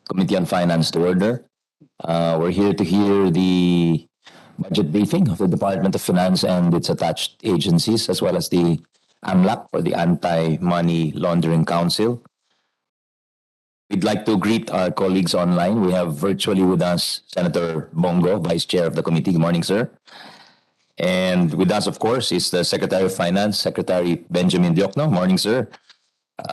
Committee on Finance to order. We're here to hear the budget briefing of the Department of Finance and its attached agencies, as well as the AMLC, or the Anti-Money Laundering Council. We'd like to greet our colleagues online. We have virtually with us Senator Bongo, Vice Chair of the committee. Good morning, sir. And with us, of course, is the Secretary of Finance, Secretary Benjamin Diokno. Morning, sir.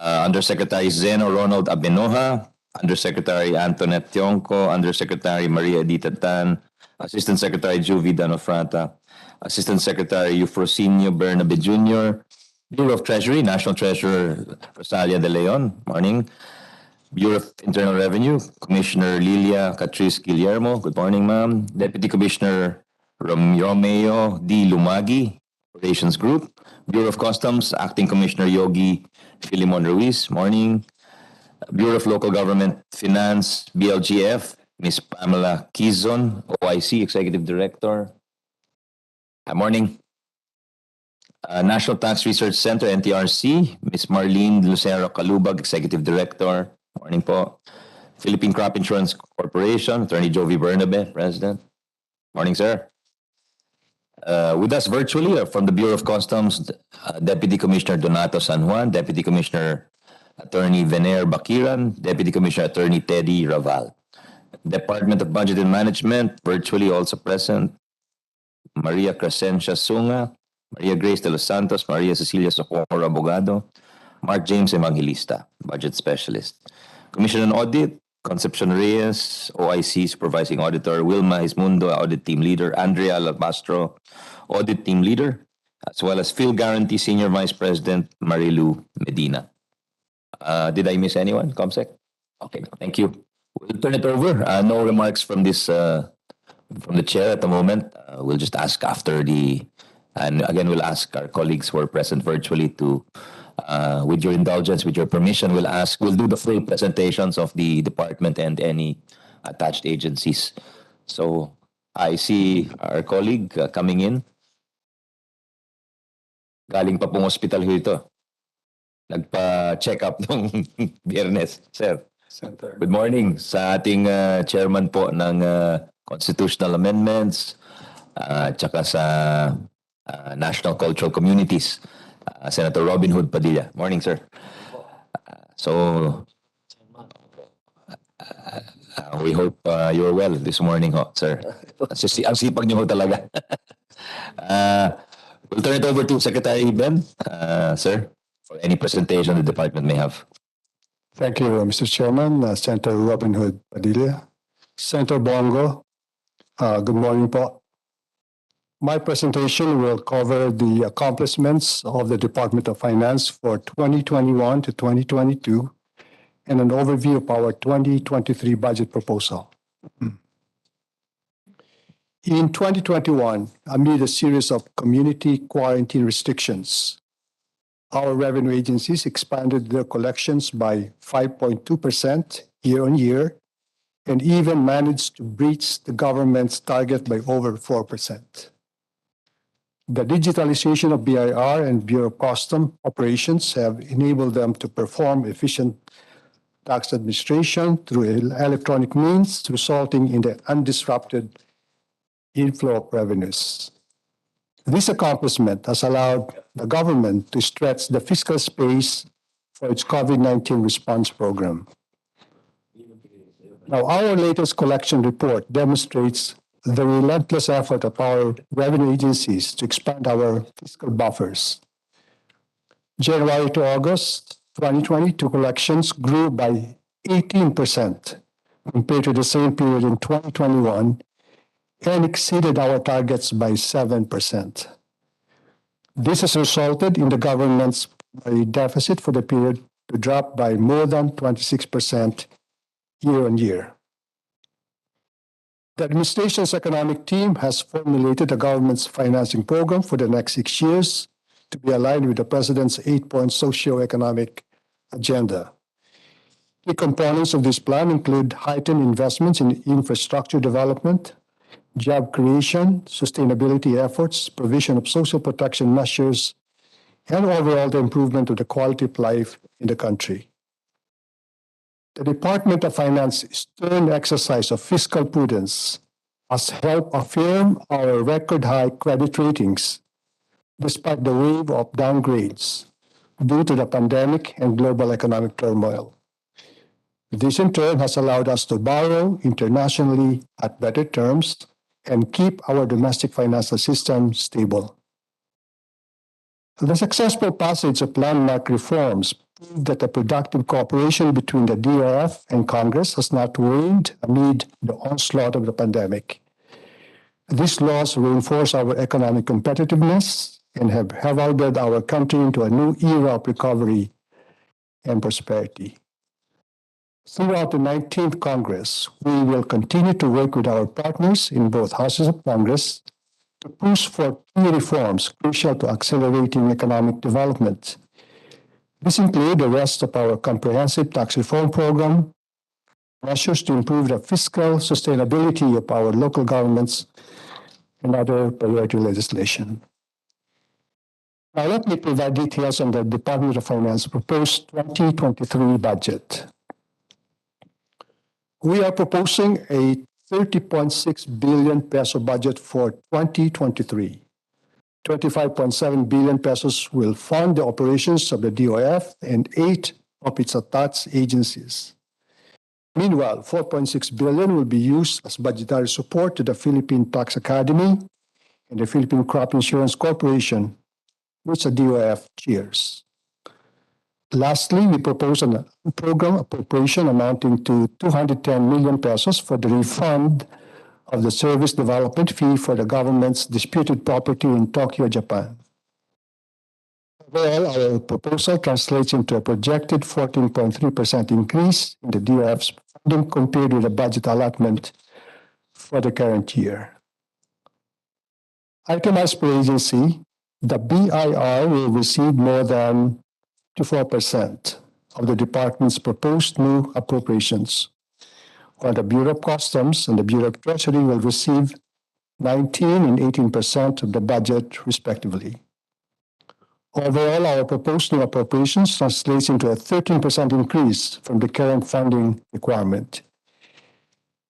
Undersecretary Zeno Ronald Abenoja, Undersecretary Antoinette Tionco, Undersecretary Maria Edita Tan, Assistant Secretary Juvie Danofrata, Assistant Secretary Eufrosinio Bernabe Jr., Bureau of Treasury, National Treasurer Rosalia De Leon. Morning. Bureau of Internal Revenue, Commissioner Lilia Catrice Guillermo. Good morning, ma'am. Deputy Commissioner Romeo D. Lumagi, Operations Group. Bureau of Customs, Acting Commissioner Yogi Filimon Ruiz. Morning. Bureau of Local Government Finance, BLGF, Ms. Pamela Quizon, OIC, Executive Director. Morning. National Tax Research Center, NTRC, Ms. Marlene Lucero Calubag, Executive Director. Morning po. Philippine Crop Insurance Corporation, Attorney Jovi Bernabe, President. Morning, sir. With us virtually from the Bureau of Customs, Deputy Commissioner Donato San Juan, Deputy Commissioner Attorney Vener Bakiran, Deputy Commissioner Attorney Teddy Raval. Department of Budget and Management, virtually also present, Maria Crescencia Sunga, Maria Grace de los Santos, Maria Cecilia Socorro Abogado, Mark James Evangelista, Budget Specialist. Commission on Audit, Concepcion Reyes, OIC Supervising Auditor, Wilma Ismundo, Audit Team Leader, Andrea Alabastro, Audit Team Leader, as well as Phil Guarantee Senior Vice President Marilu Medina. Did I miss anyone, Comsec? Okay, thank you. We'll turn it over. No remarks from this from the chair at the moment. We'll just ask after the, and again, we'll ask our colleagues who are present virtually to, with your indulgence, with your permission, we'll do the full presentations of the department and any attached agencies. So I see our colleague coming in. Galing pa pong hospital ho ito. Nagpa-check up nung Biyernes, sir. Center. Good morning sa ating chairman po ng Constitutional Amendments, tsaka sa National Cultural Communities, Senator Robin Hood Padilla. Morning, sir. We hope you're well this morning, ho, sir. Ang sipag niyo ho talaga. We'll turn it over to Secretary Ben, sir, for any presentation the department may have. Thank you, Mr. Chairman, Senator Robin Hood Padilla. Senator Bongo, good morning po. My presentation will cover the accomplishments of the Department of Finance for 2021 to 2022 and an overview of our 2023 budget proposal. In 2021, amid a series of community quarantine restrictions, our revenue agencies expanded their collections by 5.2% year on year and even managed to breach the government's target by over 4%. The digitalization of BIR and Bureau of Customs operations have enabled them to perform efficient tax administration through electronic means, resulting in the undisrupted inflow of revenues. This accomplishment has allowed the government to stretch the fiscal space for its COVID-19 response program. Now, our latest collection report demonstrates the relentless effort of our revenue agencies to expand our fiscal buffers. January to August 2022 collections grew by 18% compared to the same period in 2021 and exceeded our targets by 7%. This has resulted in the government's deficit for the period to drop by more than 26% year on year. The administration's economic team has formulated the government's financing program for the next 6 years to be aligned with the President's 8-point socio-economic agenda. Key components of this plan include heightened investments in infrastructure development, job creation, sustainability efforts, provision of social protection measures, and overall the improvement of the quality of life in the country. The Department of Finance's stern exercise of fiscal prudence has helped affirm our record-high credit ratings despite the wave of downgrades due to the pandemic and global economic turmoil. This in turn has allowed us to borrow internationally at better terms and keep our domestic financial system stable. The successful passage of landmark reforms proved that the productive cooperation between the DOF and Congress has not waned amid the onslaught of the pandemic. These laws reinforce our economic competitiveness and have heralded our country into a new era of recovery and prosperity. Throughout the 19th Congress, we will continue to work with our partners in both houses of Congress to push for key reforms crucial to accelerating economic development. This includes the rest of our comprehensive tax reform program, measures to improve the fiscal sustainability of our local governments, and other priority legislation. Now let me provide details on the Department of Finance proposed 2023 budget. We are proposing a 30.6 billion peso budget for 2023. 25.7 billion pesos will fund the operations of the DOF and 8 of its attached agencies. Meanwhile, 4.6 billion will be used as budgetary support to the Philippine Tax Academy and the Philippine Crop Insurance Corporation, which the DOF chairs. Lastly, we propose a program appropriation amounting to 210 million pesos for the refund of the service development fee for the government's disputed property in Tokyo, Japan. Overall, our proposal translates into a projected 14.3% increase in the DOF's funding compared with the budget allotment for the current year. Itemized per agency, the BIR will receive more than 54% of the department's proposed new appropriations, while the Bureau of Customs and the Bureau of Treasury will receive 19% and 18% of the budget, respectively. Overall, our proposed new appropriations translates into a 13% increase from the current funding requirement.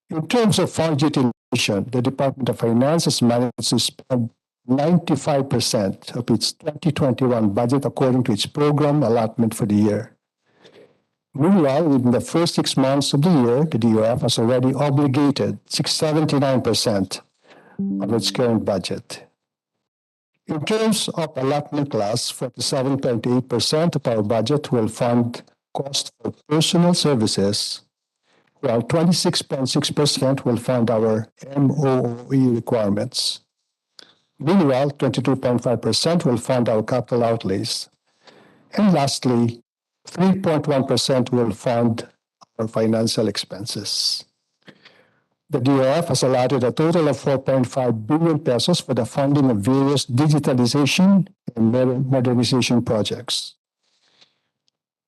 In terms of fund utilization, the Department of Finance has managed to spend 95% of its 2021 budget according to its program allotment for the year. Meanwhile, within the first 6 months of the year, the DOF has already obligated 79% of its current budget. In terms of allotment class, 47.8% of our budget will fund costs for personal services, while 26.6% will fund our MOE requirements. Meanwhile, 22.5% will fund our capital outlays. And lastly, 3.1% will fund our financial expenses. The DOF has allotted a total of 4.5 billion pesos for the funding of various digitalization and modernization projects.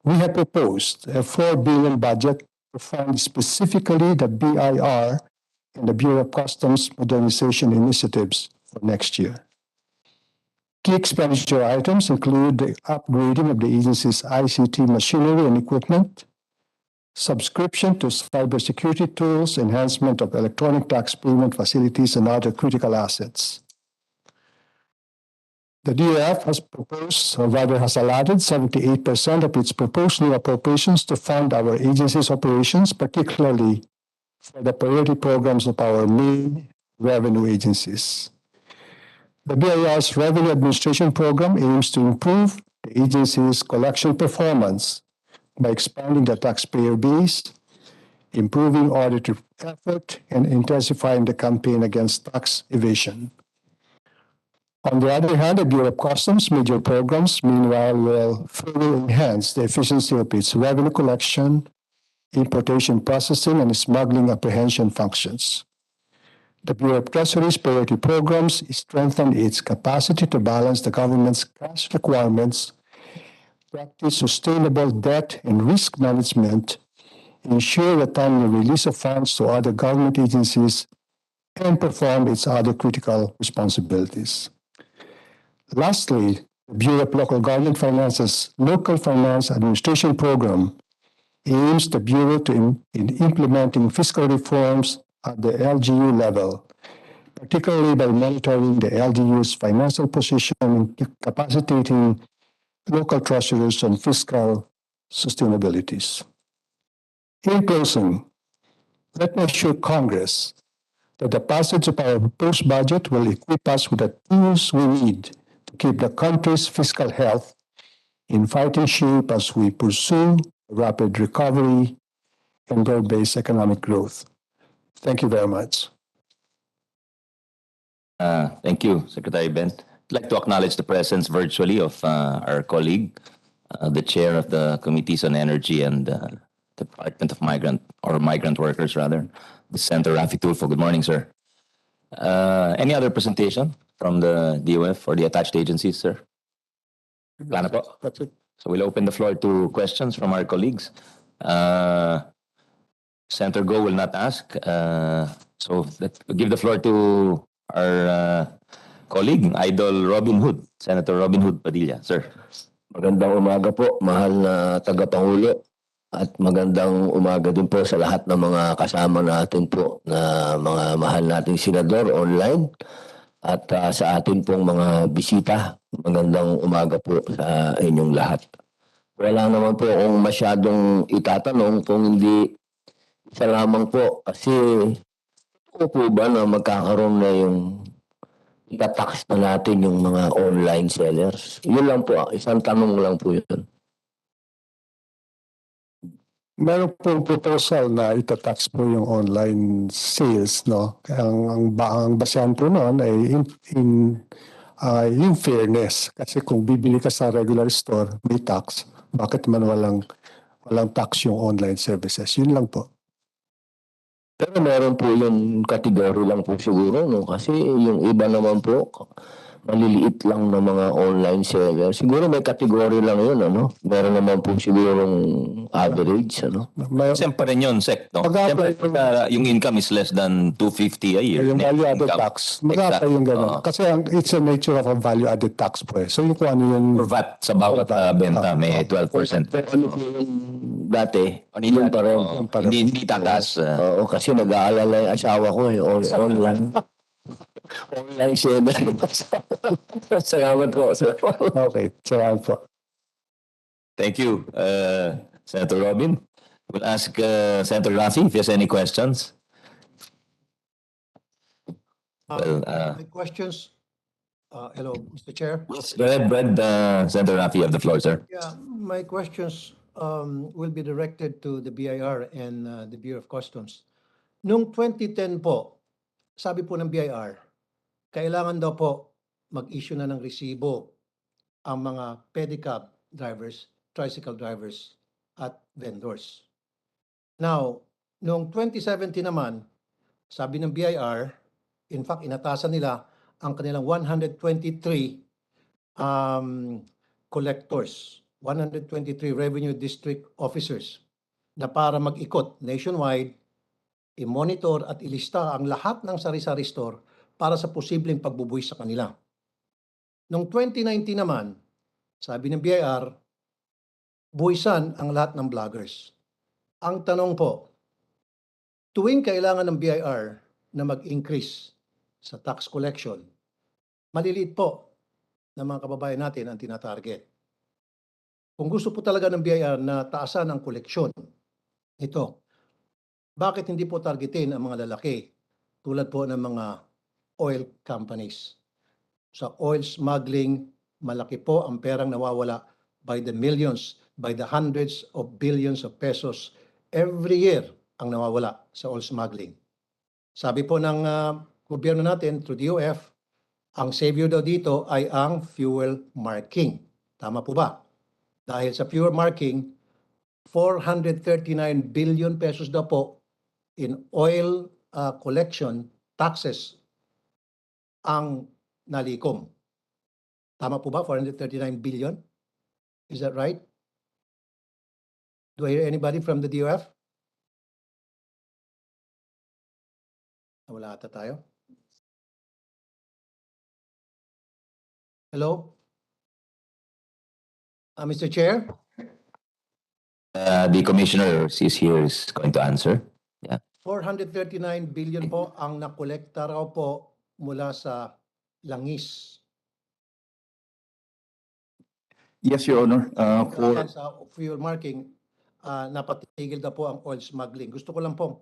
We have proposed a 4 billion budget to fund specifically the BIR and the Bureau of Customs modernization initiatives for next year. Key expenditure items include the upgrading of the agency's ICT machinery and equipment, subscription to cybersecurity tools, enhancement of electronic tax payment facilities, and other critical assets. The DOF has proposed, or rather has allotted 78% of its proposed new appropriations to fund our agency's operations, particularly for the priority programs of our main revenue agencies. The BIR's Revenue Administration Program aims to improve the agency's collection performance by expanding the taxpayer base, improving audit effort, and intensifying the campaign against tax evasion. On the other hand, the Bureau of Customs major programs, meanwhile, will further enhance the efficiency of its revenue collection, importation processing, and smuggling apprehension functions. The Bureau of Treasury's priority programs strengthen its capacity to balance the government's cash requirements, practice sustainable debt and risk management, ensure the timely release of funds to other government agencies, and perform its other critical responsibilities. Lastly, the Bureau of Local Government Finance's Local Finance Administration Program aims the Bureau in implementing fiscal reforms at the LGU level, particularly by monitoring the LGU's financial position and capacitating local treasurers on fiscal sustainabilities. In closing, let me assure Congress that the passage of our proposed budget will equip us with the tools we need to keep the country's fiscal health in fighting shape as we pursue rapid recovery and broad-based economic growth. Thank you very much. Thank you, Secretary Bent. I'd like to acknowledge the presence virtually of our colleague, the chair of the Committees on Energy and Department of Migrant Workers, rather, the Senator Rafi Tulfo. Good morning, sir. Any other presentation from the DOF or the attached agencies, sir? Plano po. That's it. So we'll open the floor to questions from our colleagues. Senator Go will not ask. So let's give the floor to our colleague, Idol Robin Hood, Senator Robin Hood Padilla. Sir. Magandang umaga po, mahal na tagapangulo. At magandang umaga din po sa lahat ng mga kasama natin po na mga mahal nating senador online. At sa atin pong mga bisita, magandang umaga po sa inyong lahat. Wala naman po akong masyadong itatanong kung hindi isa lamang po kasi o po ba na magkakaroon na yung itatax na natin yung mga online sellers? Yun lang po, isang tanong lang po yun. Meron pong proposal na itatax po yung online sales, no? Ang basehan po noon ay yung fairness. Kasi kung bibili ka sa regular store, may tax. Bakit man walang tax yung online services? Yun lang po. Pero meron po yung kategory lang po siguro, no? Kasi yung iba naman po, maliliit lang na mga online seller. Siguro may kategory lang yun, ano? Meron naman po sigurong average, ano? Siyempre rin yun, Sec. No? Siyempre, yung income is less than 250 a year. Yung value-added tax. Magkapa yung gano'n. Kasi it's a nature of a value-added tax po eh. So yung kung ano yung... For VAT sa bawat benta, may 12%. Pero ano po yung dati? Yun pa rin. Hindi tatas. Oo, kasi nag-aalala yung asawa ko eh. Online. Online seller. Salamat po, sir. Okay, salamat po. Thank you, Senator Robin. We'll ask Senator Rafi if he has any questions. My questions, hello, Mr. Chair. Go ahead, Senator Rafi, you have the floor, sir. Yeah, my questions will be directed to the BIR and the Bureau of Customs. Noong 2010 po, sabi po ng BIR, kailangan daw po mag-issue na ng resibo ang mga pedicab drivers, tricycle drivers, at vendors. Now, noong 2017 naman, sabi ng BIR, in fact, inatasan nila ang kanilang 123 collectors, 123 revenue district officers na para mag-ikot nationwide, i-monitor at ilista ang lahat ng sari-sari store para sa posibleng pagbubuwis sa kanila. Noong 2019 naman, sabi ng BIR, buwisan ang lahat ng vloggers. Ang tanong po, tuwing kailangan ng BIR na mag-increase sa tax collection, maliliit po ng mga kababayan natin ang tinatarget. Kung gusto po talaga ng BIR na taasan ang koleksyon, ito, bakit hindi po targetin ang mga lalaki tulad po ng mga oil companies? Sa oil smuggling, malaki po ang perang nawawala by the millions, by the hundreds of billions of pesos every year ang nawawala sa oil smuggling. Sabi po ng gobyerno natin through DOF, ang savior daw dito ay ang fuel marking. Tama po ba? Dahil sa fuel marking, 439 billion pesos daw po in oil collection taxes ang nalikom. Tama po ba? 439 billion? Is that right? Do I hear anybody from the DOF? Wala ata tayo. Hello? Mr. Chair? The commissioner is here is going to answer. Yeah. 439 billion po ang nakolekta raw po mula sa langis. Yes, Your Honor. Dahil sa fuel marking, napatigil na po ang oil smuggling. Gusto ko lang pong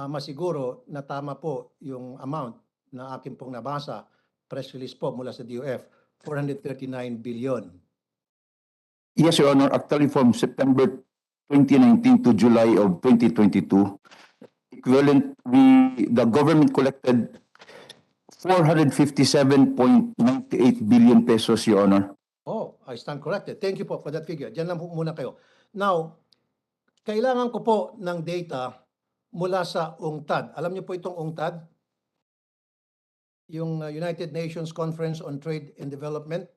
masiguro na tama po yung amount na akin pong nabasa, press release po mula sa DOF, 439 billion. Yes, Your Honor. Actually, from September 2019 to July of 2022, the government collected 457.98 billion pesos, Your Honor. Oh, I stand corrected. Thank you po for that figure. Diyan lang po muna kayo. Now, kailangan ko po ng data mula sa UNCTAD. Alam niyo po itong UNCTAD? Yung United Nations Conference on Trade and Development.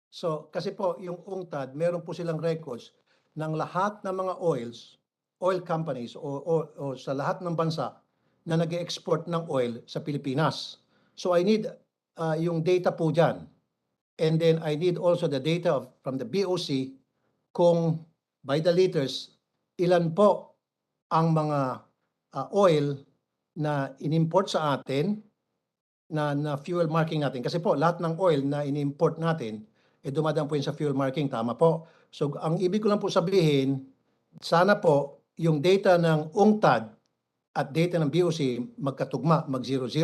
So, kasi po yung UNCTAD, meron po silang records ng lahat ng mga oil companies o sa lahat ng bansa na nag-export ng oil sa Pilipinas. So, I need yung data po dyan. And then I need also the data from the BOC kung by the liters, ilan po ang mga oil na inimport sa atin na fuel marking natin. Kasi po, lahat ng oil na inimport natin, dumadaan po yun sa fuel marking. Tama po. So, ang ibig ko lang po sabihin, sana po yung data ng UNCTAD at data ng BOC magkatugma, mag-0-0.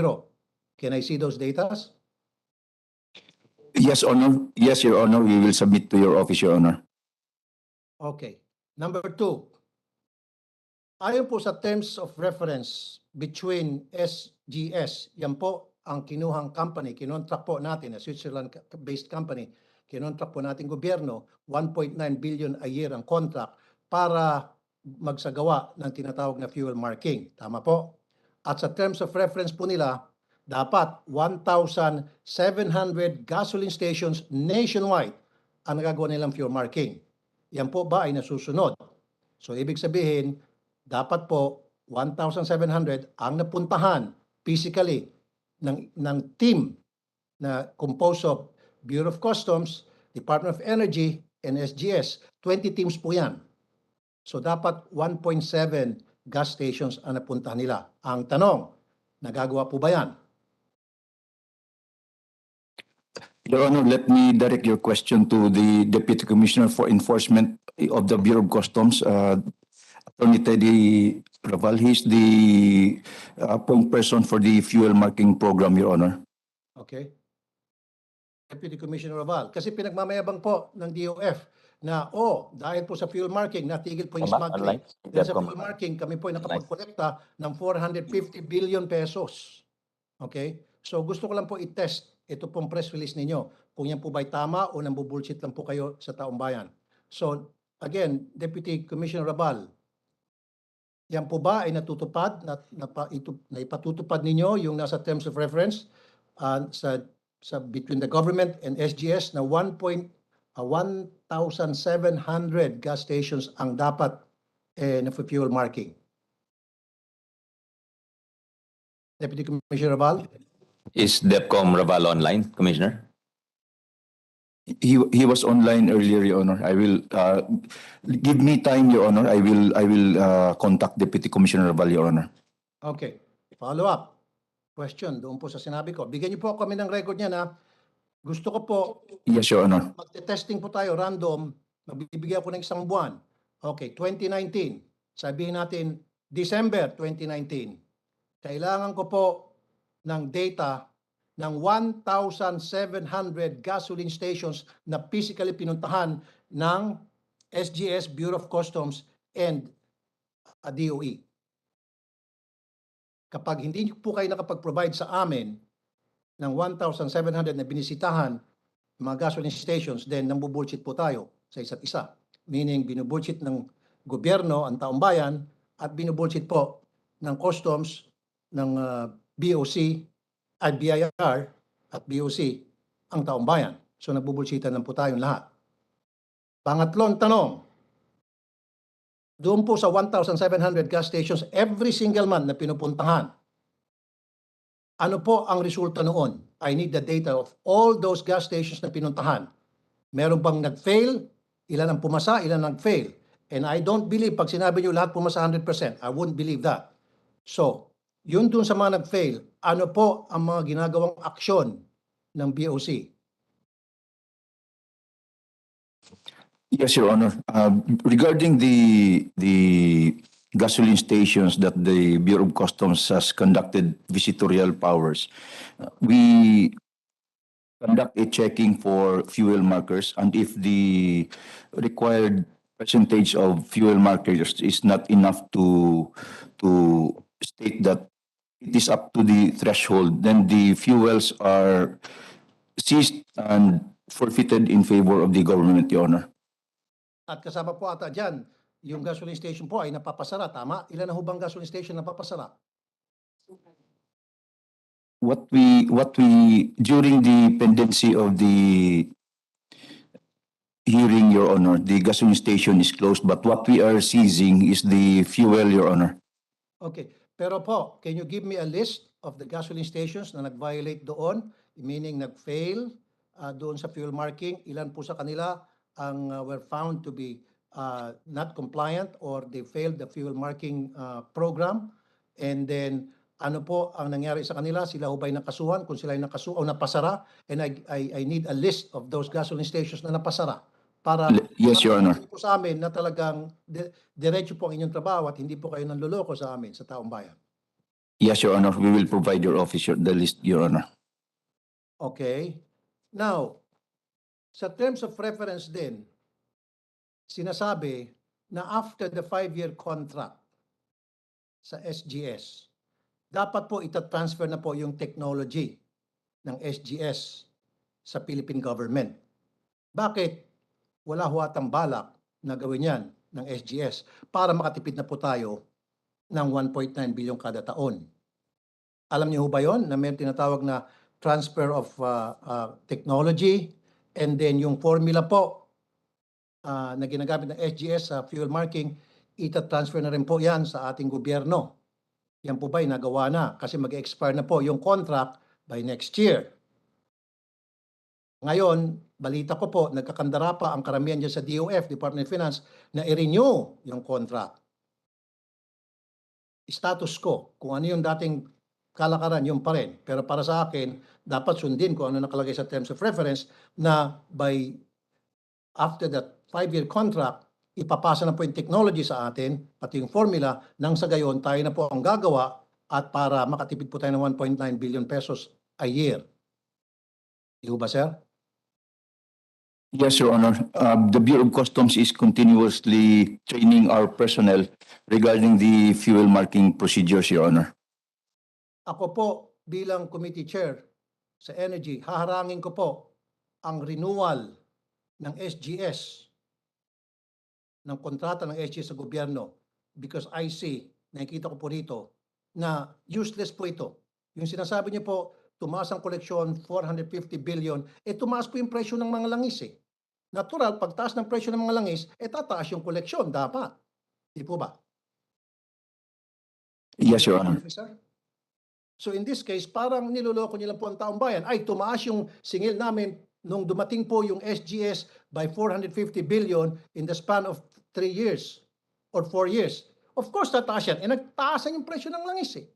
Can I see those datas? Yes, Honor. Yes, Your Honor. We will submit to your office, Your Honor. Okay. Number 2. Ayon po sa terms of reference between SGS, yan po ang kinuhang company, kinontract po natin, a Switzerland-based company, kinontract po natin gobyerno, 1.9 billion a year ang contract para magsagawa ng tinatawag na fuel marking. Tama po? At sa terms of reference po nila, dapat 1,700 gasoline stations nationwide ang nagagawa nilang fuel marking. Yan po ba ay nasusunod? So, ibig sabihin, dapat po 1,700 ang napuntahan physically ng team na composed of Bureau of Customs, Department of Energy, and SGS. 20 teams po yan. So, dapat 1.7 gas stations ang napuntahan nila. Ang tanong, nagagawa po ba yan? Your Honor, let me direct your question to the Deputy Commissioner for Enforcement of the Bureau of Customs, Attorney Teddy Raval. He's the point person for the fuel marking program, Your Honor. Okay. Deputy Commissioner Raval. Kasi pinagmamayabang po ng DOF na, dahil po sa fuel marking, natigil po yung smuggling. Dahil sa fuel marking, kami po ay nakapagkolekta ng 450 billion pesos. Okay? So gusto ko lang po i-test ito pong press release ninyo. Kung yan po ba'y tama o nambubulshit lang po kayo sa taong bayan. So, again, Deputy Commissioner Rabal, yan po ba ay natutupad, na ipatutupad ninyo yung nasa terms of reference sa between the government and SGS na 1,700 gas stations ang dapat na fuel marking? Deputy Commissioner Rabal? Is DEPCOM Raval online, Commissioner? He was online earlier, Your Honor. I will give me time, Your Honor. I will contact Deputy Commissioner Raval, Your Honor. Okay. Follow up. Question doon po sa sinabi ko. Bigyan niyo po kami ng record niya na gusto ko po Yes, Your Honor. magte-testing po tayo random. Magbibigyan ko ng isang buwan. Okay, 2019. Sabihin natin December 2019. Kailangan ko po ng data ng 1,700 gasoline stations na physically pinuntahan ng SGS, Bureau of Customs, and DOE. Kapag hindi po kayo nakapag-provide sa amin ng 1,700 na binisitahan mga gasoline stations, then nambubulshit po tayo sa isa't isa. Meaning, binubulshit ng gobyerno, ang taong bayan, at binubulshit po ng customs, ng BOC, at BIR, at BOC, ang taong bayan. So, nagbubulsitan lang po tayong lahat. Pangatlong tanong, doon po sa 1,700 gas stations, every single month na pinupuntahan, ano po ang resulta noon? I need the data of all those gas stations na pinuntahan. Meron bang nag-fail? Ilan ang pumasa? Ilan ang nag-fail? And I don't believe, pag sinabi nyo lahat pumasa 100%, I wouldn't believe that. So, yun dun sa mga nag-fail, ano po ang mga ginagawang aksyon ng BOC? Yes, Your Honor. Regarding the gasoline stations that the Bureau of Customs has conducted visitorial powers, we conduct a checking for fuel markers, and if the required percentage of fuel markers is not enough to state that it is up to the threshold, then the fuels are seized and forfeited in favor of the government, Your Honor. At kasama po ata dyan, yung gasoline station po ay napapasara, tama? Ilan na hubang gasoline station napapasara? What we during the pendency of the hearing, Your Honor, the gasoline station is closed, but what we are seizing is the fuel, Your Honor. Okay. Pero po, can you give me a list of the gasoline stations na nag-violate doon, meaning nag-fail doon sa fuel marking? Ilan po sa kanila ang were found to be not compliant or they failed the fuel marking program? And then, ano po ang nangyari sa kanila? Sila ho ba'y nakasuhan? Kung sila ay nakasuhan o napasara? And I need a list of those gasoline stations na napasara para Yes, Your Honor. po sa amin na talagang diretso po ang inyong trabaho at hindi po kayo nanloloko sa amin, sa taong bayan. Yes, Your Honor. We will provide your office the list, Your Honor. Okay. Now, sa terms of reference din, sinasabi na after the 5-year contract sa SGS, dapat po itatransfer na po yung technology ng SGS sa Philippine government. Bakit wala ho atang balak na gawin yan ng SGS para makatipid na po tayo ng 1.9 billion kada taon? Alam niyo ho ba yon na may tinatawag na transfer of technology, and then yung formula po na ginagamit ng SGS sa fuel marking, ita-transfer na rin po yan sa ating gobyerno. Yan po ba'y nagawa na? Kasi mag-expire na po yung contract by next year. Ngayon, balita ko po, nagkakandara pa ang karamihan dyan sa DOF, Department of Finance, na i-renew yung contract. Status quo, kung ano yung dating kalakaran, yung pa rin. Pero para sa akin, dapat sundin kung ano nakalagay sa terms of reference na after that 5-year contract, ipapasa na po yung technology sa atin, pati yung formula, nang sa gayon, tayo na po ang gagawa at para makatipid po tayo ng 1.9 billion pesos a year. Di ba, sir? Yes, Your Honor. The Bureau of Customs is continuously training our personnel regarding the fuel marking procedures, Your Honor. Ako po, bilang committee chair sa Energy, haharangin ko po ang renewal ng SGS, ng kontrata ng SGS sa gobyerno, because I see, nakikita ko po rito, na useless po ito. Yung sinasabi niyo po, tumaas ang koleksyon, 450 billion, tumaas po yung presyo ng mga langis eh. Natural, pagtaas ng presyo ng mga langis, tataas yung koleksyon, dapat. Di po ba? Yes, Your Honor. So in this case, parang niloloko niyo lang po ang taong bayan. Ay, tumaas yung singil namin nung dumating po yung SGS by 450 billion in the span of 3 years or 4 years. Of course, tataas yan. Nagtaasan yung presyo ng langis eh.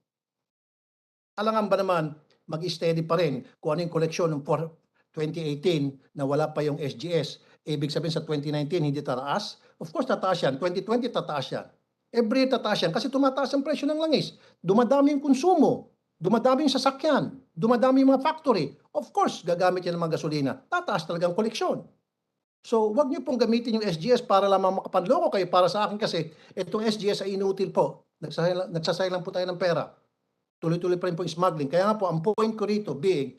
Alangan ba naman, mag-steady pa rin kung ano yung koleksyon ng 2018 na wala pa yung SGS. Ibig sabihin sa 2019, hindi tataas? Of course, tataas yan. 2020, tataas yan. Every year tataas yan kasi tumataas ang presyo ng langis. Dumadami yung konsumo. Dumadami yung sasakyan. Dumadami yung mga factory. Of course, gagamit yan ng mga gasolina. Tataas talagang koleksyon. So, wag niyo pong gamitin yung SGS para lamang makapanloko kayo. Para sa akin kasi, itong SGS ay inutil po. Nagsasayang lang po tayo ng pera. Tuloy-tuloy pa rin po yung smuggling. Kaya nga po, ang point ko rito being,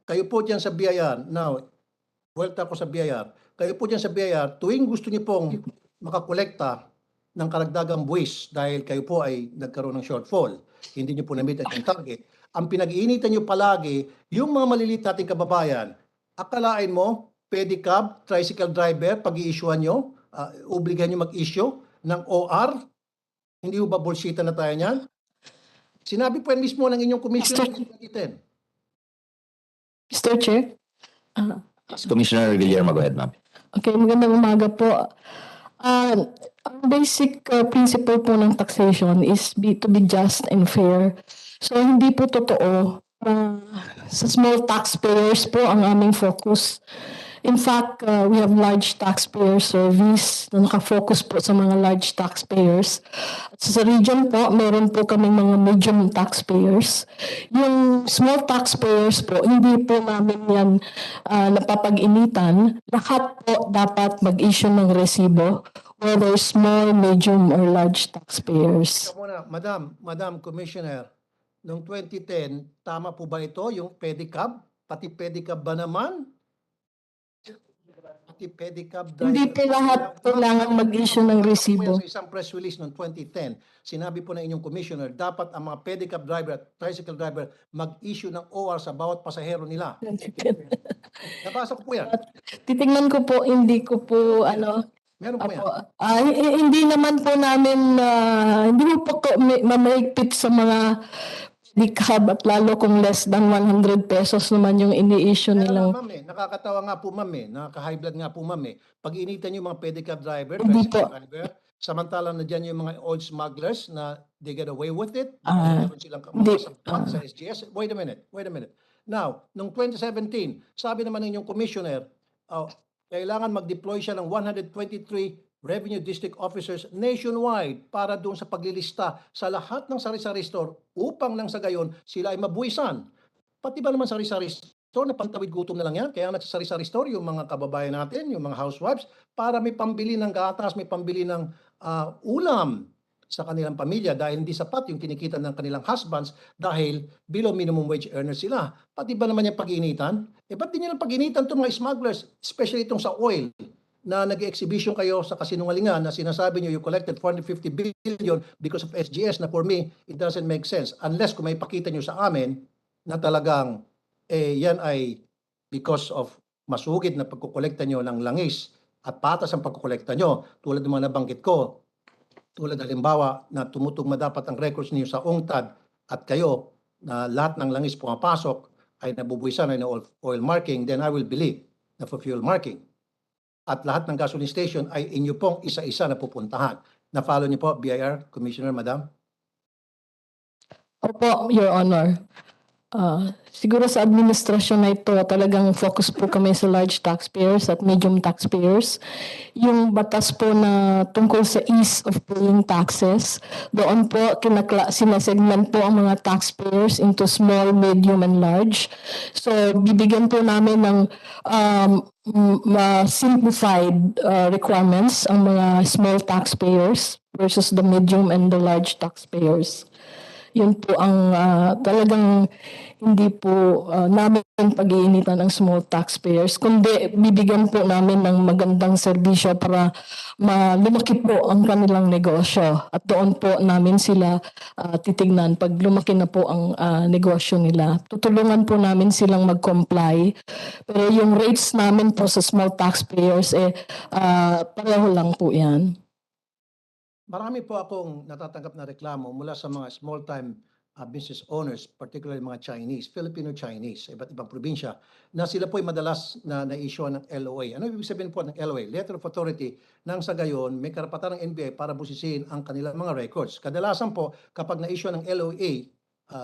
kayo po dyan sa BIR, now, welta ko sa BIR, kayo po dyan sa BIR, tuwing gusto niyo pong makakolekta ng karagdagang buwis dahil kayo po ay nagkaroon ng shortfall, hindi niyo po na-meet at yung target, ang pinag-iinitan niyo palagi, yung mga maliliit nating kababayan, akalain mo, pedicab, tricycle driver, pag-i-issuean nyo, obligahan nyo mag-issue ng OR, hindi ba bullshit na tayo niyan? Sinabi po yan mismo ng inyong commission ng 2010. Mr. Chair? Commissioner Guillermo, go ahead, ma'am. Okay, magandang umaga po. Ang basic principle po ng taxation is to be just and fair. So hindi po totoo na sa small taxpayers po ang aming focus. In fact, we have large taxpayer service na nakafocus po sa mga large taxpayers. At sa region po, meron po kami mga medium taxpayers. Yung small taxpayers po, hindi po namin yan napapag-initan. Lahat po dapat mag-issue ng resibo, whether small, medium, or large taxpayers. Ikaw muna, Madam Commissioner, noong 2010, tama po ba ito, yung pedicab? Pati pedicab ba naman? Pati pedicab driver? Hindi po lahat kailangan mag-issue ng resibo. Sa isang press release noong 2010, sinabi po na inyong commissioner, dapat ang mga pedicab driver at tricycle driver mag-issue ng OR sa bawat pasahero nila. Nabasa ko po yan. Titingnan ko po, hindi ko po Meron po yan. hindi naman po namin, hindi po mamahigpit sa mga pedicab at lalo kung less than 100 pesos naman yung ini-issue Kaya nilang. nga, ma'am, nakakatawa nga po ma'am nakaka-high blood nga po ma'am Pag initan yung mga pedicab driver, Hindi tricycle po. driver, samantalang na dyan yung mga old smugglers na they get away with it, meron silang hindi. sa SGS. Wait a minute. Now, noong 2017, sabi naman ng inyong commissioner, kailangan mag-deploy siya ng 123 revenue district officers nationwide para doon sa paglilista sa lahat ng sari-sari store upang nang sa gayon sila ay mabuwisan. Pati ba naman sari-sari store na pantawid gutom na lang yan? Kaya nasa sari-sari store yung mga kababayan natin, yung mga housewives, para may pambili ng gatas, may pambili ng ulam sa kanilang pamilya dahil hindi sapat yung kinikita ng kanilang husbands dahil below minimum wage earners sila. Pati ba naman yung pag-initan? Ba't di nyo lang pag-initan itong mga smugglers, especially itong sa oil, na nag-exhibition kayo sa kasinungalingan na sinasabi nyo you collected 450 billion because of SGS na for me, it doesn't make sense. Unless kung may pakita nyo sa amin na talagang yan ay because of masugid na pagkukolekta nyo ng langis at patas ang pagkukolekta nyo, tulad ng mga nabanggit ko, tulad halimbawa na tumutugma dapat ang records niyo sa UNCTAD at kayo na lahat ng langis pumapasok ay nabubuisan ay na oil marking, then I will believe na for fuel marking. At lahat ng gasoline station ay inyo pong isa-isa na pupuntahan. Na-follow niyo po, BIR, Commissioner, Madam? Opo, Your Honor. Siguro sa administrasyon na ito, talagang focus po kami sa large taxpayers at medium taxpayers. Yung batas po na tungkol sa ease of paying taxes, doon po sinasegment po ang mga taxpayers into small, medium, and large. So, bibigyan po namin ng simplified requirements ang mga small taxpayers versus the medium and the large taxpayers. Yun po ang talagang hindi po namin pag-iinitan ang small taxpayers, kundi bibigyan po namin ng magandang serbisyo para lumaki po ang kanilang negosyo. At doon po namin sila titignan pag lumaki na po ang negosyo nila. Tutulungan po namin silang mag-comply. Pero yung rates namin po sa small taxpayers, pareho lang po yan. Marami po akong natatanggap na reklamo mula sa mga small-time business owners, particularly mga Chinese, Filipino-Chinese, sa iba't ibang probinsya, na sila po ay madalas na-issue ng LOA. Ano ibig sabihin po ng LOA? Letter of Authority, nang sa gayon, may karapatan ng NBI para busisiin ang kanilang mga records. Kadalasan po, kapag na-issue ng LOA,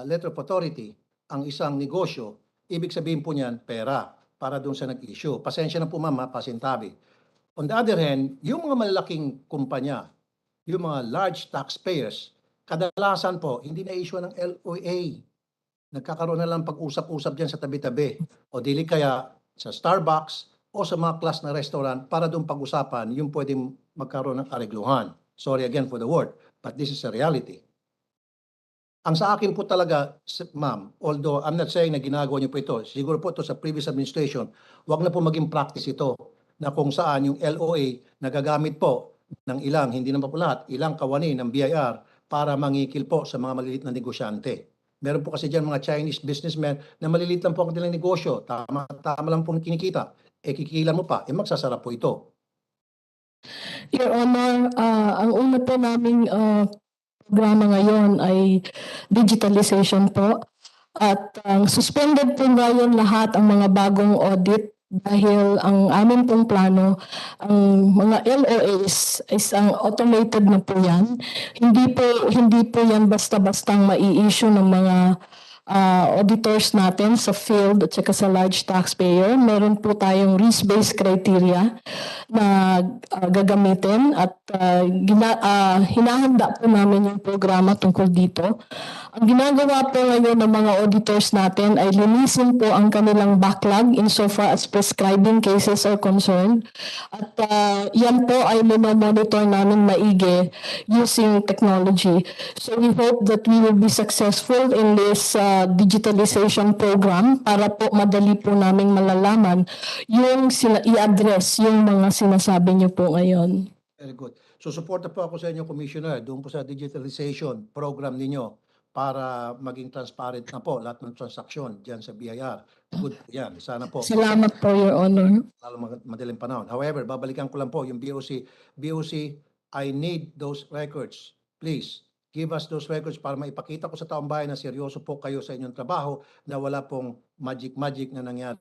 Letter of Authority, ang isang negosyo, ibig sabihin po niyan, pera, para doon sa nag-issue. Pasensya na po ma'am, pasintabi. On the other hand, yung mga malalaking kumpanya, yung mga large taxpayers, kadalasan po, hindi na-issue ng LOA. Nagkakaroon na lang pag-usap-usap dyan sa tabi-tabi. O dili kaya sa Starbucks o sa mga class na restaurant para doon pag-usapan yung pwedeng magkaroon ng aregluhan. Sorry again for the word, but this is a reality. Ang sa akin po talaga, ma'am, although I'm not saying na ginagawa niyo po ito, siguro po ito sa previous administration, wag na po maging practice ito na kung saan yung LOA nagagamit po ng ilang, hindi naman po lahat, ilang kawani ng BIR para mangikil po sa mga maliliit na negosyante. Meron po kasi dyan mga Chinese businessmen na maliliit lang po ang kanilang negosyo. Tama lang po kinikita. Kikilan mo pa, magsasara po ito. Your Honor, ang una po naming programa ngayon ay digitalization po. At suspended po ngayon lahat ang mga bagong audit Dahil ang amin pong plano, ang mga LOAs is ang automated na po yan. Hindi po yan basta-bastang mai-issue ng mga auditors natin sa field at saka sa large taxpayer. Meron po tayong risk-based criteria na gagamitin at hinahanda po namin yung programa tungkol dito. Ang ginagawa po ngayon ng mga auditors natin ay linisin po ang kanilang backlog insofar as prescribing cases are concerned. At yan po ay monitor namin maigi using technology. So we hope that we will be successful in this digitalization program para po madali po naming malalaman yung i-address yung mga sinasabi niyo po ngayon. Very good. So suporta po ako sa inyo, Commissioner, doon po sa digitalization program ninyo para maging transparent na po lahat ng transaksyon diyan sa BIR. Good po yan. Sana po. Salamat po, Your Honor. Lalo madaling panahon. However, babalikan ko lang po yung BOC. BOC, I need those records. Please, give us those records para maipakita ko sa taong bayan na seryoso po kayo sa inyong trabaho na wala pong magic na nangyari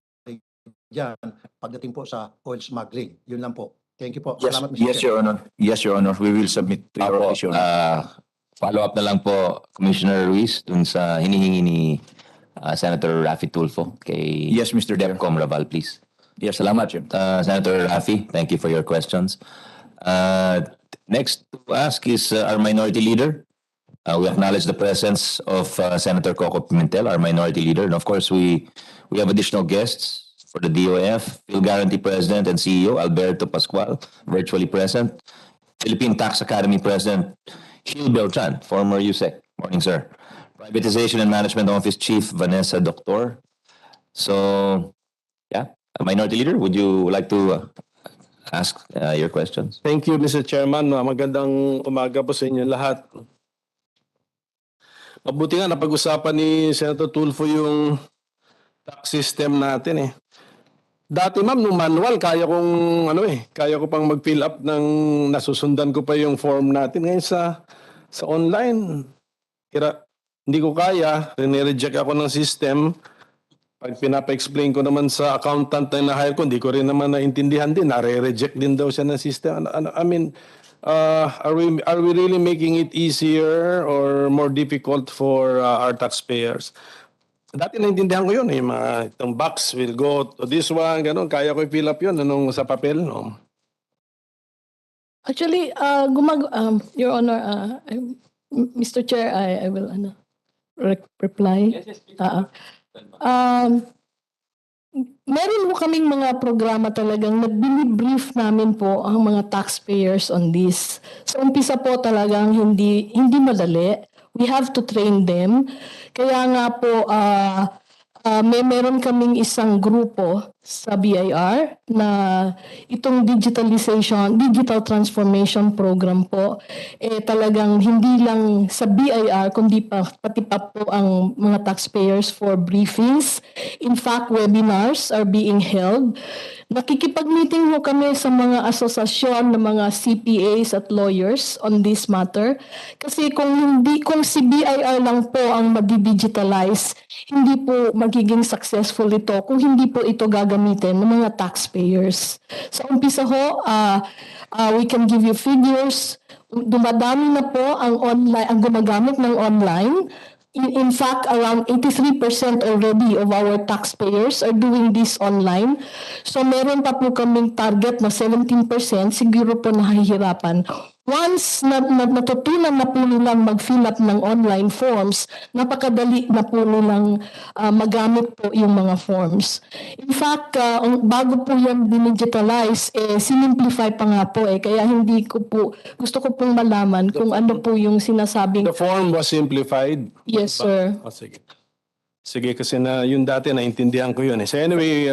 diyan pagdating po sa oil smuggling. Yun lang po. Thank you po. Yes, Salamat, Mr. yes, Chair. Your Honor. Yes, Your Honor. We will submit to your Opo, office, Your Honor. follow up na lang po, Commissioner Ruiz, dun sa hinihingi ni Senator Raffy Tulfo kay Yes, Mr. Chair. Depcom Raval, please. Yes, Salamat, Chair. Senator Raffy. Thank you for your questions. Next to ask is our Minority Leader. We acknowledge the presence of Senator Coco Pimentel, our Minority Leader. And of course, we have additional guests for the DOF, Phil Guarantee President and CEO, Alberto Pascual, virtually present. Philippine Tax Academy President, Gil Beltran, former USEC. Morning, sir. Privatization and Management Office Chief, Vanessa Doctor. So, yeah, Minority Leader, would you like to ask your questions? Thank you, Mr. Chairman. Magandang umaga po sa inyo lahat. Mabuti nga napag-usapan ni Senator Tulfo yung tax system natin eh. Dati ma'am, nung manual, kaya ko pang mag-fill up ng nasusundan ko pa yung form natin. Ngayon sa online, hindi ko kaya, nire-reject ako ng system. Pag pinapa-explain ko naman sa accountant na na-hire ko, hindi ko rin naman naintindihan din, nare-reject din daw siya ng system. I mean, are we really making it easier or more difficult for our taxpayers? Dati naintindihan ko yun, itong box will go to this one, ganun. Kaya ko i-fill up yun sa papel, no? Actually, Your Honor, Mr. Chair, I will reply. Meron mo kaming mga programa talagang nag-brief namin po ang mga taxpayers on this. So umpisa po talagang hindi madali. We have to train them. Kaya nga po, meron kaming isang grupo sa BIR na itong digital transformation program po, talagang hindi lang sa BIR, kundi pati pa po ang mga taxpayers for briefings. In fact, webinars are being held. Nakikipag-meeting ho kami sa mga asosasyon ng mga CPAs at lawyers on this matter. Kasi kung si BIR lang po ang mag-digitalize, hindi po magiging successful ito kung hindi po ito gagamitin ng mga taxpayers. Sa umpisa ho, we can give you figures. Dumadami na po ang gumagamit ng online. In fact, around 83% already of our taxpayers are doing this online. So meron pa po kaming target na 17%, siguro po nahihirapan. Once natutunan na po nilang mag-fill up ng online forms, napakadali na po nilang magamit po yung mga forms. In fact, bago po yan dinigitalize, sinimplify pa nga po kaya gusto ko pong malaman kung ano po yung sinasabing. The form was simplified? Yes, sir. Sige, kasi yung dati naintindihan ko yun. So anyway,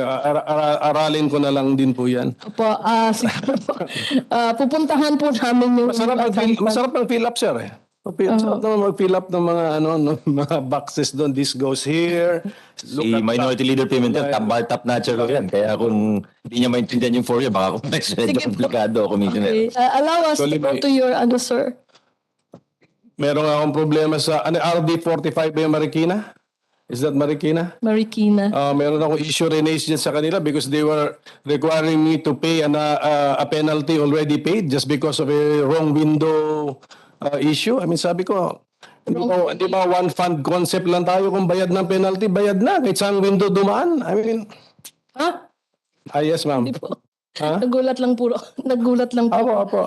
aralin ko na lang din po yan. Opo, siguro po. Pupuntahan po namin yung... Masarap ang fill up, sir. Masarap naman mag-fill up ng mga boxes doon. This goes here. Si Minority Leader Pimentel, top notcher ko yan. Kaya kung hindi niya maintindihan yung 4 year, baka kung medyo komplikado, Commissioner. Okay. Allow us to go to your sir. Meron akong problema sa RD 45 ba yung Marikina? Is that Marikina? Marikina. Meron ako issue raised dyan sa kanila because they were requiring me to pay a penalty already paid just because of a wrong window issue. I mean, sabi ko, di ba one fund concept lang tayo, kung bayad ng penalty, bayad na. Kahit saan window dumaan. I mean, Ha? yes ma'am. Hindi po. Ha? Nagulat lang po. Nagulat lang po. Apo.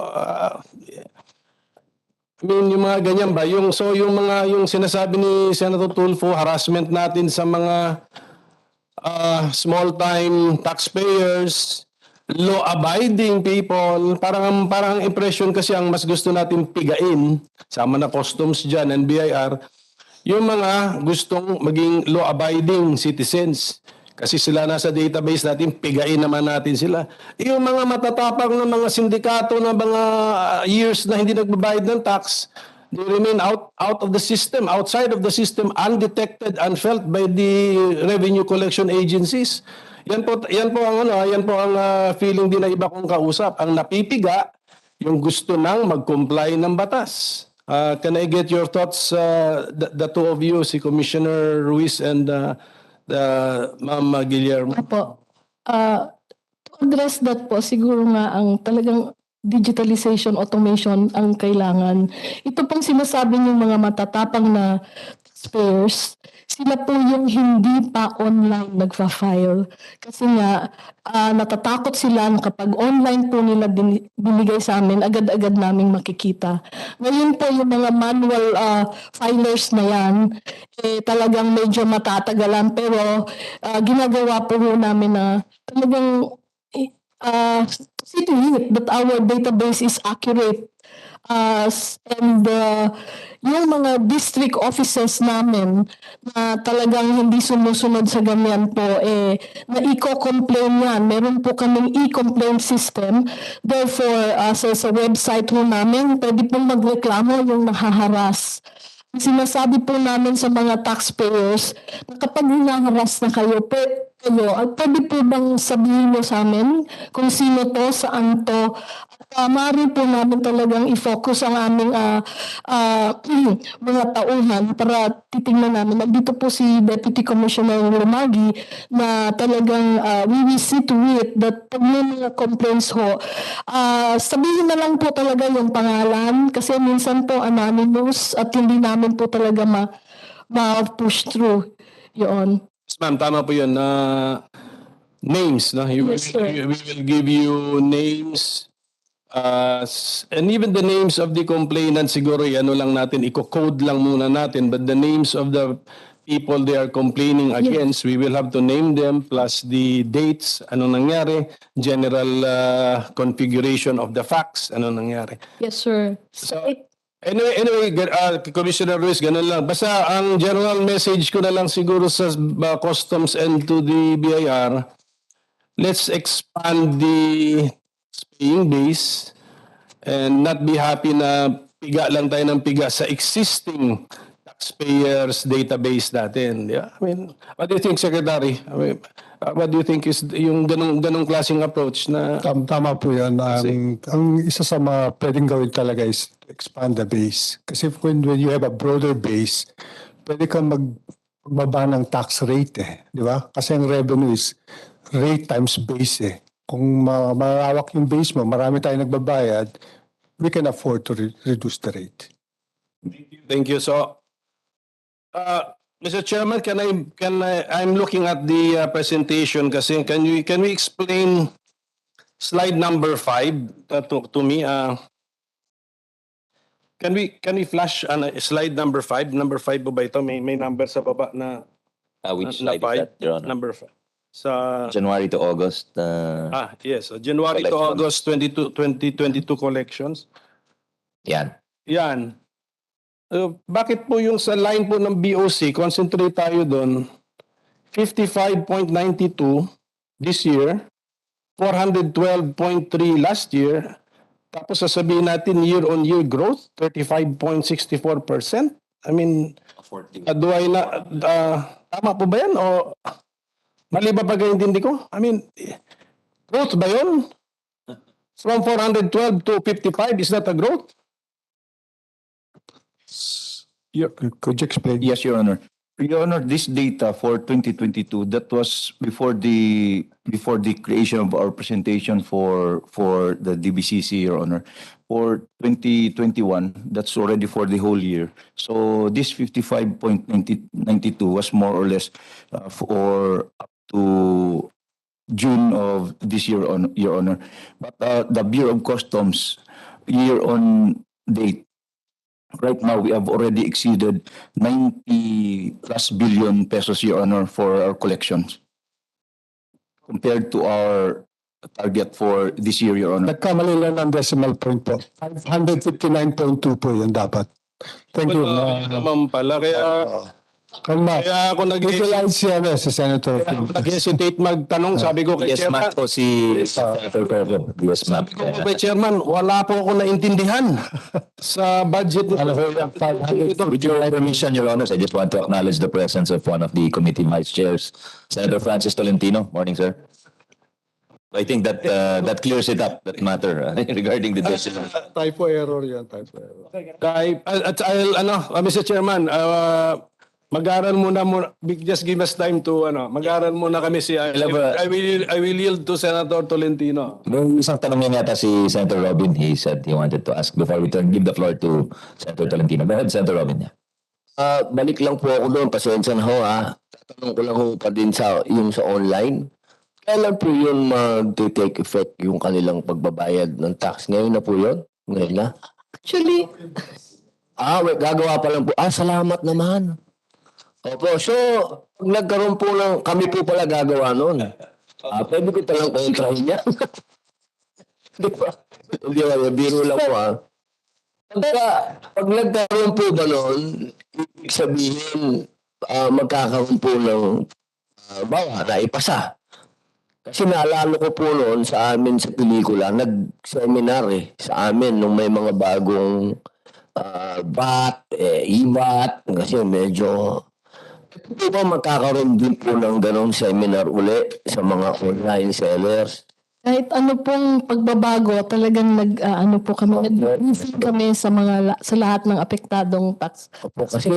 I mean, yung mga ganyan ba? Yung sinasabi ni Senator Tulfo, harassment natin sa mga small-time taxpayers, law-abiding people, parang ang impression kasi ang mas gusto natin pigain, sama na customs dyan and BIR, yung mga gustong maging law-abiding citizens. Kasi sila nasa database natin, pigain naman natin sila. Yung mga matatapang na mga sindikato na mga years na hindi nagbabayad ng tax, they remain out of the system, outside of the system, undetected, unfelt by the revenue collection agencies. Yan po ang feeling din na iba kong kausap. Ang napipiga, yung gusto nang mag-comply ng batas. Can I get your thoughts, the two of you, si Commissioner Ruiz and Ma'am Guillermo? Opo. To address that po, siguro nga ang talagang digitalization, automation ang kailangan. Ito pong sinasabi ng mga matatapang na taxpayers, sila po yung hindi pa online nagfa-file. Kasi nga, natatakot sila na kapag online po nila binigay sa amin, agad-agad naming makikita. Ngayon po yung mga manual filers na yan, talagang medyo matatagalan. Pero ginagawa po namin na talagang see to it that our database is accurate. And yung mga district offices namin na talagang hindi sumusunod sa ganyan po, na i-complain yan. Meron po kaming e-complaint system. Therefore, sa website po namin, pwede pong magreklamo yung nahaharas. Sinasabi po namin sa mga taxpayers na kapag hinaharas na kayo, pwede po bang sabihin nyo sa amin kung sino to, saan to, at maaari po namin talagang i-focus ang aming mga tauhan para titingnan namin. Nandito po si Deputy Commissioner Lumagi na talagang we will see to it that pag may mga complaints ho, sabihin na lang po talaga yung pangalan kasi minsan po anonymous at hindi namin po talaga ma-push through yun. Yes, ma'am, tama po yun. Names, no? Yes, sir. We will give you names. And even the names of the complainant, siguro, lang natin, i-code lang muna natin. But the names of the people they are complaining against, we will have to name them, plus the dates, ano nangyari, general configuration of the facts, ano nangyari. Yes, sir. Anyway, Commissioner Ruiz, ganun lang. Basta ang general message ko na lang siguro sa customs and to the BIR, let's expand the paying base and not be happy na piga lang tayo ng piga sa existing taxpayers database natin. Yeah? I mean, what do you think, Secretary? I mean, what do you think is yung ganong klaseng approach na... Tama po yan. Ang isa sa mga pwedeng gawin talaga is to expand the base. Kasi when you have a broader base, pwede kang magbaba ng tax rate di ba? Kasi ang revenue is rate times base Kung malawak yung base mo, marami tayong nagbabayad, we can afford to reduce the rate. Thank you. So, Mr. Chairman, I'm looking at the presentation kasi can we explain slide number 5 to me? Can we flash slide number 5? Number 5 po ba ito? May number sa baba na Which na slide is that, Your Honor? Number 5. Sa January to August. yes, January to August 2022 collections. Yan. Yan. Bakit po yung sa line po ng BOC, concentrate tayo doon, 55.92 this year, 412.3 last year, tapos sasabihin natin year-on-year growth, 35.64%. I mean, tama po ba yan? O mali ba pag-intindi ko? I mean, growth ba yun? From 412 to 55, is that a growth? Could you explain? Yes, Your Honor. Your Honor, this data for 2022, that was before the creation of our presentation for the DBCC, Your Honor. For 2021, that's already for the whole year. So this 55.92 was more or less for up to June of this year, Your Honor. But the Bureau of Customs year on date, right now, we have already exceeded 90 plus billion pesos, Your Honor, for our collections compared to our target for this year, Your Honor. Nagkamali lang ng decimal point po. 559.2 po yun dapat. Thank you. Wala naman pala. Kalma. Kaya ako Utilize siya si Senator. nag-hesitate magtanong. Sabi ko kay Yes, Chairman, ma'am po si Senator Pervo. Yes, ma'am. sabi ko kay Chairman, wala po ako naintindihan sa budget. With your permission, Your Honors, I just want to acknowledge the presence of one of the committee vice chairs, Senator Francis Tolentino. Morning, sir. I think that that clears it up, that matter regarding the decision. Typo error yan, typo error. Mr. Chairman, mag-aral muna, just give us time to, mag-aral muna kami I will yield to Senator Tolentino. May isang tanong niya yata si Senator Robin. He said he wanted to ask before we give the floor to Senator Tolentino. Go ahead, Senator Robin. Balik lang po ako doon, pasensya na ho Tatanong ko lang ho pa din sa yung sa online. Kailan po yun mag-take effect yung kanilang pagbabayad ng tax? Ngayon na po yun? Ngayon na? Actually, Gagawa pa lang po. Salamat naman. Opo, so pag nagkaroon po kami po pala gagawa noon. Pwede ko palang kontrahin niya. Di ba? Hindi ba, biro lang po Pag nagkaroon po ba noon, ibig sabihin, magkakaroon po ng naipasa. Kasi naalala ko po noon sa amin sa pelikula, nag-seminar sa amin nung may mga bagong VAT, IVAT, kasi medyo po ba magkakaroon din po ng ganong seminar uli sa mga online sellers? kahit ano pong pagbabago, talagang po kami, nag-briefing kami sa lahat ng apektadong tax. Opo, kasi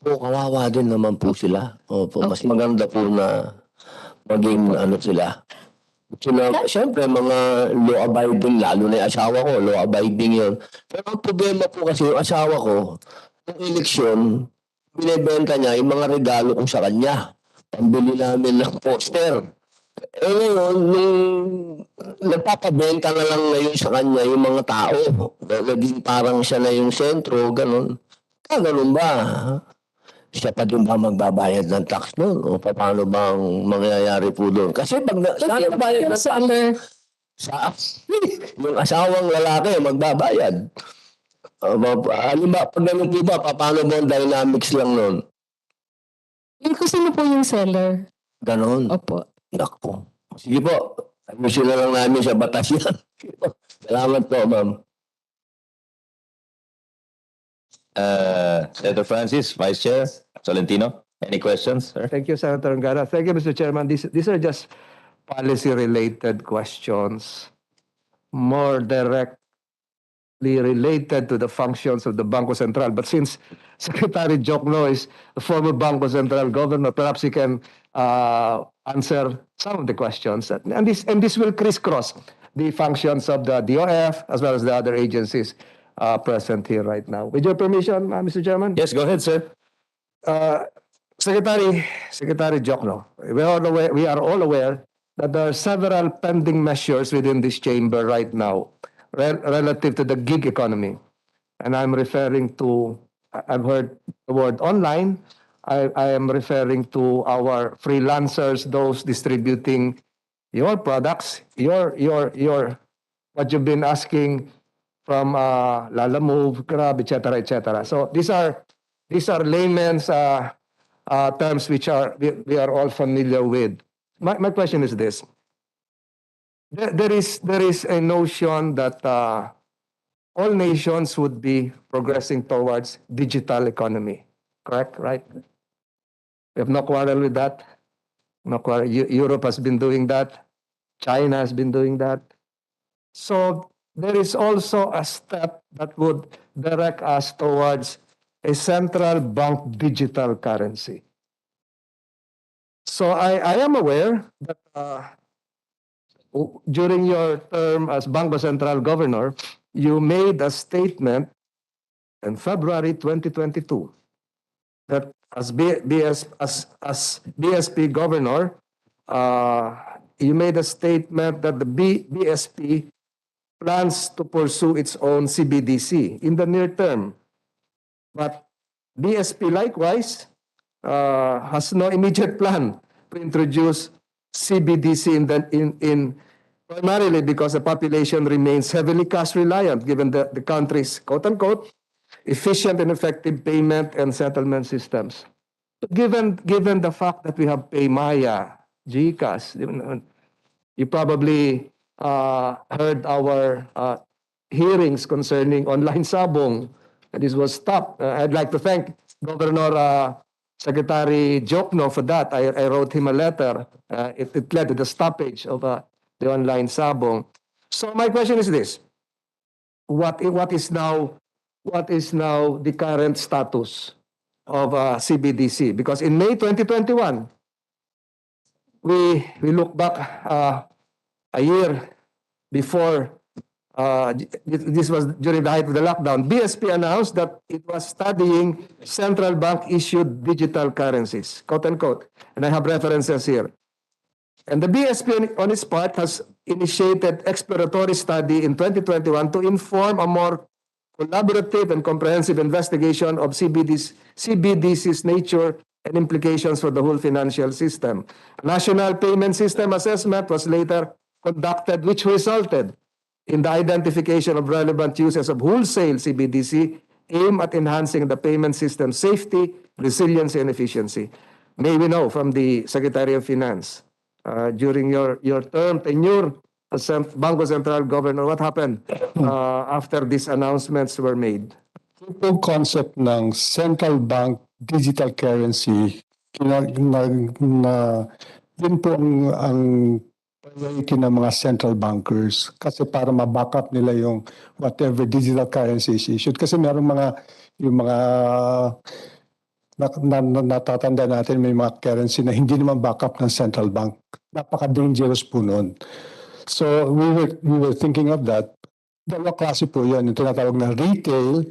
kawawa din naman po sila. Opo, mas maganda po na maging sila. Siyempre, mga law-abiding, lalo na yung asawa ko, law-abiding yun. Pero ang problema po kasi yung asawa ko, yung eleksyon, binibenta niya yung mga regalo ko sa kanya. Pambili namin ng poster. Ngayon, nung nagpapabenta na lang ngayon sa kanya yung mga tao, naging parang siya na yung sentro, ganun. Ganun ba? Siya pa din ba magbabayad ng tax doon? O paano bang mangyayari po doon? Kasi pag saan bayad ng tax? Yung asawang lalaki magbabayad. Pag ganun po ba, paano ba ang dynamics lang noon? Yung sino po yung seller? Ganon. Opo. Nakpo. Sige po. Ayusin na lang namin sa batas yan. Salamat po, ma'am. Senator Francis, Vice Chair Tolentino, any questions, sir? Thank you, Senator Angara. Thank you, Mr. Chairman. These are just policy-related questions, more directly related to the functions of the Bangko Sentral. But since Secretary Jokno is the former Bangko Sentral governor, perhaps he can answer some of the questions. And this will crisscross the functions of the DOF as well as the other agencies present here right now. With your permission, Mr. Chairman? Yes, go ahead, sir. Secretary Jokno, we are all aware that there are several pending measures within this chamber right now relative to the gig economy. And I'm referring to, I've heard the word online. I am referring to our freelancers, those distributing your products, your what you've been asking from Lala Move, Grab, etc., etc. So these are layman's terms which we are all familiar with. My question is this: there is a notion that all nations would be progressing towards digital economy. Correct, right? We have no quarrel with that. No quarrel. Europe has been doing that. China has been doing that. So there is also a step that would direct us towards a central bank digital currency. So I am aware that during your term as Bangko Sentral Governor, you made a statement in February 2022 that as BSP Governor, you made a statement that the BSP plans to pursue its own CBDC in the near term. But BSP likewise has no immediate plan to introduce CBDC in primarily because the population remains heavily cash reliant given the country's quote-unquote efficient and effective payment and settlement systems. But given the fact that we have PayMaya, GCash, you probably heard our hearings concerning online sabong. This was stopped. I'd like to thank Governor Secretary Jokno for that. I wrote him a letter. It led to the stoppage of the online sabong. So my question is this: what is now the current status of CBDC? Because in May 2021, we look back a year before. This was during the height of the lockdown. BSP announced that it was studying central bank issued digital currencies, quote unquote. And I have references here. And the BSP on its part has initiated exploratory study in 2021 to inform a more collaborative and comprehensive investigation of CBDC's nature and implications for the whole financial system. A national payment system assessment was later conducted, which resulted in the identification of relevant uses of wholesale CBDC aimed at enhancing the payment system safety, resiliency, and efficiency. May we know from the Secretary of Finance, during your term, tenure as Bangko Sentral Governor, what happened after these announcements were made? Yung concept ng central bank digital currency, yun po ang priority ng mga central bankers kasi para ma-back up nila yung whatever digital currency is issued. Kasi merong yung mga natatanda natin may mga currency na hindi naman back up ng central bank. Napaka-dangerous po nun. So we were thinking of that. Dalawa klase po yan, yung tinatawag na retail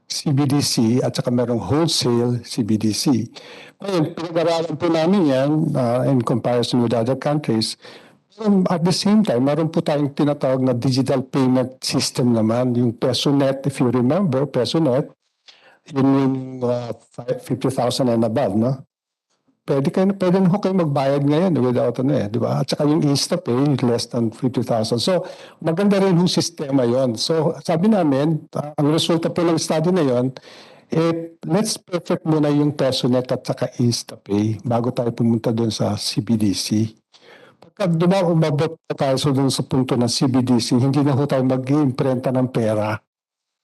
CBDC at saka merong wholesale CBDC. Ngayon, pinag-aralan po namin yan in comparison with other countries. At the same time, meron po tayong tinatawag na digital payment system naman, yung PesoNet, if you remember, PesoNet, yun yung 50,000 and above, no? Pwede na kayo magbayad ngayon without di ba? At saka yung InstaPay, less than 50,000. So, maganda rin yung sistema yon. So, sabi namin, ang resulta po ng study na yon, let's perfect muna yung PesoNet at saka InstaPay bago tayo pumunta doon sa CBDC. Pag umabot na tayo doon sa punto ng CBDC, hindi na ho tayo mag-iimprenta ng pera.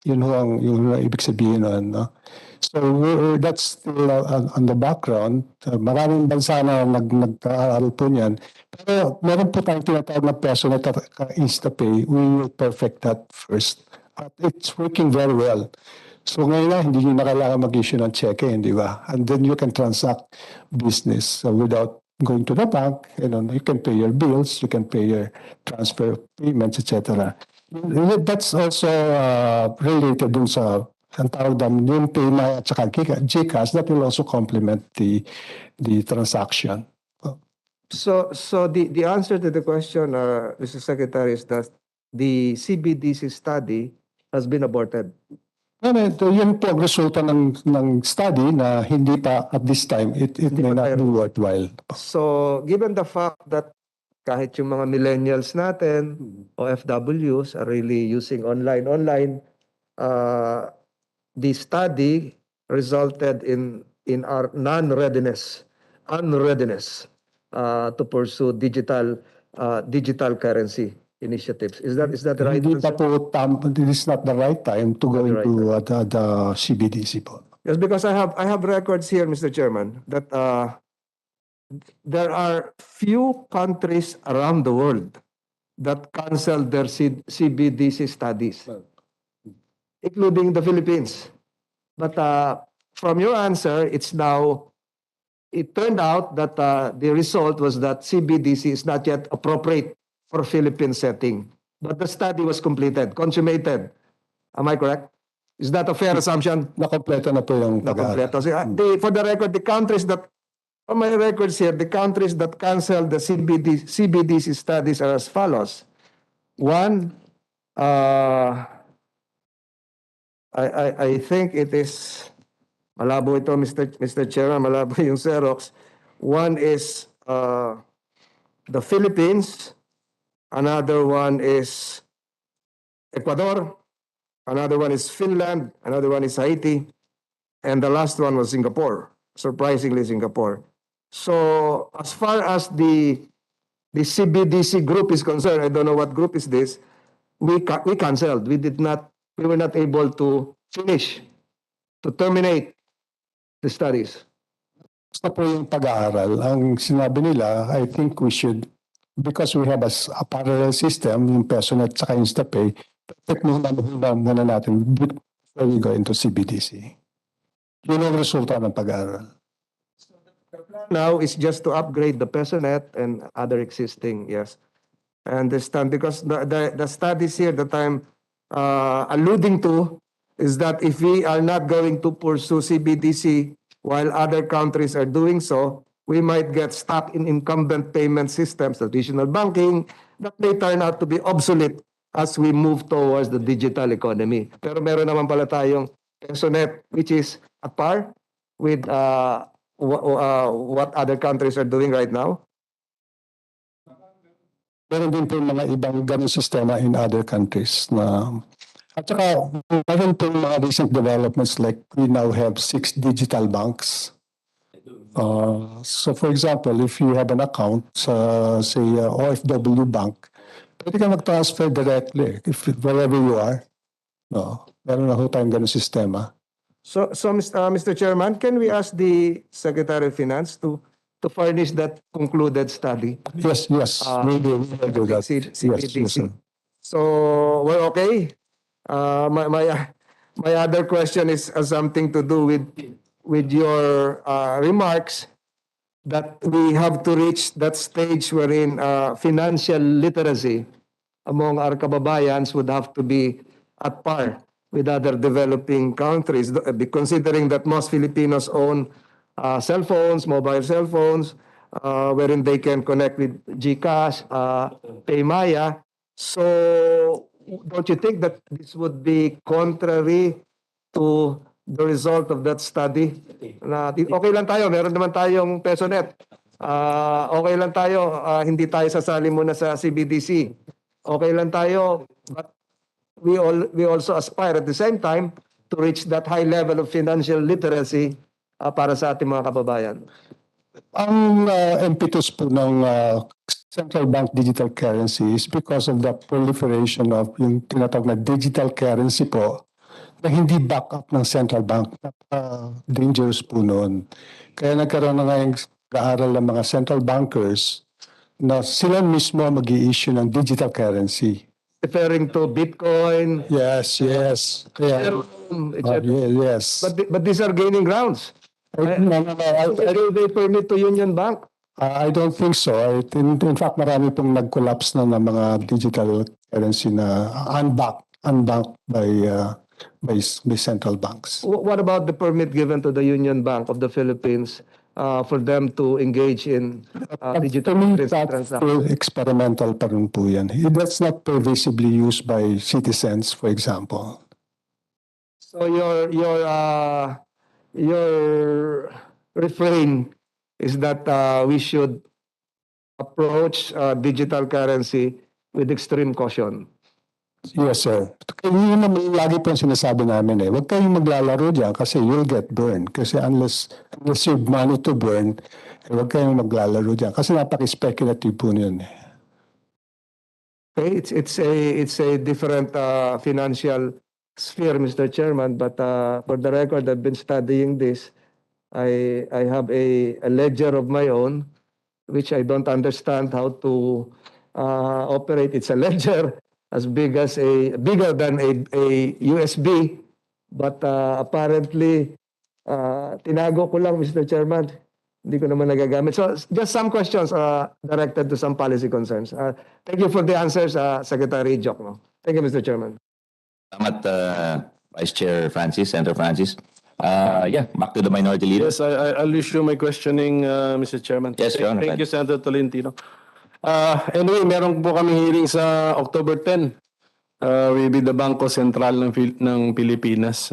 Yun ho ang ibig sabihin nun. No? So that's still on the background. Maraming bansa na nag-aaral po niyan. Pero meron po tayong tinatawag na PesoNet at InstaPay. We will perfect that first. At it's working very well. So ngayon na, hindi nyo na kailangan mag-issue ng cheque, di ba? And then you can transact business without going to the bank. You can pay your bills, you can pay your transfer payments, etc. That's also related dun sa ang tawag yung PayMaya at saka GCash that will also complement the transaction. So the answer to the question, Mr. Secretary, is that the CBDC study has been aborted. Yun po ang resulta ng study na hindi pa at this time, it may not be worthwhile. So given the fact that kahit yung mga millennials natin, OFWs are really using online, the study resulted in our unreadiness to pursue digital currency initiatives. Is that the right Hindi pa answer? po, this is not the right time to go into the CBDC po. Yes, because I have records here, Mr. Chairman, that there are few countries around the world that canceled their CBDC studies, including the Philippines. But from your answer, it turned out that the result was that CBDC is not yet appropriate for Philippine setting. But the study was completed, consummated. Am I correct? Is that a fair assumption? Nakompleto na po yung pag-aaral. Nakompleto. For the record, the countries that, on my records here, the countries that canceled the CBDC studies are as follows. One, I think it is, malabo ito, Mr. Chairman, malabo yung Xerox. One is the Philippines. Another one is Ecuador. Another one is Finland. Another one is Haiti. And the last one was Singapore. Surprisingly, Singapore. So as far as the CBDC group is concerned, I don't know what group is this, we canceled. We were not able to finish, to terminate the studies. Basta po yung pag-aaral. Ang sinabi nila, I think we should, because we have a parallel system, yung PesoNet saka InstaPay, perfect muna natin before we go into CBDC. Yun ang resulta ng pag-aaral. Now is just to upgrade the PesoNet and other existing, yes. I understand, because the studies here that I'm alluding to is that if we are not going to pursue CBDC while other countries are doing so, we might get stuck in incumbent payment systems, traditional banking, that may turn out to be obsolete as we move towards the digital economy. Pero meron naman pala tayong PesoNet, which is at par with what other countries are doing right now. Meron din po mga ibang ganun sistema in other countries na at saka meron po mga recent developments like we now have 6 digital banks. So for example, if you have an account sa say OFW bank, pwede ka mag-transfer directly if wherever you are. No, meron na ho tayong ganun sistema. So Mr. Chairman, can we ask the Secretary of Finance to furnish that concluded study? Yes, we will do that. CBDC. Yes, sir. So we're okay. My other question is something to do with your remarks that we have to reach that stage wherein financial literacy among our kababayans would have to be at par with other developing countries, considering that most Filipinos own cell phones, mobile cell phones, wherein they can connect with GCash, Paymaya. So don't you think that this would be contrary to the result of that study? Na, okay lang tayo, meron naman tayong PesoNet. Okay lang tayo, hindi tayo sasali muna sa CBDC. Okay lang tayo, but we also aspire at the same time to reach that high level of financial literacy para sa ating mga kababayan. Ang impetus po ng central bank digital currency is because of the proliferation of yung tinatawag na digital currency po na hindi backup ng central bank. Dangerous po noon. Kaya nagkaroon na ngayong pag-aaral ng mga central bankers na sila mismo mag-i-issue ng digital currency. Referring to Bitcoin. Yes. Yeah. Yes. But these are gaining grounds. They permit to Union Bank. I don't think so. In fact, marami pong nag-collapse na ng mga digital currency na unbanked by central banks. What about the permit given to the Union Bank of the Philippines for them to engage in digital transactions? Experimental pa rin po yan. That's not pervasively used by citizens, for example. So your refrain is that we should approach digital currency with extreme caution. Yes, sir. Yun naman lagi po yung sinasabi namin Huwag kayong maglalaro dyan kasi you'll get burned. Kasi unless you have money to burn, huwag kayong maglalaro dyan. Kasi napaka-speculative po yun Okay, it's a different financial sphere, Mr. Chairman, but for the record, I've been studying this. I have a ledger of my own, which I don't understand how to operate. It's a ledger as bigger than a USB, But apparently, tinago ko lang, Mr. Chairman. Hindi ko naman nagagamit. So just some questions directed to some policy concerns. Thank you for the answers, Secretary Jokno. Thank you, Mr. Chairman. Salamat, Vice Chair Francis, Senator Francis. Yeah, back to the minority leader. Yes, I'll issue my questioning, Mr. Chairman. Yes, Your Honor. Thank you, Senator Tolentino. Anyway, meron po kami hearing sa October 10 with the Bangko Sentral ng Pilipinas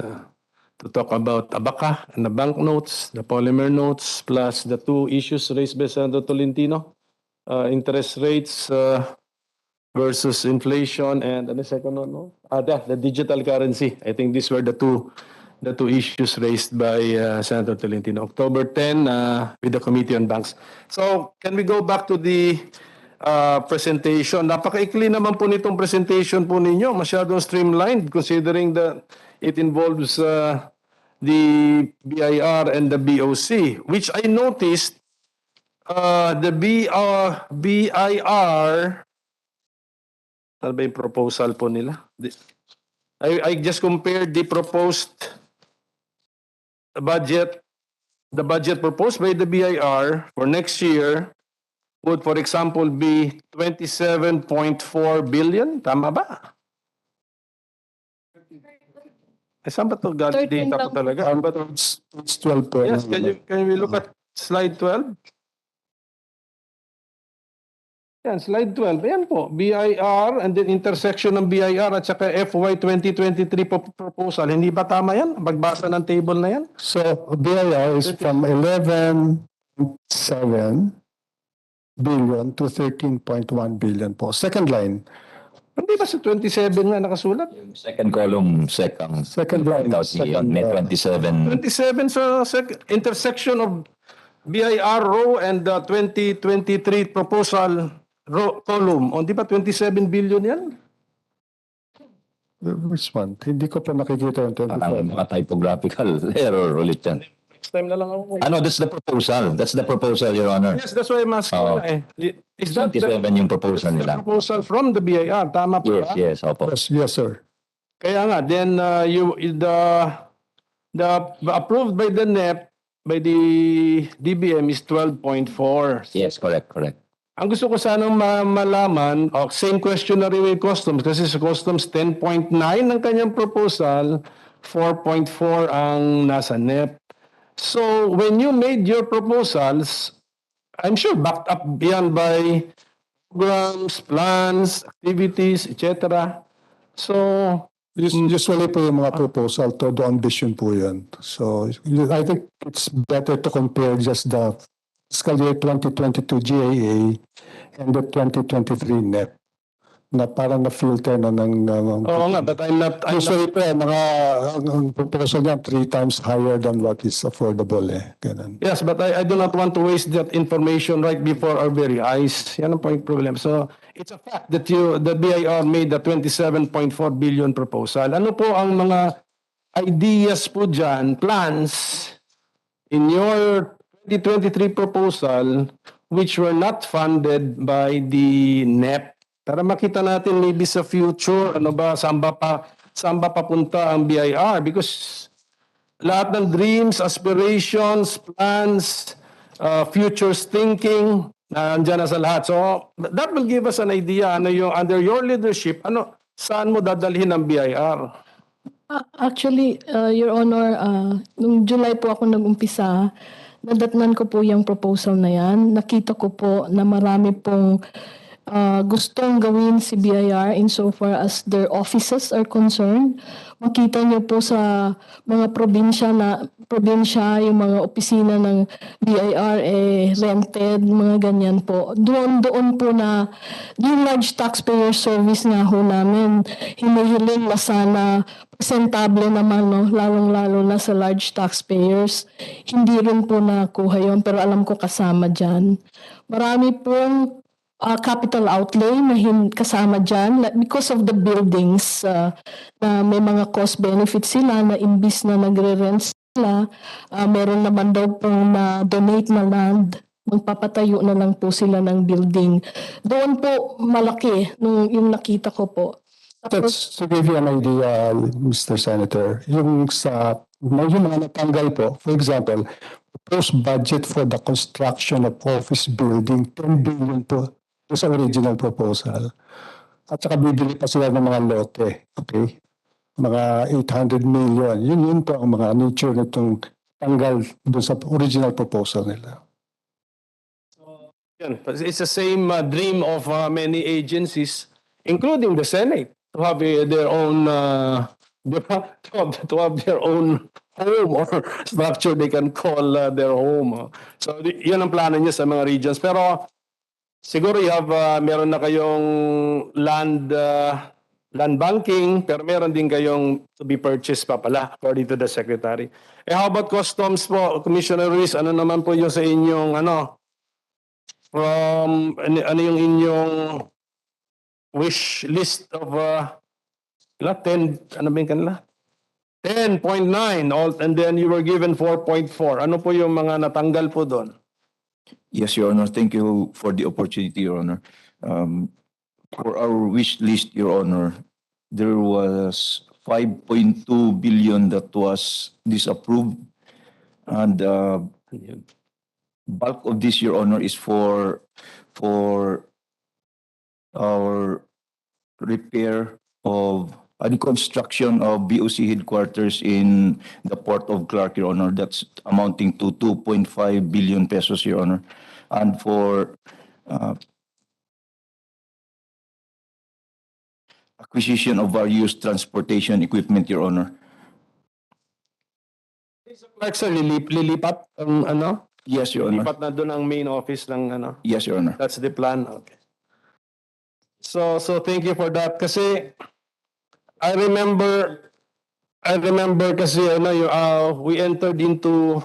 to talk about ABACA and the banknotes, the polymer notes, plus the two issues raised by Senator Tolentino, interest rates versus inflation, and the second one, no? The digital currency. I think these were the two issues raised by Senator Tolentino. October 10 with the Committee on Banks. So, can we go back to the presentation? Napakaikli naman po nitong presentation po ninyo. Masyadong streamlined considering that it involves the BIR and the BOC, which I noticed the BIR, ano ba yung proposal po nila? I just compared the proposed budget, the budget proposed by the BIR for next year would, for example, be 27.4 billion. Tama ba? Saan ba ito galing? 13 Data ko lang. talaga. It's 12 per Yes, can we look at slide 12? Yan, slide 12. Ayan po, BIR and then intersection ng BIR at saka FY 2023 proposal. Hindi ba tama yan? Magbasa ng table na yan? So BIR is from 11.7 billion to 13.1 billion po. Second line. Hindi ba sa 27 nga nakasulat? Second column, second line. without the net 27. 27 sa intersection of BIR row and the 2023 proposal row column. O, di ba 27 billion yan? Which one? Hindi ko pa nakikita yung Parang 25. mga typographical error ulit yan. Next time na lang ako. Ano, that's the proposal. That's the proposal, Your Honor. Yes, that's why I'm asking Oh. na eh. Is that 27 yung proposal the nila. proposal from the BIR? Tama po Yes, ba? yes, opo. Yes, sir. Kaya nga, then the approved by the NEP, by the DBM is 12.4. Yes, correct. Ang gusto ko sanang malaman, same question na rin with Customs, kasi sa Customs 10.9 ang kanyang proposal, 4.4 ang nasa NEP. So, when you made your proposals, I'm sure backed up beyond by programs, plans, activities, etc. So, Usually po yung mga proposal, todo ambition po yan. So I think it's better to compare just the fiscal year 2022 GAA and the 2023 NEP na parang na-filter na ng oo nga, but I'm not usually po ang proposal niya 3 times higher than what is affordable Ganun. yes, but I do not want to waste that information right before our very eyes. Yan ang point problem. So, it's a fact that the BIR made the 27.4 billion proposal. Ano po ang mga ideas po dyan, plans in your 2023 proposal which were not funded by the NEP? Para makita natin maybe sa future, ano ba, saan ba papunta ang BIR? Because lahat ng dreams, aspirations, plans, futures thinking, nandiyan na sa lahat. So, that will give us an idea, ano yung, under your leadership, saan mo dadalhin ang BIR? Actually, Your Honor, nung July po ako nag-umpisa, nadatnan ko po yung proposal na yan. Nakita ko po na marami pong gustong gawin si BIR insofar as their offices are concerned. Makita niyo po sa mga probinsya, yung mga opisina ng BIR rented, mga ganyan po. Doon po na yung large taxpayer service nga ho namin, hinihiling na sana presentable naman, no? Lalong-lalo na sa large taxpayers. Hindi rin po nakuha yun, pero alam ko kasama dyan. Marami pong capital outlay na kasama dyan because of the buildings na may mga cost benefits sila na imbis na nagre-rent sila, meron naman daw pong na-donate na land, magpapatayo na lang po sila ng building. Doon po malaki yung nakita ko po. That's to give you an idea, Mr. Senator, yung mga natanggal po, for example, proposed budget for the construction of office building, 10 billion po sa original proposal. At saka bibili pa sila ng mga lote, okay? Mga 800 million. Yun po ang mga nature nitong tanggal doon sa original proposal nila. Yan. It's the same dream of many agencies, including the Senate, to have their own to have their own home or structure they can call their home. So yun ang plano niya sa mga regions. Pero siguro meron na kayong land banking, pero meron din kayong to be purchased pa pala, according to the Secretary. How about customs po, Commissioner Ruiz? Ano naman po yung sa inyong ano yung inyong wish list of 10, ano ba yung kanila? 10.9, and then you were given 4.4. Ano po yung mga natanggal po doon? Yes, Your Honor. Thank you for the opportunity, Your Honor. For our wish list, Your Honor, there was 5.2 billion that was disapproved, and bulk of this, Your Honor, is for our repair of the construction of BOC headquarters in the Port of Clark, Your Honor. That's amounting to 2.5 billion pesos, Your Honor. And for acquisition of various transportation equipment, Your Honor. Clark, sir, lilipat ang Yes, Your Honor. Lilipat na doon ang main office ng Yes, Your Honor. That's the plan. Okay. So thank you for that. Kasi I remember kasi we entered into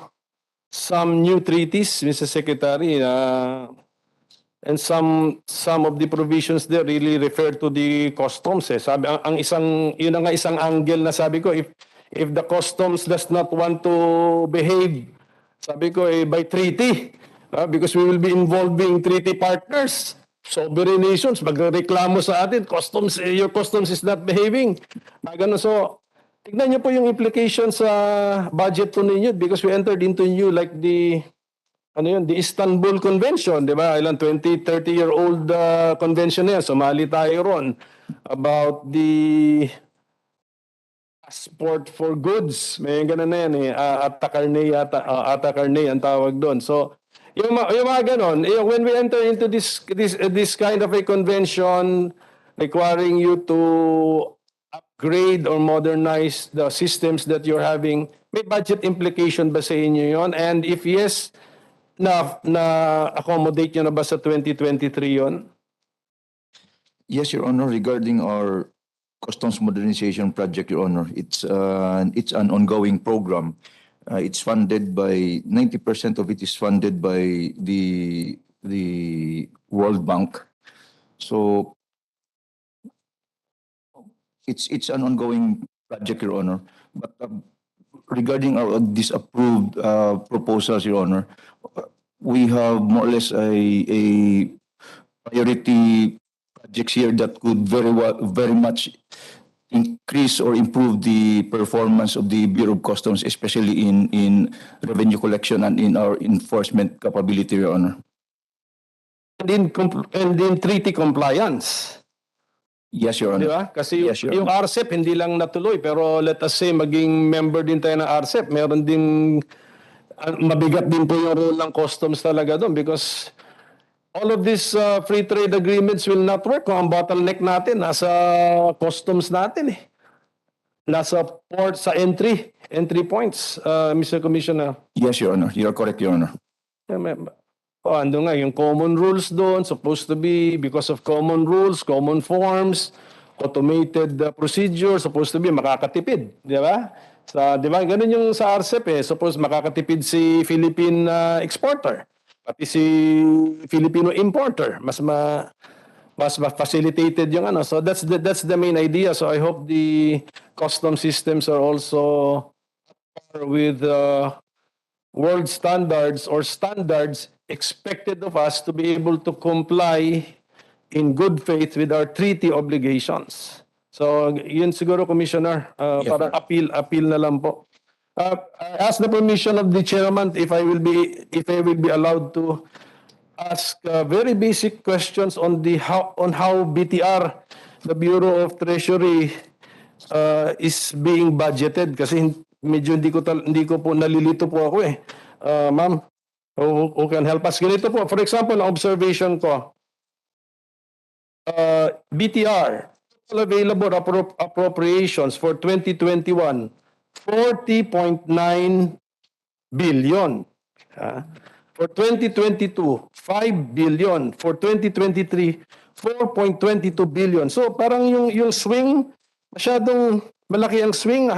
some new treaties, Mr. Secretary, and some of the provisions there really refer to the customs. Sabi yun ang isang angle na sabi ko, if the customs does not want to behave, sabi ko by treaty, because we will be involving treaty partners, sovereign nations, magreklamo sa atin, your customs is not behaving. Ganun. So, tignan niyo po yung implications sa budget po ninyo, because we entered into new like the Istanbul Convention, di ba? 30-year-old convention na yan. Sumali tayo ron about the passport for goods. May ganun na yan Atakarne ang tawag doon. So, yung mga ganon, when we enter into this kind of a convention requiring you to upgrade or modernize the systems that you're having, may budget implication ba sa inyo yon? And if yes, na-accommodate nyo na ba sa 2023 yon? Yes, Your Honor. Regarding our customs modernization project, Your Honor, it's an ongoing program. It's funded by 90% of it is funded by the World Bank. So it's an ongoing project, Your Honor. But regarding our disapproved proposals, Your Honor, we have more or less a priority projects here that could very much increase or improve the performance of the Bureau of Customs, especially in revenue collection and in our enforcement capability, Your Honor. And in treaty compliance. Yes, Your Honor. Di ba? Kasi Yes, Your yung RCEP hindi lang natuloy, pero let us say maging member din tayo ng RCEP, meron din mabigat din po yung role ng customs talaga doon, because all of these free trade agreements will not work kung ang bottleneck natin nasa customs natin nasa port, sa entry points, Mr. Commissioner. Yes, Your Honor. You are correct, Your Honor. Ando nga, yung common rules doon, supposed to be, because of common rules, common forms, automated procedure, supposed to be makakatipid, di ba? Di ba, ganun yung sa RCEP suppose makakatipid si Philippine exporter, pati si Filipino importer, mas facilitated yung So that's the main idea. So I hope the custom systems are also with world standards or standards expected of us to be able to comply in good faith with our treaty obligations. So, yun siguro, Commissioner, parang appeal na lang po. I ask the permission of the chairman if I will be allowed to ask very basic questions on how BTR, the Bureau of Treasury, is being budgeted, kasi medyo hindi ko po nalilito po ako eh. Ma'am, who can help us? Ganito po, for example, ang observation ko, BTR, total available appropriations for 2021, 40.9 billion. For 2022, 5 billion. For 2023, 4.22 billion. So parang yung swing, masyadong malaki ang swing.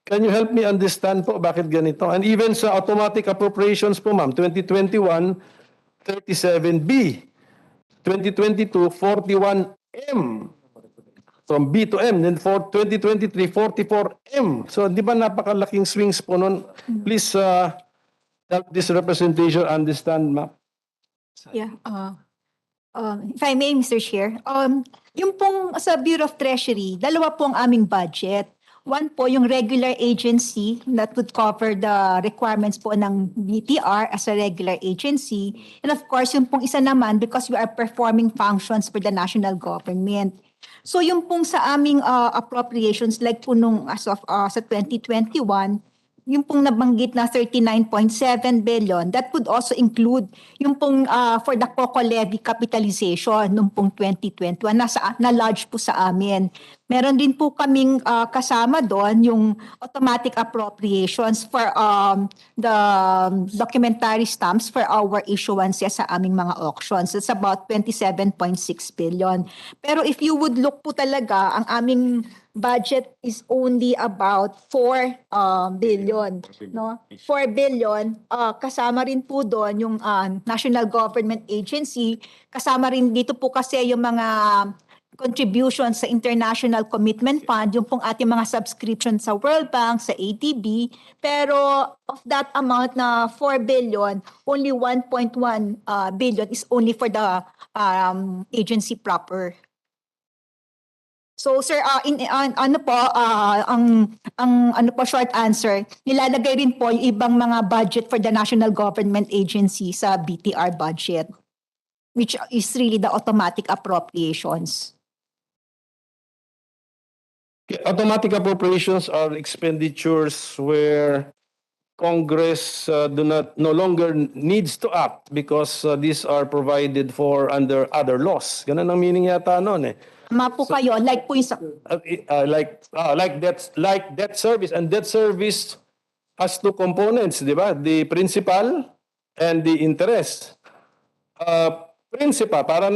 Can you help me understand po bakit ganito? And even sa automatic appropriations po, ma'am, 2021, 37B. 2022, 41M. From B to M. Then for 2023, 44M. So di ba napakalaking swings po nun? Please help this representation understand, ma'am. Yeah. If I may, Mr. Chair, yung pong sa Bureau of Treasury, dalawa po ang aming budget. One po yung regular agency that would cover the requirements po ng BTR as a regular agency. And of course, yung pong isa naman because we are performing functions for the national government. So yung pong sa aming appropriations like po nung as of sa 2021, yung pong nabanggit na 39.7 billion, that would also include yung pong for the COCO levy capitalization nung pong 2021 na large po sa amin. Meron din po kaming kasama doon yung automatic appropriations for the documentary stamps for our issuances sa aming mga auctions. It's about 27.6 billion. Pero if you would look po talaga, ang aming budget is only about 4 billion, no? 4 billion, kasama rin po doon yung national government agency, kasama rin dito po kasi yung mga contributions sa International Commitment Fund, yung pong ating mga subscription sa World Bank, sa ADB, pero of that amount na 4 billion, only 1.1 billion is only for the agency proper. So sir, ano po ang ano po short answer, nilalagay rin po yung ibang mga budget for the national government agency sa BTR budget, which is really the automatic appropriations. Automatic appropriations are expenditures where Congress no longer needs to act because these are provided for under other laws. Ganun ang meaning yata noon eh. Tama po kayo, like po yung sa... like debt service, and debt service has two components, di ba? The principal and the interest. Principal, para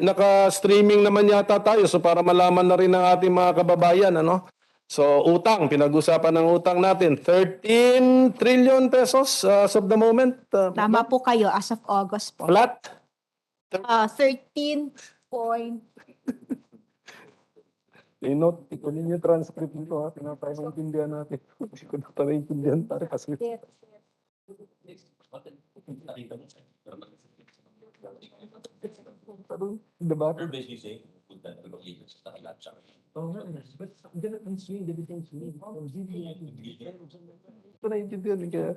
naka-streaming naman yata tayo, so para malaman na rin ng ating mga kababayan, ano? So utang, pinag-usapan ng utang natin, 13 trillion pesos as of the moment. Tama po kayo, as of August po. Flat? 13 I-note, ikunin yung transcript nito ha, pinapaiintindihan natin. Kasi ko na paiintindihan tayo kasi. Diba? Ito naiintindihan kaya.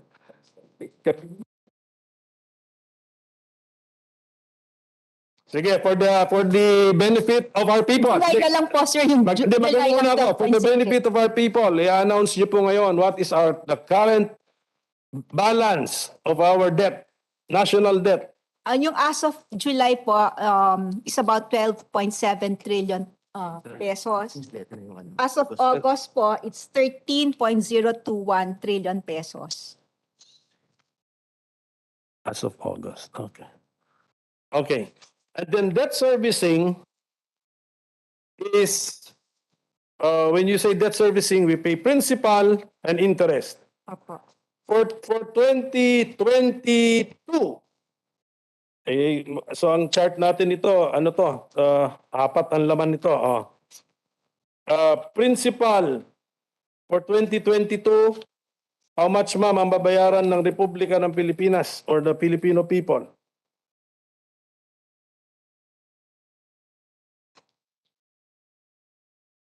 Sige, for the benefit of our people. Like na lang po, sir, yung Magandang ako. For the benefit of our people, i-announce niyo po ngayon what is the current balance of our debt, national debt. Yung as of July po is about 12.7 trillion pesos. As of August po, it's 13.021 trillion pesos. As of August, okay. Okay. And then debt servicing is, when you say debt servicing, we pay principal and interest. Opo. For 2022, so ang chart natin ito, ano to? Apat ang laman nito. Principal for 2022, how much ma'am ang babayaran ng Republika ng Pilipinas or the Filipino people?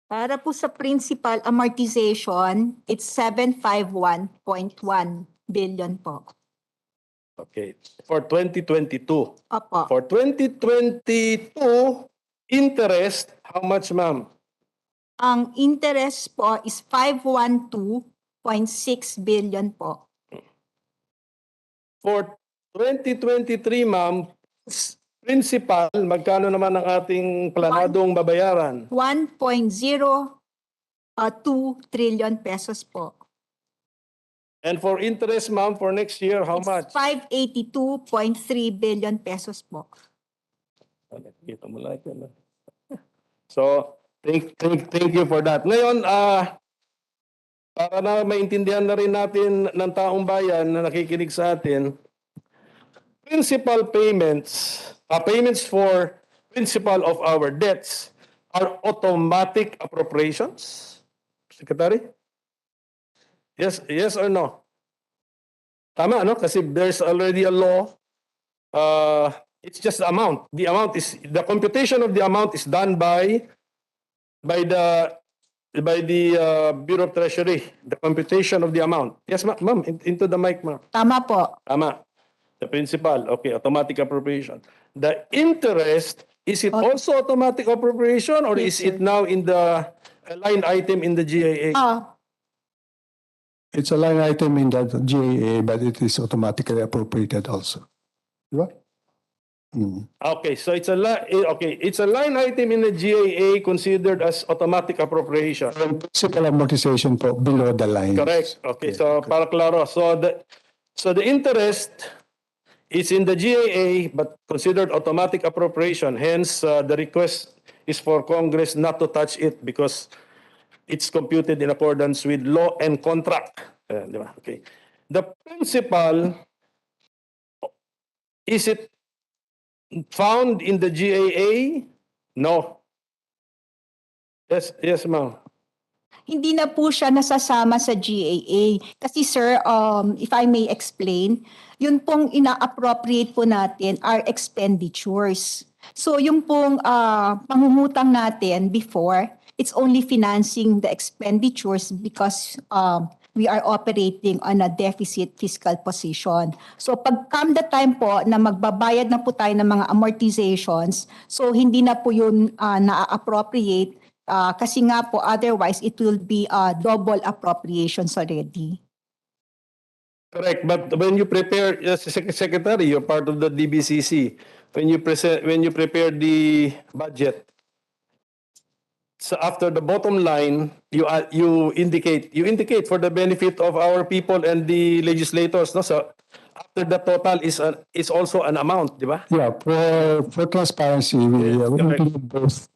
Para po sa principal amortization, it's 751.1 billion po. Okay. For 2022. Opo. For 2022, interest, how much, ma'am? Ang interest po is 512.6 billion po. For 2023, ma'am, principal, magkano naman ang ating planadong babayaran? 1.02 trillion pesos po. And for interest, ma'am, for next year, how much? 582.3 billion pesos po. Kita mo lahat yan. So, thank you for that. Ngayon, para na maintindihan na rin natin ng taong bayan na nakikinig sa atin, principal payments, payments for principal of our debts are automatic appropriations? Secretary? Yes or no? Tama, no? Kasi there's already a law. It's just the amount. The computation of the amount is done by the Bureau of Treasury. The computation of the amount. Yes, ma'am. Into the mic, ma'am. Tama po. Tama. The principal. Okay, automatic appropriation. The interest, is it also automatic appropriation or Yes, is it now in the line item in the GAA? It's a line item in the GAA, but it is automatically appropriated also. Right? Okay, so it's a line item in the GAA considered as automatic appropriation. And principal amortization po below the line. Correct. Okay, so para klaro. So the interest is in the GAA but considered automatic appropriation. Hence, the request is for Congress not to touch it because it's computed in accordance with law and contract. Okay. The principal, is it found in the GAA? No. Yes, ma'am. Hindi na po siya nasasama sa GAA. Kasi sir, if I may explain, yun pong ina-appropriate po natin are expenditures. So yung pong pangungutang natin before, it's only financing the expenditures because we are operating on a deficit fiscal position. So pag come the time po na magbabayad na po tayo ng mga amortizations, so hindi na po yun na-appropriate kasi nga po otherwise it will be double appropriations already. Correct, but when you prepare, Secretary, you're part of the DBCC. When you prepare the budget, so after the bottom line, you indicate for the benefit of our people and the legislators, no? So after the total is also an amount, di ba? Yeah, for transparency, we include both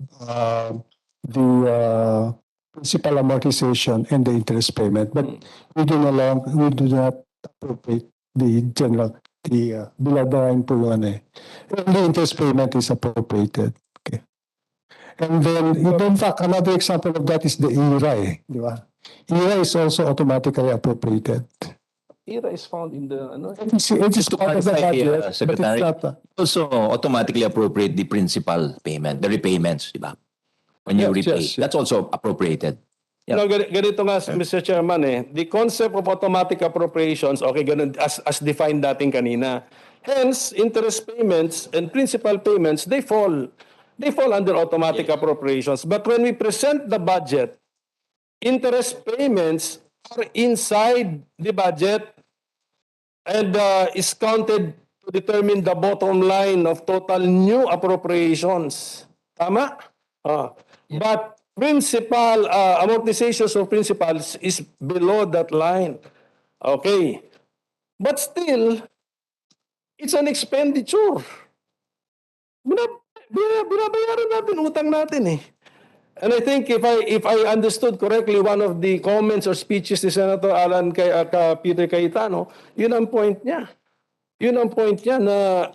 the principal amortization and the interest payment, but we do not appropriate the below the line po yun eh. And the interest payment is appropriated. Okay. And then, in fact, another example of that is the IRA, di ba? IRA is also automatically appropriated. IRA is found in the It is part of the budget, but Secretary, it's not. also automatically appropriate the principal payment, the repayments, di ba? When you repay, yes. that's also appropriated. Yeah. No, ganito nga, Mr. Chairman, the concept of automatic appropriations, okay, ganun, as defined natin kanina. Hence, interest payments and principal payments, they fall under automatic appropriations. But when we present the budget, interest payments are inside the budget and is counted to determine the bottom line of total new appropriations. Tama? But principal, amortizations of principals is below that line. Okay. But still, it's an expenditure. Binabayaran natin, utang natin eh. And I think if I understood correctly, one of the comments or speeches ni Senator Alan Peter Cayetano, yun ang point niya. Yun ang point niya na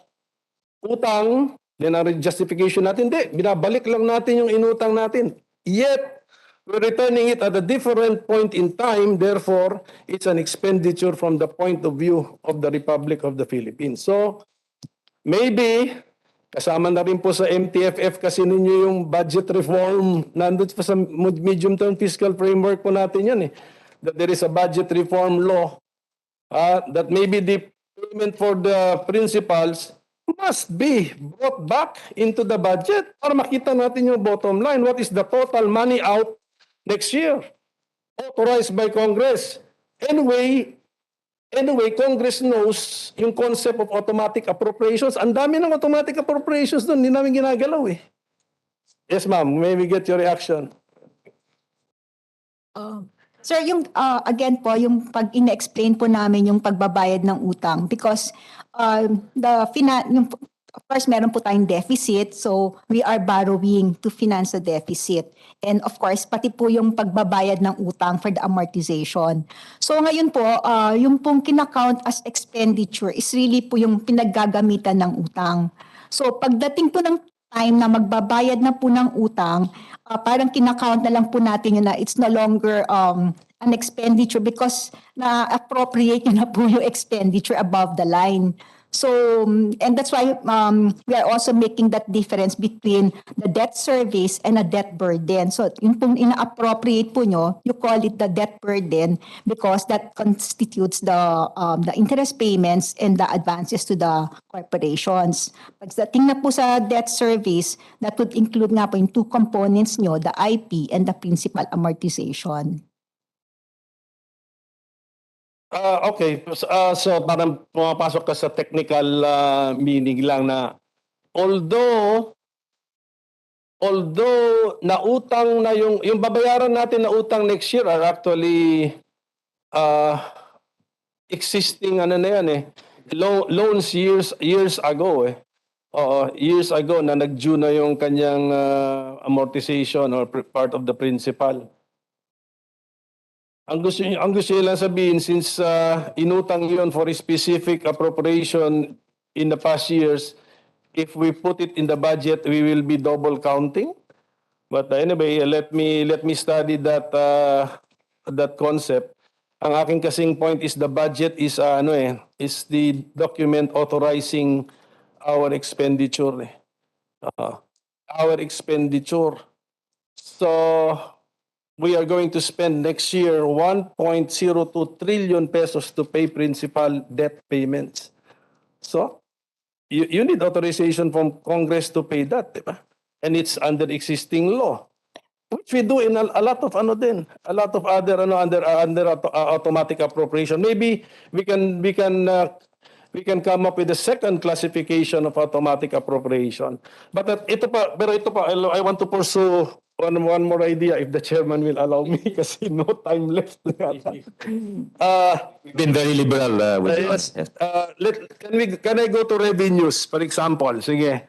utang, yan ang justification natin. Hindi, binabalik lang natin yung inutang natin. Yet, we're returning it at a different point in time. Therefore, it's an expenditure from the point of view of the Republic of the Philippines. So, maybe, Kasama na rin po sa MTFF kasi ninyo yung budget reform. Nandun pa sa medium-term fiscal framework po natin yan eh. That there is a budget reform law that maybe the payment for the principals must be brought back into the budget para makita natin yung bottom line. What is the total money out next year? Authorized by Congress. Anyway, Congress knows yung concept of automatic appropriations. Ang dami ng automatic appropriations doon, hindi namin ginagalaw eh. Yes, ma'am. May we get your reaction? Sir, yung again po, yung pag ina-explain po namin yung pagbabayad ng utang because of course, meron po tayong deficit, so we are borrowing to finance the deficit. And of course, pati po yung pagbabayad ng utang for the amortization. So ngayon po, yung pong kinakount as expenditure is really po yung pinaggagamitan ng utang. So pagdating po ng time na magbabayad na po ng utang, parang kinakount na lang po natin yun na it's no longer an expenditure because na-appropriate nyo na po yung expenditure above the line. So, and that's why we are also making that difference between the debt service and a debt burden. So, yung pong ina-appropriate po nyo, you call it the debt burden because that constitutes the interest payments and the advances to the corporations. Pagdating na po sa debt service, that would include nga po yung two components nyo, the IP and the principal amortization. Okay. So parang pumapasok ka sa technical meaning lang na although nautang na yung babayaran natin na utang next year are actually existing ano na yan eh. Loans years ago eh. Years ago na nag-due na yung kanyang amortization or part of the principal. Ang gusto niyo lang sabihin, since inutang yun for a specific appropriation in the past years, if we put it in the budget, we will be double counting. But anyway, let me study that concept. Ang aking kasing point is the budget is is the document authorizing our expenditure. Our expenditure. So we are going to spend next year 1.02 trillion pesos to pay principal debt payments. So, you need authorization from Congress to pay that, diba? And it's under existing law, which we do in a lot of a lot of other under automatic appropriation. Maybe we can come up with a second classification of automatic appropriation. But ito pa, I want to pursue one more idea if the chairman will allow me kasi no time left. Been very liberal with us. Yes. Can I go to revenues, for example? Sige.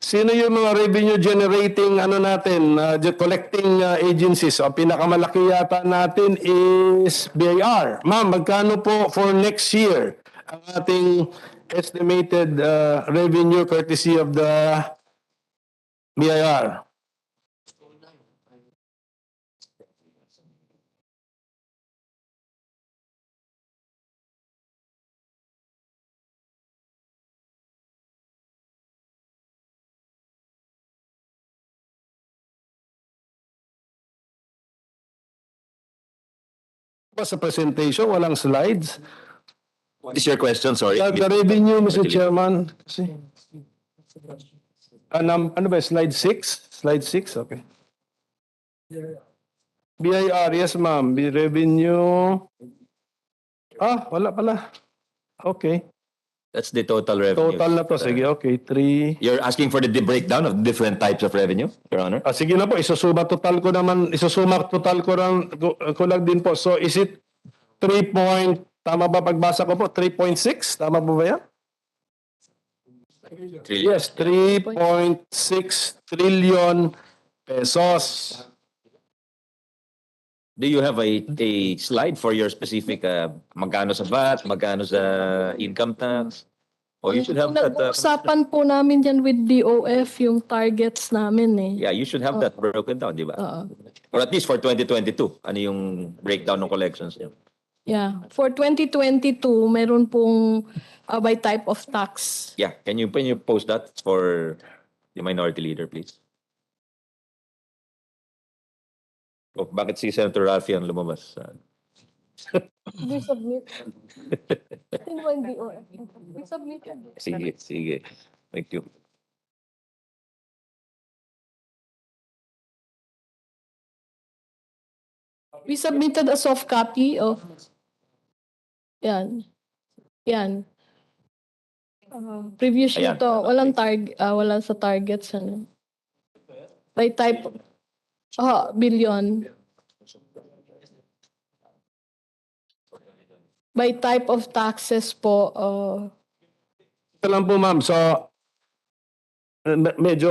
Sino yung mga revenue generating natin, collecting agencies? O pinakamalaki yata natin is BIR. Ma'am, magkano po for next year ang ating estimated revenue courtesy of the BIR? Sa presentation, walang slides. What is your question? Sorry. The revenue, Mr. Chairman. Ano ba? Slide 6? Slide 6, okay. BIR, yes ma'am. Revenue. Wala pala. Okay. That's the total revenue. Total na to. Sige, okay. 3. You're asking for the breakdown of different types of revenue, Your Honor? Sige na po. Isusuma total ko lang din po. So, is it 3 tama ba pagbasa ko po? 3.6? Tama po ba yan? Yes, 3.6 trillion pesos. Do you have a slide for your specific magkano sa VAT, magkano sa income tax? Or you should have that. Nag-uusapan po namin yan with DOF yung targets namin eh. Yeah, you should have that broken down, di ba? Or at least for 2022, ano yung breakdown ng collections niyo? Yeah, for 2022, meron pong by type of tax. Yeah, can you post that for the minority leader, please? Oh, bakit si Senator Rafi ang lumabas? We submit. We submit. Sige, sige. Thank you. We submitted a soft copy of. Yan. Yan. Previously Ayan. to, wala sa targets. Ano. By type, billion. By type of taxes po, Ito lang po, ma'am. So, medyo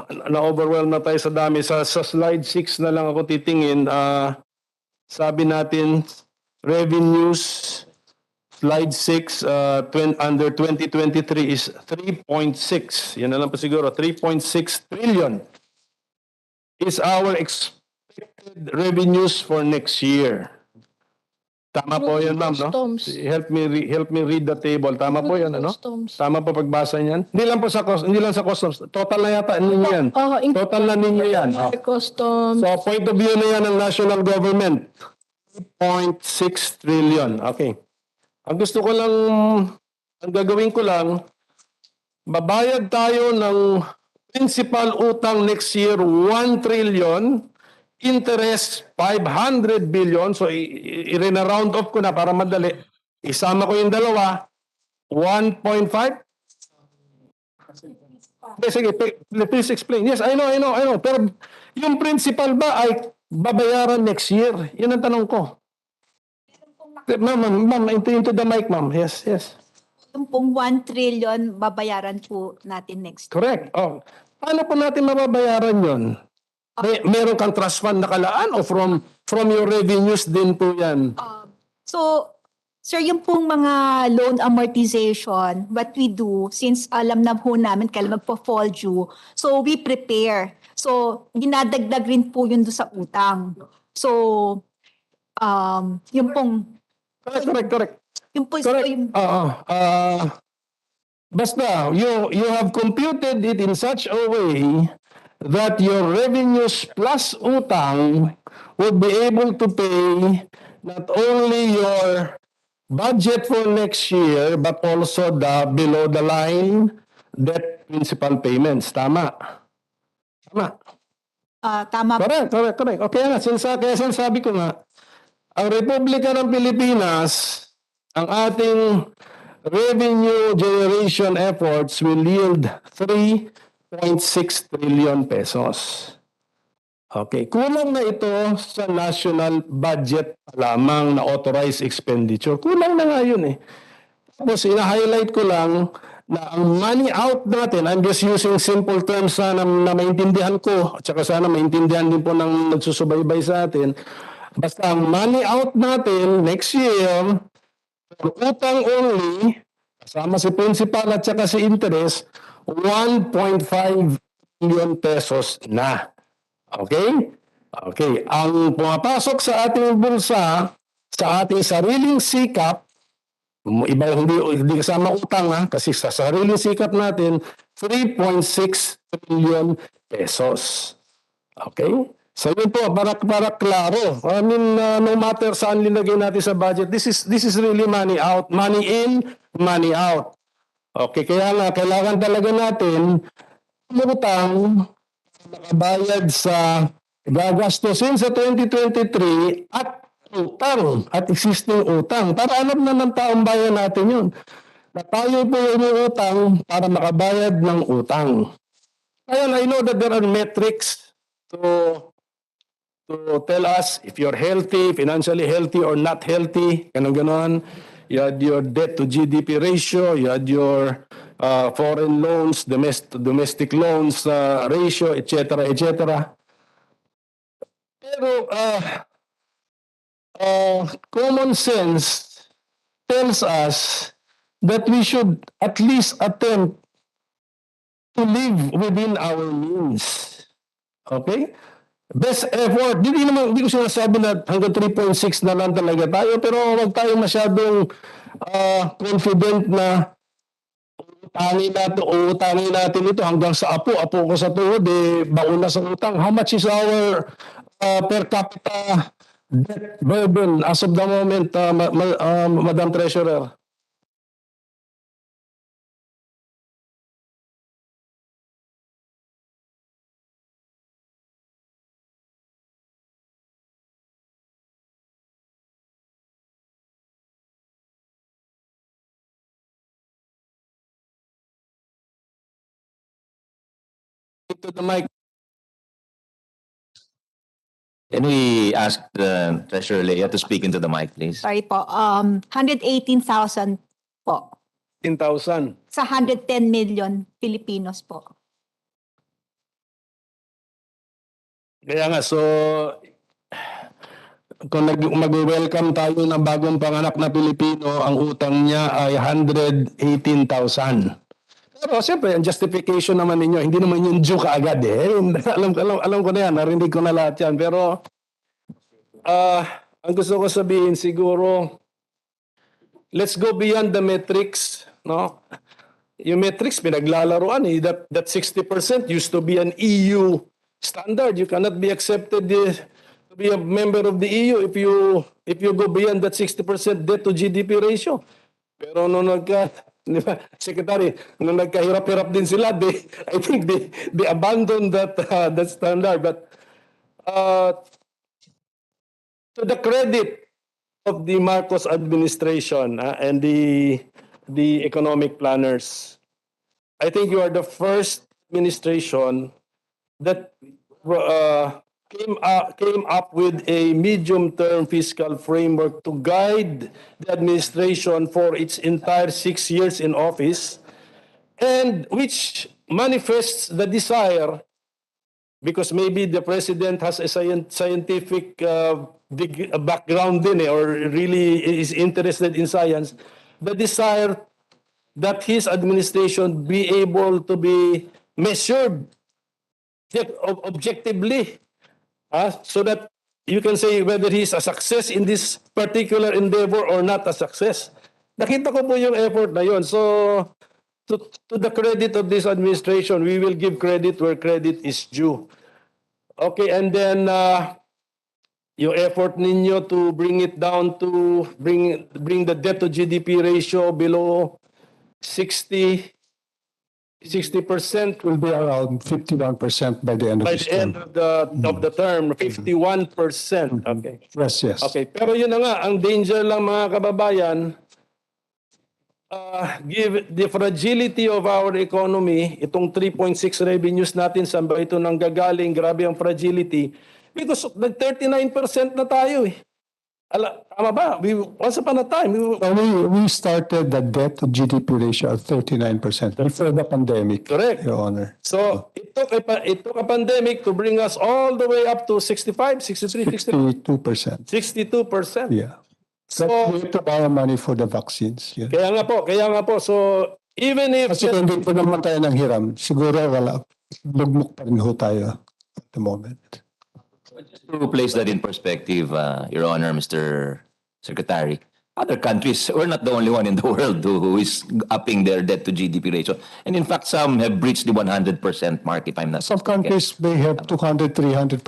na-overwhelm na tayo sa dami. Sa slide 6 na lang ako titingin. Sabi natin, revenues, slide 6, under 2023 is 3.6. Yan na lang po siguro. 3.6 trillion is our expected revenues for next year. Tama po yan, ma'am, no? Customs. Help me read the table. Tama po yan, ano? Customs. Tama po pagbasa niyan? Hindi lang sa customs. Total na yata ninyo yan. Total na ninyo yan. Customs. So, point of view na yan ng national government. 3.6 trillion. Okay. Ang gusto ko lang, ang gagawin ko lang, babayad tayo ng principal utang next year, 1 trillion, interest 500 billion. So, i-round off ko na para madali. Isama ko yung dalawa, 1.5. Sige, please explain. Yes, I know. Pero yung principal ba ay babayaran next year? Yun ang tanong ko. Ma'am, into the mic, ma'am. Yes. Yung pong 1 trillion babayaran po natin next. Correct. Oh. Paano po natin mababayaran yun? Meron kang trust fund nakalaan o from your revenues din po yan? So, sir, yung pong mga loan amortization, what we do, since alam na po namin kailan magpo-fall due, so we prepare. So, dinadagdag rin po yun doon sa utang. So, yung pong... Correct. Yung po, Correct. yung, Basta, you have computed it in such a way that your revenues plus utang would be able to pay not only your budget for next year but also the below the line debt principal payments. Tama. tama po. Correct. Okay na, kaya sinasabi ko nga, ang Republika ng Pilipinas, ang ating revenue generation efforts will yield 3.6 trillion pesos. Okay, kulang na ito sa national budget lamang na authorized expenditure. Kulang na nga yun eh. Tapos ina-highlight ko lang na ang money out natin, I'm just using simple terms na maintindihan ko, at saka sana maintindihan din po ng nagsusubaybay sa atin. Basta ang money out natin next year, for utang only, kasama si principal at saka si interest, 1.5 billion pesos na. Okay? Ang pumapasok sa ating bulsa, sa ating sariling sikap, iba hindi kasama utang kasi sa sariling sikap natin, 3.6 trillion pesos. Okay? So yun po, para klaro. I mean, no matter saan linagay natin sa budget, this is really money out. Money in, money out. Okay, kaya nga, kailangan talaga natin umutang, makabayad sa gagastusin sa 2023 at utang, at existing utang. Para alam na ng taong bayan natin yun. Na tayo po yung utang para makabayad ng utang. Kaya I know that there are metrics to tell us if you're healthy, financially healthy or not healthy, ganon. You had your debt to GDP ratio, you had your foreign loans, domestic loans ratio, etc. Pero common sense tells us that we should at least attempt to live within our means. Okay? best effort. Hindi ko sinasabi na hanggang 3.6 na lang talaga tayo, pero huwag tayong masyadong confident na utangin natin ito hanggang sa apo ko sa tuhod, bauna sa utang. How much is our per capita debt burden as of the moment, Madam Treasurer? To the mic. Can we ask the Treasurer Leah to speak into the mic, please? Sorry po, 118,000 po. 10,000. Sa 110 million Filipinos po. Kaya nga, so kung mag-welcome tayo ng bagong panganak na Pilipino, ang utang niya ay 118,000. Pero siyempre, ang justification naman ninyo, hindi naman yung due kaagad eh. Alam ko na yan, narinig ko na lahat yan. Pero ang gusto ko sabihin siguro, let's go beyond the metrics, no? Yung metrics pinaglalaroan eh. That 60% used to be an EU standard. You cannot be accepted to be a member of the EU if you go beyond that 60% debt to GDP ratio. Pero nung di ba, Secretary, nung nagkahirap-hirap din sila, I think they abandoned that standard. But to the credit of the Marcos administration and the economic planners, I think you are the first administration that came up with a medium-term fiscal framework to guide the administration for its entire 6 years in office, and which manifests the desire, because maybe the president has a scientific background in it, or really is interested in science, the desire that his administration be able to be measured objectively, so that you can say whether he's a success in this particular endeavor or not a success. Nakita ko po yung effort na yun. So, to the credit of this administration, we will give credit where credit is due. Okay, and then yung effort ninyo to bring it down to bring the debt to GDP ratio below 60% Will be around 51% by the end of by this the end term. of the term, 51%. Okay. Yes. Okay, pero yun na nga, ang danger lang mga kababayan, give the fragility of our economy, itong 3.6 revenues natin, saan ba ito nanggagaling, grabe ang fragility, because nag-39% na tayo eh. Tama ba? Once upon a time, We started the debt to GDP ratio at 39% before the pandemic. Correct. Your Honor. So, it took a pandemic to bring us all the way up to 65, 63, 62%. 62%. Yeah. So, We have to borrow money for the vaccines. Yeah. kaya nga po. So, even if... Kasi kung hindi po naman tayo ng hiram, siguro wala. Lugmok pa rin ho tayo at the moment. To place that in perspective, Your Honor, Mr. Secretary, other countries, we're not the only one in the world who is upping their debt to GDP ratio. And in fact, some have breached the 100% mark, if I'm not Some mistaken. countries may have 200, 300%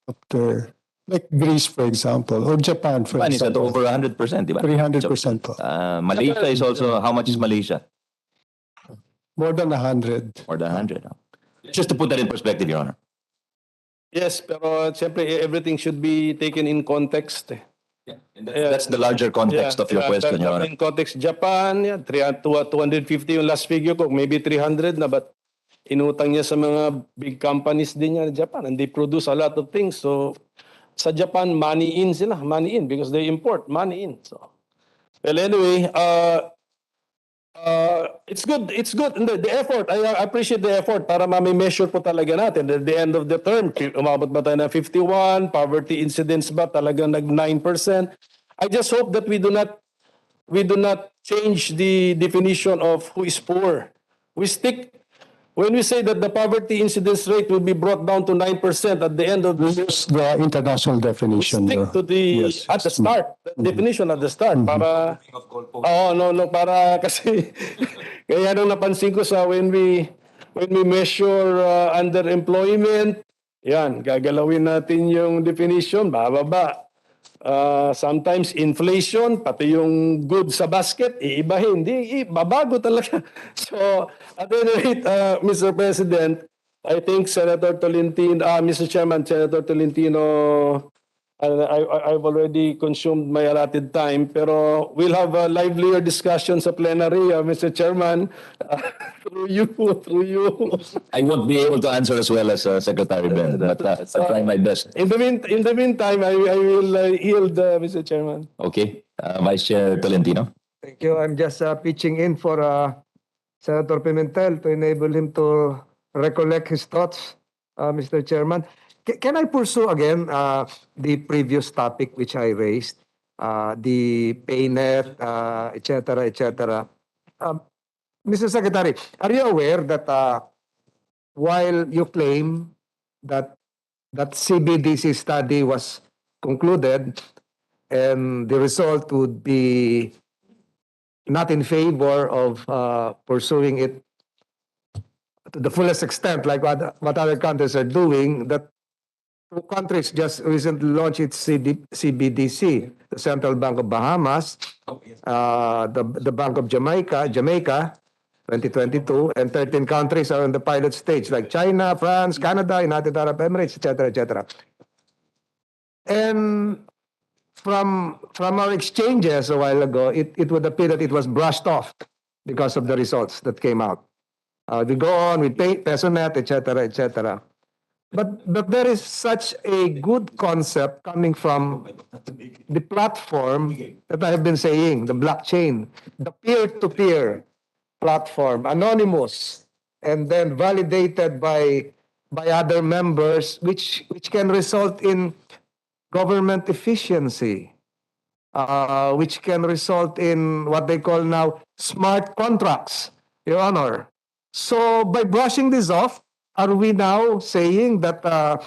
of their, like Greece, for example, or Japan, for Japan is at example. over 100%, di ba? 300% po. Malaysia is also, how much is Malaysia? More than 100. More than 100. Huh? Just to put that in perspective, Your Honor. Yes, pero siyempre everything should be taken in context. That's the larger context of your question, Your Honor. In context, Japan, 250 yung last figure ko, maybe 300 na, but inutang niya sa mga big companies din niya in Japan, and they produce a lot of things. So, sa Japan, money in sila, money in, because they import money in. So, well, anyway, it's good. And the effort, I appreciate the effort para ma-measure po talaga natin. At the end of the term, umabot ba tayo ng 51? Poverty incidence ba talagang nag-9%? I just hope that we do not change the definition of who is poor. We stick when we say that the poverty incidence rate will be brought down to 9% at the end of the year, Use the international definition. stick to the Yes. at the start, the definition at the start para no para kasi kaya nung napansin ko sa when we measure underemployment, yan, gagalawin natin yung definition, bababa. Sometimes inflation, pati yung goods sa basket, iibahin. Babago talaga. So, at any rate, Mr. President, I think Senator Tolentino, Mr. Chairman, Senator Tolentino, I've already consumed my allotted time, pero we'll have a livelier discussion sa plenary, Mr. Chairman, through you. I won't be able to answer as well as Secretary Ben, but I'll try my best. In the meantime, I will yield, Mr. Chairman. Okay, Vice Chair Tolentino. Thank you. I'm just pitching in for Senator Pimentel to enable him to recollect his thoughts, Mr. Chairman. Can I pursue again the previous topic which I raised, the PayNet, et cetera, et cetera? Mr. Secretary, are you aware that while you claim that CBDC study was concluded and the result would be not in favor of pursuing it to the fullest extent, like what other countries are doing, that two countries just recently launched its CBDC, the Central Bank of Bahamas, the Bank of Jamaica, 2022, and 13 countries are in the pilot stage, like China, France, Canada, United Arab Emirates, etc., etc. And from our exchanges a while ago, it would appear that it was brushed off because of the results that came out. We go on, we pay PesoNet, etc., etc. But there is such a good concept coming from the platform that I have been saying, the blockchain, the peer-to-peer platform, anonymous, and then validated by other members, which can result in government efficiency, which can result in what they call now smart contracts, Your Honor. So by brushing this off, are we now saying that the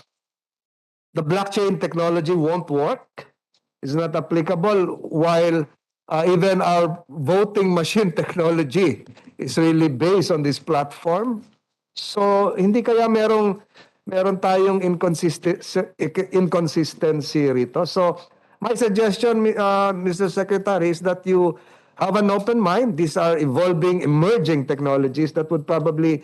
blockchain technology won't work, is not applicable, while even our voting machine technology is really based on this platform? So hindi kaya meron tayong inconsistency rito. So my suggestion, Mr. Secretary, is that you have an open mind. These are evolving, emerging technologies that would probably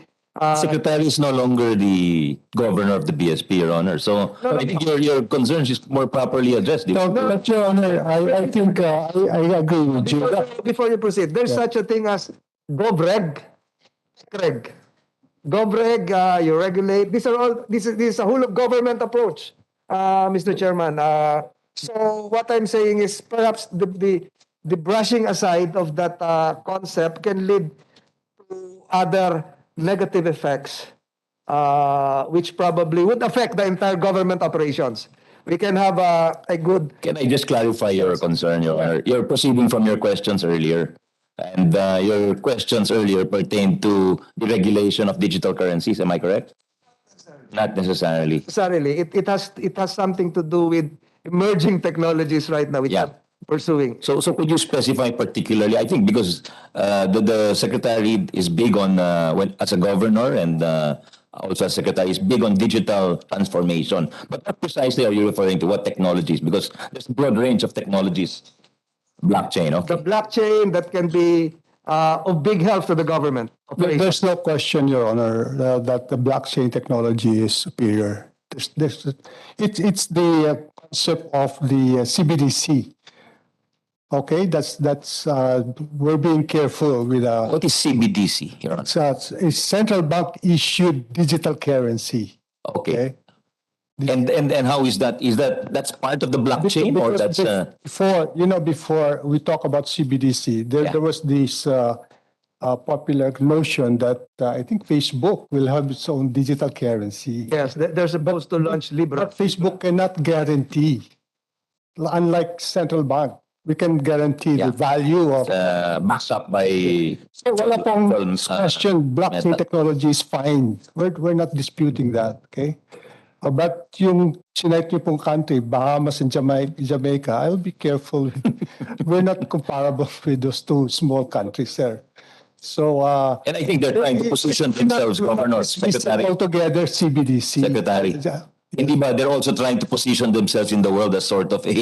Secretary is no longer the governor of the BSP, Your Honor. So I think your concerns is more properly addressed. But Your Honor, I think I agree with you. Before you proceed, there's such a thing as GovReg. GovReg, you regulate. This is a whole of government approach, Mr. Chairman. So what I'm saying is perhaps the brushing aside of that concept can lead to other negative effects, which probably would affect the entire government operations. We can have a good... Can I just clarify your concern, Your Honor? You're proceeding from your questions earlier. And your questions earlier pertain to the regulation of digital currencies. Am I correct? Not necessarily. It has something to do with emerging technologies right now, which are pursuing. So could you specify particularly? I think because the secretary is big on as a governor and also as secretary is big on digital transformation. But what precisely are you referring to? What technologies? Because there's a broad range of technologies. Blockchain, okay. The blockchain that can be of big help to the government. There's no question, Your Honor, that the blockchain technology is superior. It's the concept of the CBDC. Okay, that's we're being careful with What is CBDC, Your Honor? it's a central bank issued digital currency. Okay. And how is that? Is that's part of the blockchain or that's before we talk about CBDC, there was this popular notion that I think Facebook will have its own digital currency. Yes, they're supposed to launch Libra. But Facebook cannot guarantee, unlike central bank. we can guarantee the Yeah. value of. Backed up by So wala pong Films, question, blockchain method. technology is fine. We're not disputing that, okay? But yung sinite niyo pong country, Bahamas and Jamaica, I'll be careful. We're not comparable with those two small countries, sir. So, And I think they're trying to position themselves, governors, secretary, altogether CBDC. secretary. Hindi ba, they're also trying to position themselves in the world as sort of a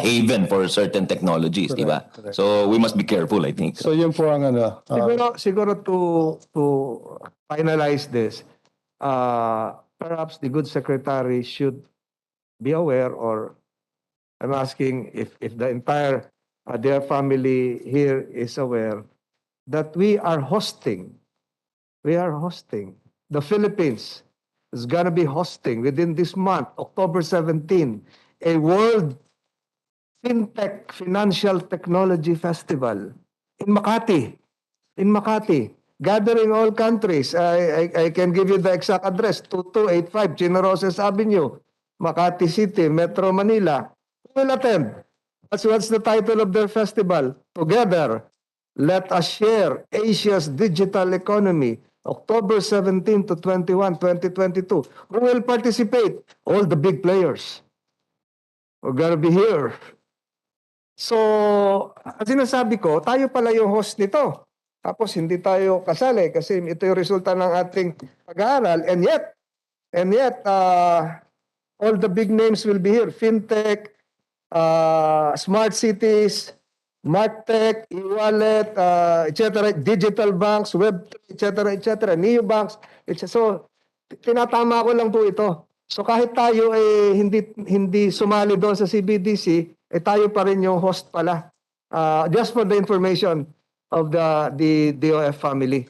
haven for certain technologies, di ba? Correct. So we must be careful, I think. So yun po ang ano. Siguro to finalize this, perhaps the good secretary should be aware, or I'm asking if the entire their family here is aware that we are hosting. The Philippines is gonna be hosting within this month, October 17, a World FinTech Financial Technology Festival in Makati. Gathering all countries. I can give you the exact address, 2285 Chinaroses Avenue, Makati City, Metro Manila. Who will attend? What's the title of their festival? Together, let us share Asia's digital economy, October 17 to 21, 2022. Who will participate? All the big players. We're gonna be here. So, ang sinasabi ko, tayo pala yung host nito. Tapos hindi tayo kasali kasi ito yung resulta ng ating pag-aaral. And yet, all the big names will be here. FinTech, smart cities, MarTech, e-wallet, etc., digital banks, Web3, etc., neobanks, etc. So, tinatama ko lang po ito. So kahit tayo hindi sumali doon sa CBDC, tayo pa rin yung host pala. Just for the information of the DOF family.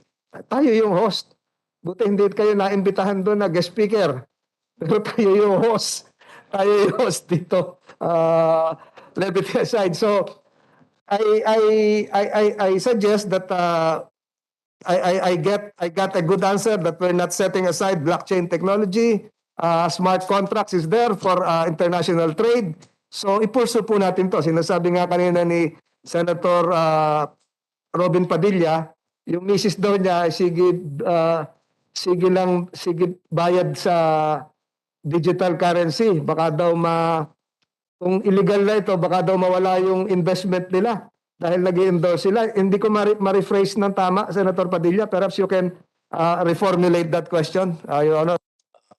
Tayo yung host. Buti hindi kayo naimbitahan doon na guest speaker. Pero tayo yung host. Tayo yung host dito. Let it aside. So, I suggest that I got a good answer that we're not setting aside blockchain technology. Smart contracts is there for international trade. So ipursu po natin to. Sinasabi nga kanina ni Senator Robin Padilla, yung misis daw niya, sige bayad sa digital currency. Baka daw kung illegal na ito, baka daw mawala yung investment nila dahil nag-i-endorse sila. Hindi ko ma-rephrase ng tama, Senator Padilla. Perhaps you can reformulate that question, Your Honor.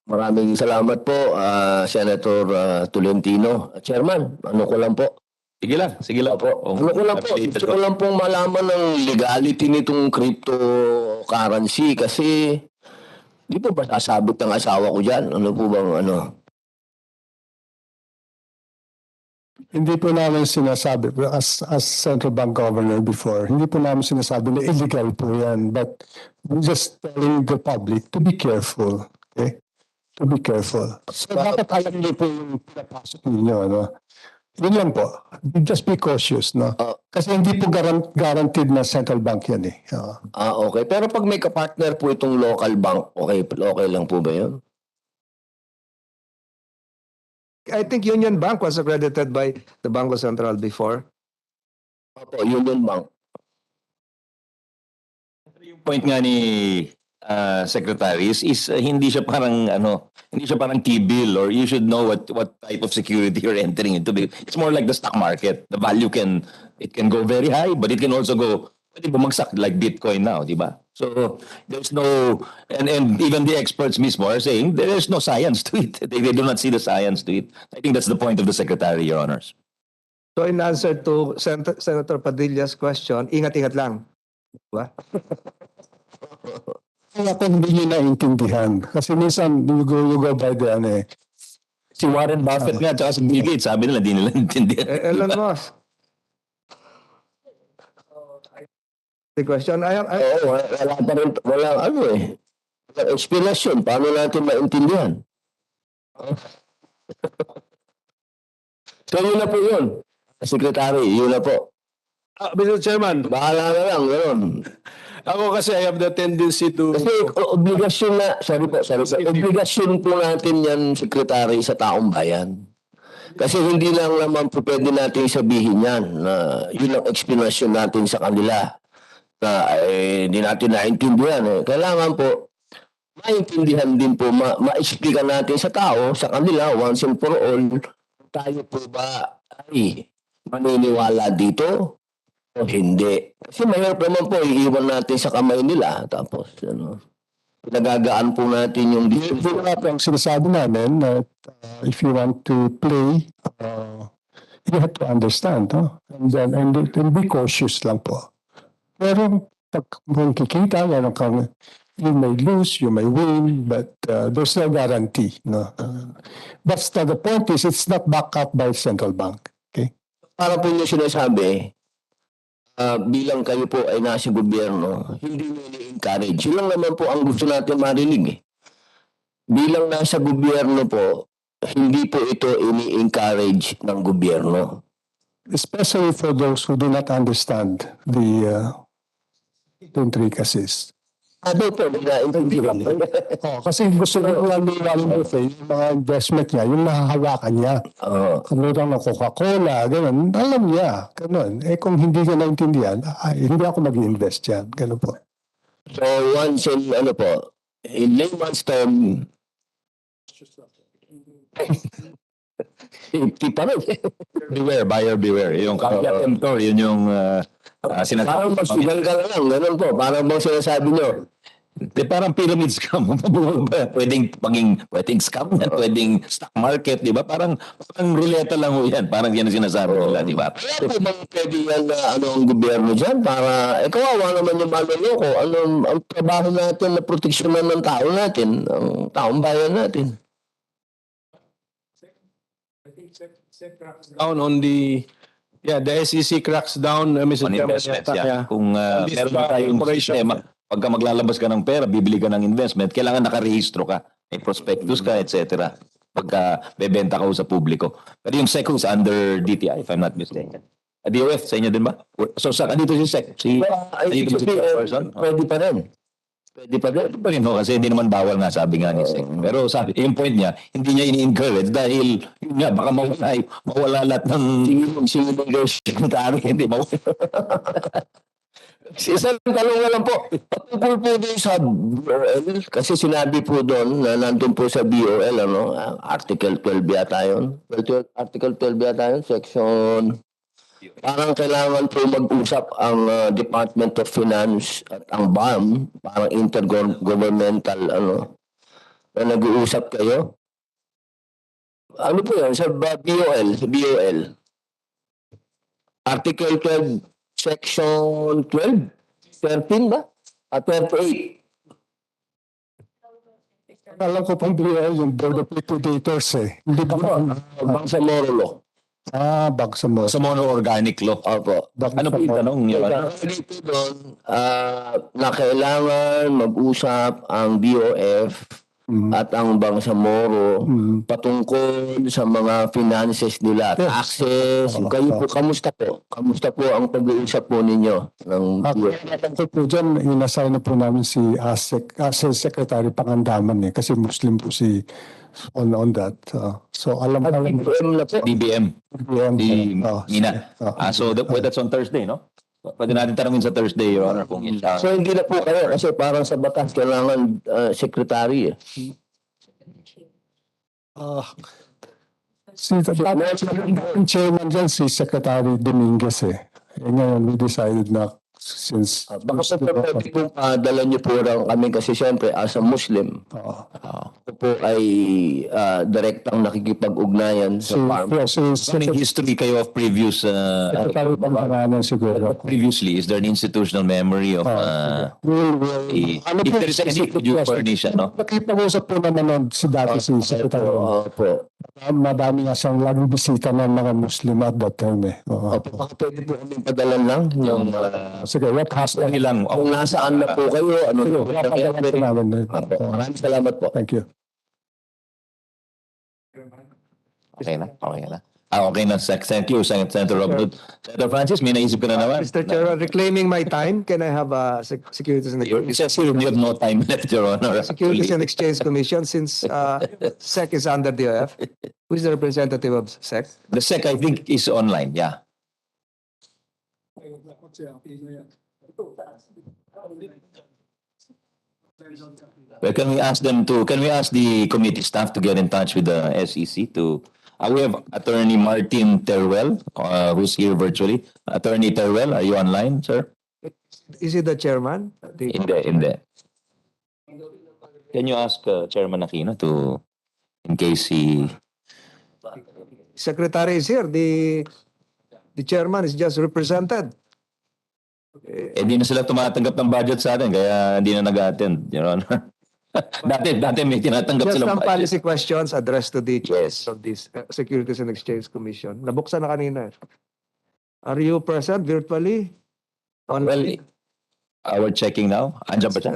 Maraming salamat po, Senator Tolentino. Chairman, ano ko lang po? Sige lang po. Ano ko lang po? Gusto ko lang pong malaman ng legality nitong cryptocurrency kasi di po ba sasabot ng asawa ko dyan? Ano po bang ano? Hindi po namin sinasabi, as Central Bank Governor before, hindi po namin sinasabi na illegal po yan. But we're just telling the public to be careful. Okay? To be careful. So dapat alam niyo po yung pinapasok ninyo. Ano? Yun lang po. Just be cautious. No? Kasi hindi po guaranteed na central bank yan eh. Okay. Pero pag may kapartner po itong local bank, okay lang po ba yun? I think Union Bank was accredited by the Bangko Sentral before. Opo, Union Bank. Yung point nga ni Secretary is hindi siya parang T-bill, or you should know what type of security you're entering into. It's more like the stock market. The value can go very high, but it can also go pwede bumagsak like Bitcoin now, di ba? So there's no, and even the experts mismo are saying there's no science to it. They do not see the science to it. I think that's the point of the Secretary, Your Honors. So in answer to Senator Padilla's question, ingat-ingat lang. Diba? Kaya kung hindi nyo naintindihan. Kasi minsan, you go by the Si Warren Buffett nga, tsaka si Bill Gates, sabi nila, di nila intindihan. Elon Musk. The question, Wala pa rin, walang explanation. Paano natin maintindihan? So yun na po yun. Secretary, yun na po. Mr. Chairman, Bahala na lang, gano'n. ako kasi I have the tendency to... Kasi obligasyon na, obligasyon po natin yan, Secretary, sa taong bayan. Kasi hindi lang naman po pwede natin sabihin yan na yun ang explanation natin sa kanila na hindi natin naintindihan. Kailangan po maintindihan din po, ma-explica natin sa tao, sa kanila, once and for all, tayo po ba ay maniniwala dito o hindi. Kasi mahirap naman po, iiwan natin sa kamay nila. Tapos, pinagagaan po natin yung Yun nga po ang sinasabi namin that if you want to play, you have to understand, no? And be cautious lang po. Pero pag kung kikita, you may lose, you may win, but there's no guarantee, no? But the point is, it's not backed up by central bank. Okay? para po yung sinasabi, bilang kayo po ay nasa gobyerno, hindi nyo ini-encourage. Yun lang naman po ang gusto natin marinig. Bilang nasa gobyerno po, hindi po ito ini-encourage ng gobyerno. Especially for those who do not understand the intricacies. Ano po, nila-intindihan. Kasi gusto ko lang buffet, yung mga investment niya, yung nahahawakan niya. Ano lang ng Coca-Cola, gano'n. Alam niya, gano'n. Kung hindi ka naintindihan, hindi ako mag-invest yan. Gano'n po. So once in, in layman's term, safety pa rin. Beware, buyer beware. Yung caveat emptor, yun yung sinasabi. Parang magsigal ka lang, gano'n po. Parang bang sinasabi nyo. Parang pyramid scam. Pwedeng scam yan, pwedeng stock market, di ba? Parang ruleta lang ho yan. Parang yan ang sinasabi nila, di ba? Kaya po bang pwede yan na ang gobyerno dyan para, kawawa naman yung manloloko. Ang trabaho natin na proteksyonan ng tao natin, ang taong bayan natin. Down on the SEC cracks down, Mr. On Chairman, investments, yata, yeah. Kung On this, meron tayong corporation. sistema, pagka maglalabas ka ng pera, bibili ka ng investment, kailangan nakarehistro ka. May prospectus ka, etc. Pagka bebenta ka sa publiko. Pero yung SEC is under DTI, if I'm not mistaken. DOF, sa inyo din ba? So, saka dito si SEC? Dito ba si person? Pwede pa rin. Pwede pa rin. Pa rin ho, kasi hindi naman bawal nga, sabi nga ni SEC. Pero sabi, yung point niya, hindi niya ini-encourage dahil, yun nga, baka mawala lahat ng Secretary, hindi mawala. Isang tanong na lang po. Patungkol po din sa BOL, kasi sinabi po doon na nandun po sa BOL, Article 12 yata yun. Article 12 yata yun, section... Parang kailangan po mag-usap ang Department of Finance at ang BAM, parang intergovernmental, na nag-uusap kayo. Ano po yan? Sa BOL. Article 12, Section 12? 13 ba? 28. Alam ko pang BL, yung Board of Liquidators Hindi ba Bangsamoro Law. Bangsamoro. sa mono-organic law. Opo. Ano po yung tanong niyo? Dito doon, na kailangan mag-usap ang BOF at ang Bangsamoro patungkol sa mga finances nila, taxes. Kayo po, kamusta po? Kamusta po ang pag-uusap po ninyo ng BOF? Ako po dyan, inassign na po namin si Secretary Pangandaman kasi Muslim po si on that. So alam ko DBM. Di Oh, Mina. So that's on Thursday, no? Pwede natin tanongin sa Thursday, Your Honor, kung yun siya. So hindi na po kayo kasi parang sa batas kailangan secretary. Si chairman dyan, si Secretary Dominguez ngayon, we decided na since... Baka po pwede po dala niyo po lang kami kasi siyempre as a Muslim, ako po ay direktang nakikipag-ugnayan sa farm. May history kayo of previous... Secretary Pangandaman siguro. previously, is there an institutional memory of... if there is any, could you furnish, no? Nakipag-usap po naman si dati si Secretary. Opo. Madami nga siyang laging bisita ng mga Muslim at that time Opo, baka pwede po kami padalan lang yung Sige, what has Ilang, kung nasaan na po kayo, ano po. Maraming salamat po. Thank you. okay na. Okay na, thank you, Senator Robert. Senator Francis, may naisip ka na naman. Mr. Chair, reclaiming my time, can I have Securities and It says here you have no time left, Your Honor. Securities and actually. Exchange Commission, since SEC is under DOF? Who is the representative of SEC? The SEC, I think, is online, yeah. Well, can we ask the committee staff to get in touch with the SEC to, we have Attorney Martin Teruel, who's here virtually. Attorney Teruel, are you online, sir? Is he the chairman? Hindi. Can you ask Chairman Aquino to, in case he, Secretary is here. The chairman is just represented. di na sila tumatanggap ng budget sa atin, kaya hindi na nag-attend, Your Honor. dati may tinatanggap Just silang some budget. policy questions addressed to the chair Yes. of this Securities and Exchange Commission. Nabuksan na kanina. Are you present virtually? Well, we're checking now. Andiyan ba siya?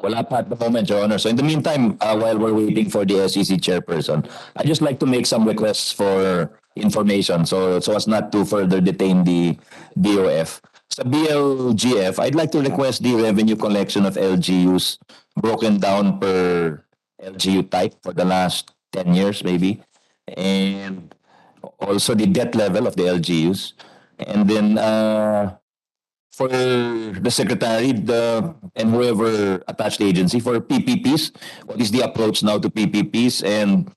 Wala pa at the moment, Your Honor. So in the meantime, while we're waiting for the SEC chairperson, I'd just like to make some requests for information so as not to further detain the DOF. Sa BLGF, I'd like to request the revenue collection of LGUs broken down per LGU type for the last 10 years maybe. And also the debt level of the LGUs. And then for the secretary and whoever attached agency for PPPs, what is the approach now to PPPs? And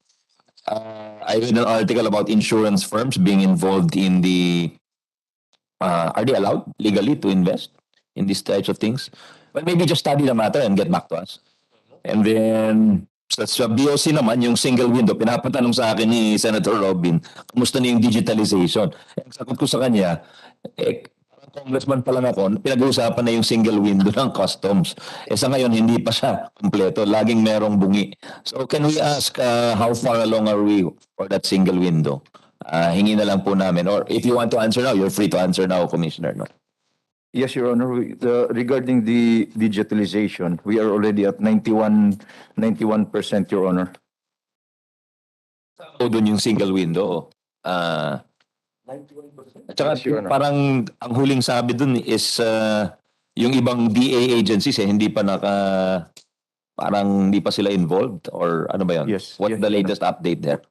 I read an article about insurance firms being involved in the, are they allowed legally to invest in these types of things? Well, maybe just study the matter and get back to us. And then sa BOC naman, yung single window, pinapatanong sa akin ni Senator Robin, kumusta na yung digitalization? Ang sagot ko sa kanya, congressman pa lang ako, pinag-uusapan na yung single window ng customs. Sa ngayon, hindi pa siya kompleto. Laging merong bungi. So can we ask how far along are we for that single window? Hingi na lang po namin. Or if you want to answer now, you're free to answer now, Commissioner. No? Yes, Your Honor. Regarding the digitalization, we are already at 91%, Your Honor. O doon yung single window. At saka Yes, Your Honor. parang ang huling sabi dun is yung ibang DA agencies hindi pa parang hindi pa sila involved or ano ba yun? Yes, What's yes, the Your latest update there?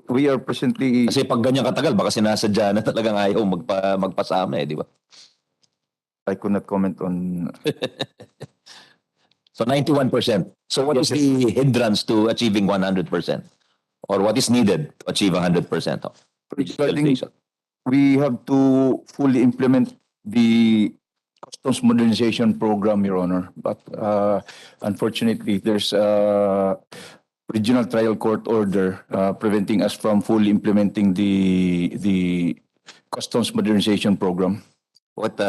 We are presently, Kasi pag ganyan katagal, baka sinasadya na talagang ayaw magpasama di ba? I could not comment on. So 91%. So what is the hindrance to achieving 100%? Or what is needed to achieve 100% of digitalization? We have to fully implement the customs modernization program, Your Honor. But unfortunately, there's a regional trial court order preventing us from fully implementing the customs modernization program. What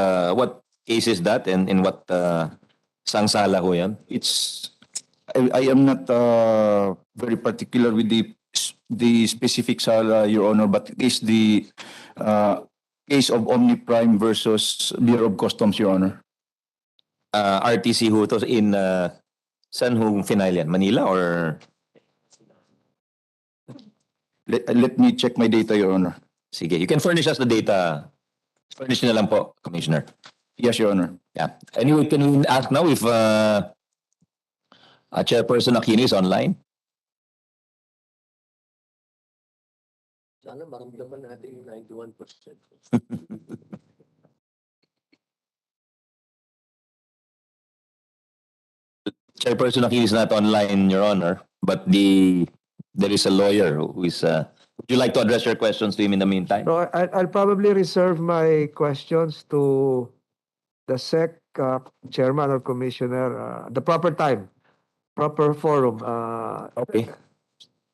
case is that and in what sangsala ho yan? I am not very particular with the specifics, Your Honor, but it is the case of OmniPrime versus Bureau of Customs, Your Honor. RTC ho to in saan ho final yan? Manila or? Let me check my data, Your Honor. Sige, you can furnish us the data. Furnish nyo na lang po, Commissioner. Yes, Your Honor. Yeah. Anyway, can we ask now if Chairperson Aquino is online? Sana maramdaman natin yung 91%. Chairperson Aquino is not online, Your Honor, but there is a lawyer who is. Would you like to address your questions to him in the meantime? So I'll probably reserve my questions to the SEC chairman or commissioner, the proper time, proper forum. Okay.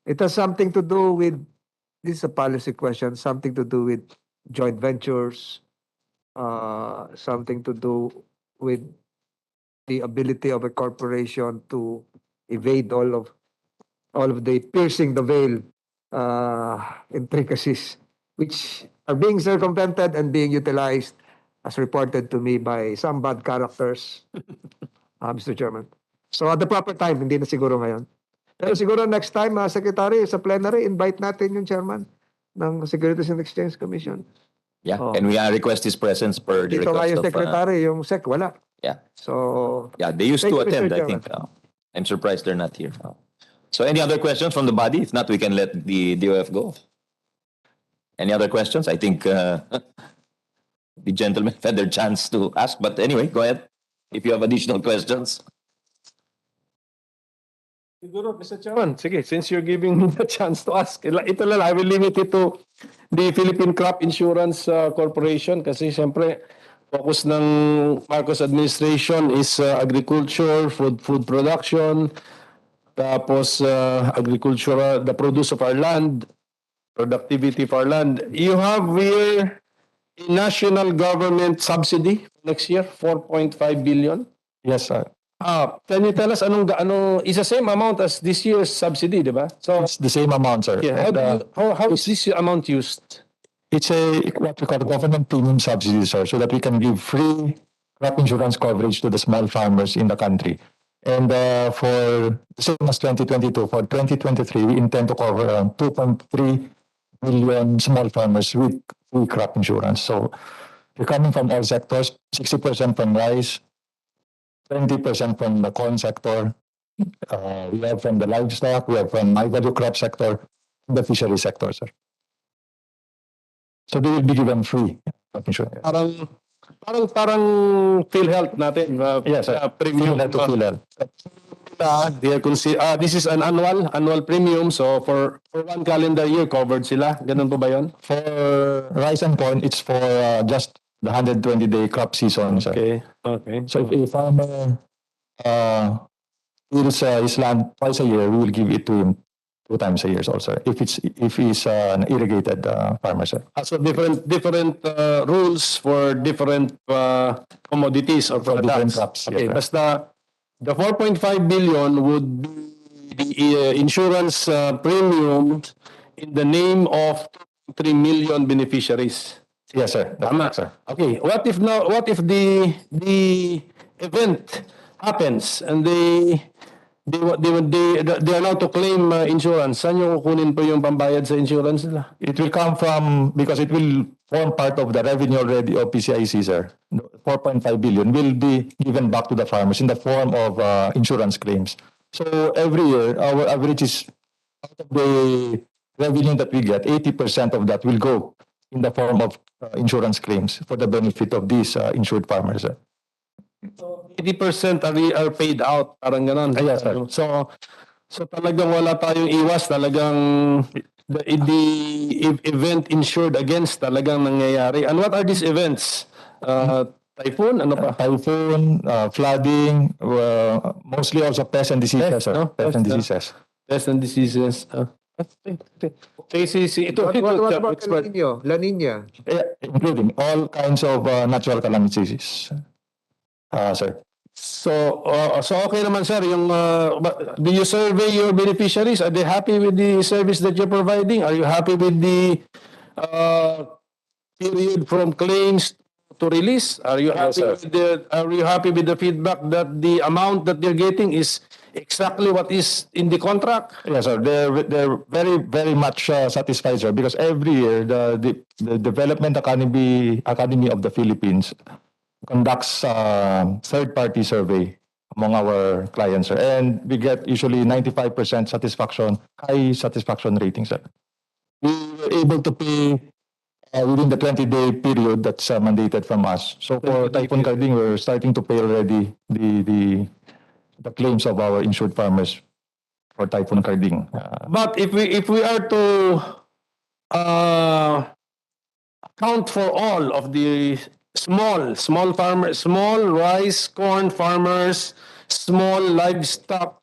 It has something to do with, this is a policy question, something to do with joint ventures, something to do with the ability of a corporation to evade all of the piercing the veil intricacies which are being circumvented and being utilized as reported to me by some bad characters, Mr. Chairman. So at the proper time, hindi na siguro ngayon. Pero siguro next time, Secretary, sa plenary, invite natin yung chairman ng Securities and Exchange Commission. Yeah, Oh. and we request his presence per the Dito nga request yung of... secretary, yung SEC, wala. yeah. So, Yeah, they used Thank to you, Mr. attend, I Chairman. think. I'm surprised they're not here. So any other questions from the body? If not, we can let the DOF go. Any other questions? I think the gentlemen had their chance to ask. But anyway, go ahead. If you have additional questions. Siguro, Mr. Chairman, sige, since you're giving me the chance to ask, ito lang, I will limit it to the Philippine Crop Insurance Corporation kasi siyempre, focus ng Marcos administration is agriculture, food production, tapos agriculture, the produce of our land, productivity of our land. You have here a national government subsidy next year, 4.5 billion. Yes, sir. Can you tell us ano is the same amount as this year's subsidy, di ba? So, It's the same amount, sir. yeah, And, how is this amount used? it's what we call government premium subsidy, sir, so that we can give free crop insurance coverage to the small farmers in the country. And for the same as 2022, for 2023, we intend to cover around 2.3 million small farmers with free crop insurance. So we're coming from all sectors, 60% from rice, 20% from the corn sector. We have from the livestock, we have from high-value crop sector, the fishery sector, sir. So they will be given free crop insurance. Parang PhilHealth natin. Yes, sir. Premium. Similar to PhilHealth. This is an annual premium. So for one calendar year covered sila. Ganun po ba yun? For rice and corn, it's for just the 120-day crop season, sir. Okay. So if a farmer tills his land twice a year, we will give it to him 2 times a year also. If he's an irrigated farmer, sir. So different rules for different commodities or For different products. crops, Okay, yes, basta the 4.5 billion would be the insurance premium in the name of 3 million beneficiaries. Yes, sir. That's Tama. correct, sir. Okay, what if the event happens and they are now to claim insurance? Saan yung kukunin po yung pambayad sa insurance nila? It will come from, because it will form part of the revenue already of PCIC, sir. 4.5 billion will be given back to the farmers in the form of insurance claims. So every year, our average is out of the revenue that we get, 80% of that will go in the form of insurance claims for the benefit of these insured farmers, sir. 80% are paid out, parang ganon. Yes, sir. So talagang wala tayong iwas, talagang the event insured against talagang nangyayari. And what are these events? Typhoon, ano pa? Typhoon, flooding, mostly also pests and diseases, sir. no? Pests and diseases. Pests and diseases. Ito, what about expert. La Nina? Including all kinds of natural calamities, sir. So okay naman sir, yung do you survey your beneficiaries? Are they happy with the service that you're providing? Are you happy with the period from claims to release? Are you happy with the feedback that the amount that they're getting is exactly what is in the contract? Yes, sir. They're very, very much satisfied, sir, because every year the Development Academy of the Philippines conducts third-party survey among our clients, sir, and we get usually 95% satisfaction, high satisfaction rating, sir. We were able to pay within the 20-day period that's mandated from us. So for typhoon carding, we're starting to pay already the claims of our insured farmers for typhoon carding. But if we are to account for all of the small farmers, small rice, corn farmers, small livestock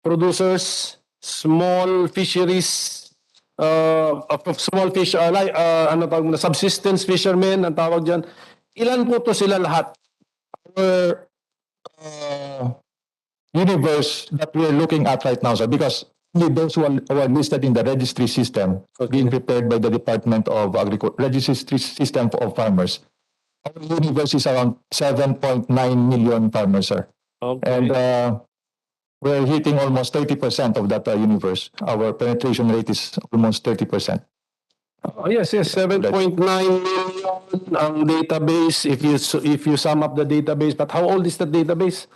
producers, small fisheries, small fish, ano tawag mo na, subsistence fishermen, ang tawag dyan. Ilan po to sila lahat? Our universe that we're looking at right now, sir, because only those who are listed in the registry system being prepared by the Department of Agriculture, registry system of farmers. Our universe is around 7.9 million farmers, sir. Okay. And we're hitting almost 30% of that universe. Our penetration rate is almost 30%. Oh, yes, 7.9 million ang database if you sum up the database. But how old is the database?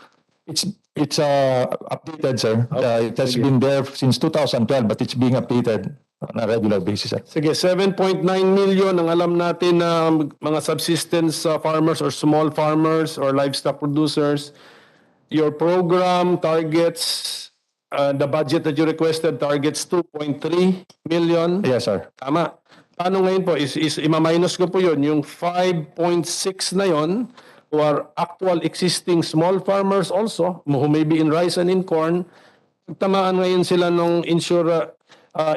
It's updated, sir. It has been there since 2012, but it's being updated on a regular basis, sir. Sige, 7.9 million ang alam natin na mga subsistence farmers or small farmers or livestock producers. Your program targets, the budget that you requested targets 2.3 million. Yes, sir. Tama. Paano ngayon po? Ima-minus ko po yun. Yung 5.6 na yun, who are actual existing small farmers also, who may be in rice and in corn, tamaan ngayon sila nung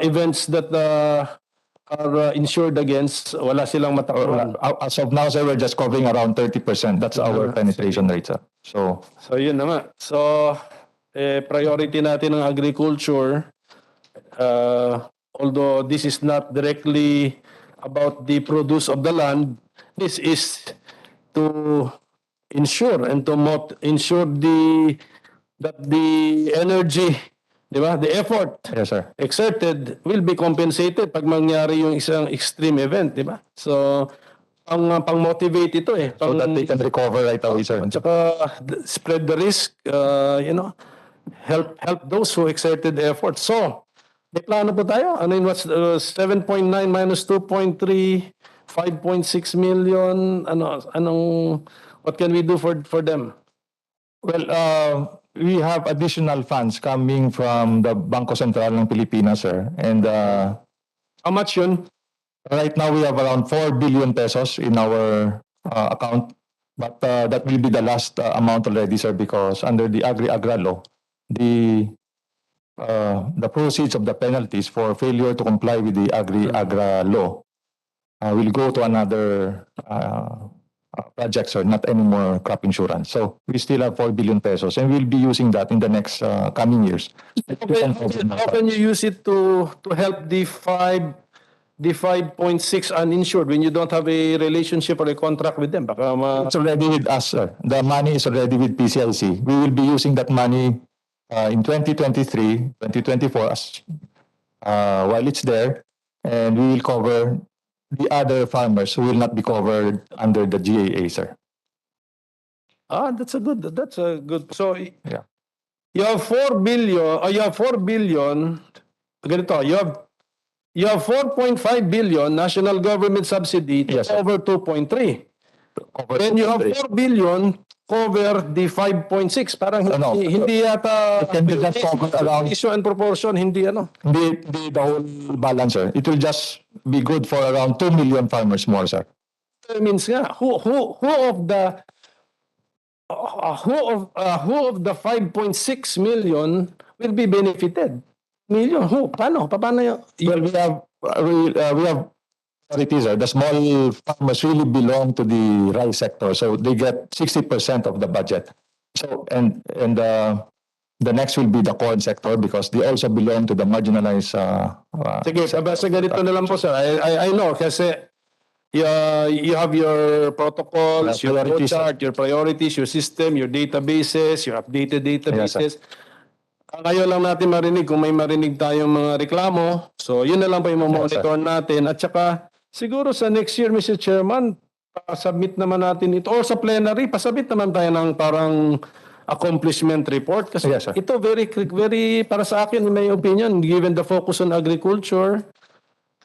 events that are insured against, wala silang matakuran. As of now, sir, we're just covering around 30%. That's our penetration rate, sir. So yun naman. So, priority natin ng agriculture, although this is not directly about the produce of the land, this is to ensure and to ensure that the energy, di ba, the effort yes, sir. exerted will be compensated pag mangyari yung isang extreme event, di ba? So, pang-motivate ito eh. So that they can recover right away, sir. At saka spread the risk, help those who exerted effort. So, may plano po tayo? Ano yun, what's 7.9 minus 2.3, 5.6 million, what can we do for them? Well, we have additional funds coming from the Bangko Sentral ng Pilipinas, sir. And how much yun? Right now, we have around 4 billion pesos in our account. But that will be the last amount already, sir, because under the Agri-Agra law, the proceeds of the penalties for failure to comply with the Agri-Agra law will go to another project, sir, not any more crop insurance. So we still have 4 billion pesos, and we'll be using that in the next coming years. How can you use it to help the 5.6 uninsured when you don't have a relationship or a contract with them? It's already with us, sir. The money is already with PCLC. We will be using that money in 2023, 2024 while it's there, and we will cover the other farmers who will not be covered under the GAA, sir. That's a good. So Yeah. you have 4 billion, ganito, you have 4.5 billion national government subsidy to Yes, sir. over 2.3. Then you have 4 billion cover the 5.6. Parang No. hindi yata It can be just covered around- ratio and proportion, hindi ano. The whole balance, sir. It will just be good for around 2 million farmers more, sir. That means nga, who of the 5.6 million will be benefited? Million, who? Paano yun? Well, we have authorities, sir. The small farmers really belong to the rice sector, so they get 60% of the budget. So and the next will be the corn sector because they also belong to the marginalized. Sige, sa ganito na lang po, sir. I know kasi you have your protocols, your Priorities, chart, your priorities, your system, your databases, your updated databases. Ngayon lang natin marinig kung may marinig tayong mga reklamo. So, yun na lang pa yung monitor natin. At saka, siguro sa next year, Mr. Chairman, pasubmit naman natin ito. Or sa plenary, pasubmit naman tayo ng parang accomplishment report. Kasi Yes, sir. ito very, para sa akin, in my opinion, given the focus on agriculture,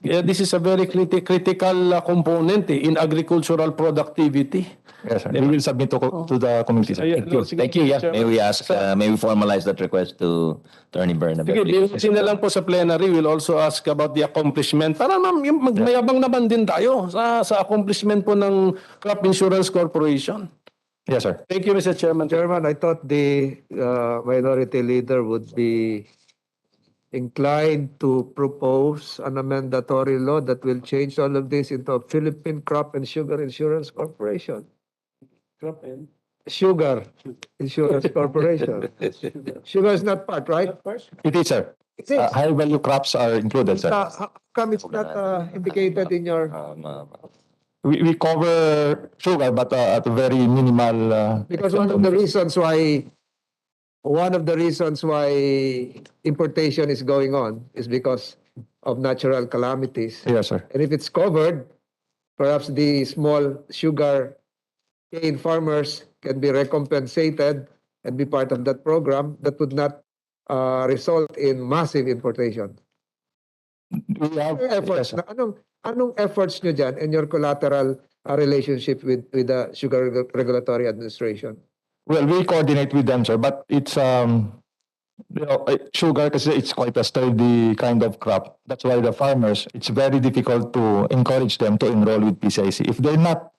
this is a very critical component in agricultural productivity. Yes, sir. We will submit to the committee, sir. Thank you. Yeah. May we ask, may we formalize that request to Attorney Bernabé? Sige, biusin na lang po sa plenary. We'll also ask about the accomplishment. Para magmayabang naman din tayo sa accomplishment po ng Crop Insurance Corporation. Yes, sir. Thank you, Mr. Chairman. Chairman, I thought the minority leader would be inclined to propose an amendatory law that will change all of this into a Philippine Crop and Sugar Insurance Corporation. Sugar Insurance Corporation. Sugar is not part, right? It is, sir. It is. High-value crops are included, sir. How come it's not indicated in your... We cover sugar, but at a very minimal. Because one of the reasons why one of the reasons why importation is going on is because of natural calamities. Yes, sir. And if it's covered, perhaps the small sugar cane farmers can be recompensated and be part of that program that would not result in massive importation. We have, Anong efforts yes, sir. na anong efforts nyo dyan in your collateral relationship with the Sugar Regulatory Administration? Well, we coordinate with them, sir, but it's sugar kasi it's quite a sturdy kind of crop. That's why the farmers, it's very difficult to encourage them to enroll with PCIC. If they're not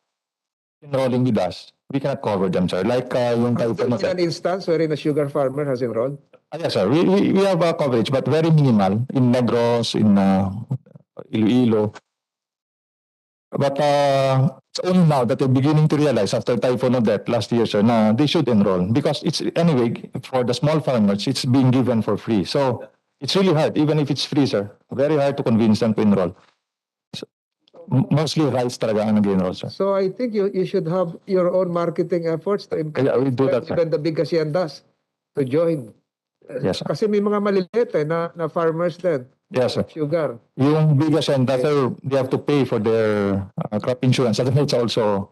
enrolling with us, we cannot cover them, sir. Like yung Has there typhoon been an instance wherein a sugar farmer has enrolled? yes, sir. We have coverage, but very minimal in Negros, in Iloilo. But it's only now that they're beginning to realize after Typhoon Odette last year, sir, na they should enroll because it's anyway for the small farmers, it's being given for free. So it's really hard, even if it's free, sir. Very hard to convince them to enroll. So, mostly rice talaga ang nag-enroll, sir. So I think you should have your own marketing efforts to Kaya we do that, sir. even the big haciendas to join. Yes, sir. Kasi may mga maliliit na farmers din. Yes, sir. Sugar. Yung biggest and sir, they have to pay for their crop insurance. I think it's also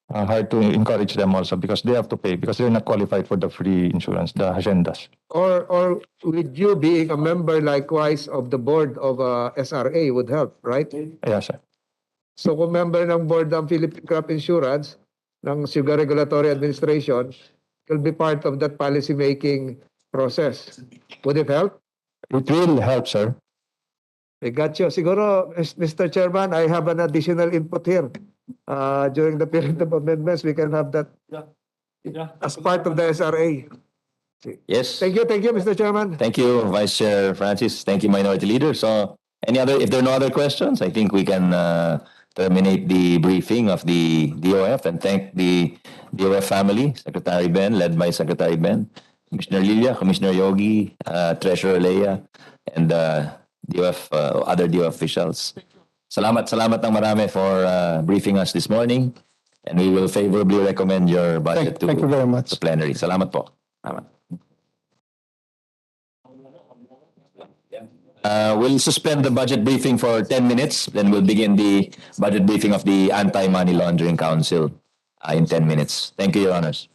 hard to encourage them also because they have to pay because they're not qualified for the free insurance, the haciendas. Or with you being a member likewise of the board of SRA would help, right? Yes, sir. So kung member ng board ng Philippine Crop Insurance, ng Sugar Regulatory Administration, you'll be part of that policy making process. Would it help? It will help, sir. I got you. Siguro, Mr. Chairman, I have an additional input here. During the period of amendments, we can have that as part of the SRA. Yes. Thank you, Mr. Chairman. Thank you, Vice Chair Francis. Thank you, Minority Leader. So, if there are no other questions, I think we can terminate the briefing of the DOF and thank the DOF family, Secretary Ben, led by Secretary Ben, Commissioner Lilia, Commissioner Yogi, Treasurer Leia, and DOF, other DOF officials. Salamat ng marami for briefing us this morning, and we will favorably recommend your budget Thank you very much. to plenary. Salamat po. Salamat. We'll suspend the budget briefing for 10 minutes, then we'll begin the budget briefing of the Anti-Money Laundering Council in 10 minutes. Thank you, Your Honors.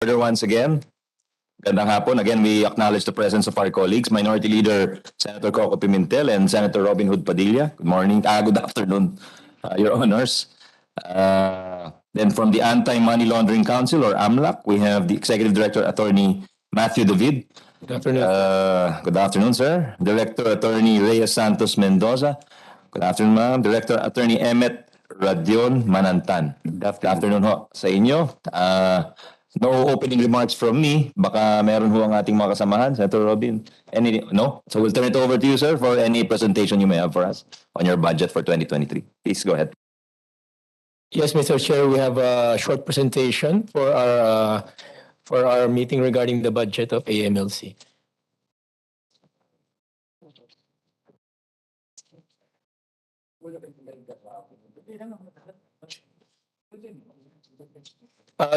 Order once again. Gandang hapon. Again, we acknowledge the presence of our colleagues, Minority Leader Senator Coco Pimentel and Senator Robin Hood Padilla. Good morning. Good afternoon, Your Honors. Then from the Anti-Money Laundering Council, or AMLAC, we have the Executive Director, Attorney Matthew David. Good afternoon. Good afternoon, sir. Director Attorney Reyes Santos Mendoza. Good afternoon, ma'am. Director Attorney Emmet Radion Manantan. Good afternoon ho sa inyo. No opening remarks from me. Baka meron ho ang ating mga kasamahan. Senator Robin, no? So we'll turn it over to you, sir, for any presentation you may have for us on your budget for 2023. Please go ahead. Yes, Mr. Chair, we have a short presentation for our meeting regarding the budget of AMLC.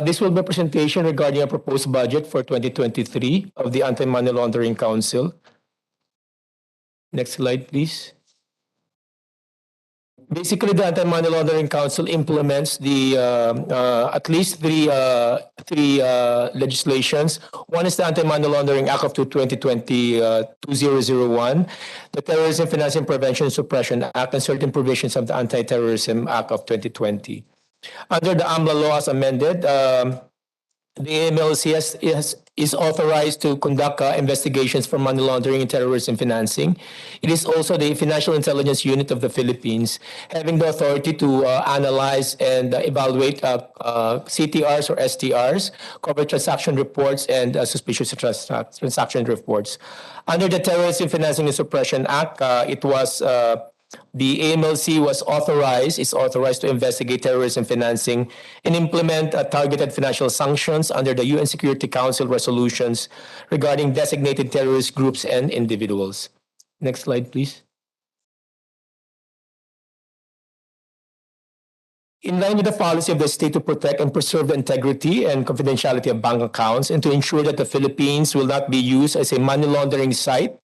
This will be a presentation regarding a proposed budget for 2023 of the Anti-Money Laundering Council. Next slide, please. Basically, the Anti-Money Laundering Council implements the at least three legislations. One is the Anti-Money Laundering Act of 2020, 2001, the Terrorism Financing Prevention and Suppression Act, and certain provisions of the Anti-Terrorism Act of 2020. Under the AMLA law as amended, the AMLC is authorized to conduct investigations for money laundering and terrorism financing. It is also the Financial Intelligence Unit of the Philippines, having the authority to analyze and evaluate CTRs or STRs, corporate transaction reports, and suspicious transaction reports. Under the Terrorism Financing and Suppression Act, the AMLC is authorized to investigate terrorism financing and implement targeted financial sanctions under the UN Security Council resolutions regarding designated terrorist groups and individuals. Next slide, please. In line with the policy of the state to protect and preserve the integrity and confidentiality of bank accounts and to ensure that the Philippines will not be used as a money laundering site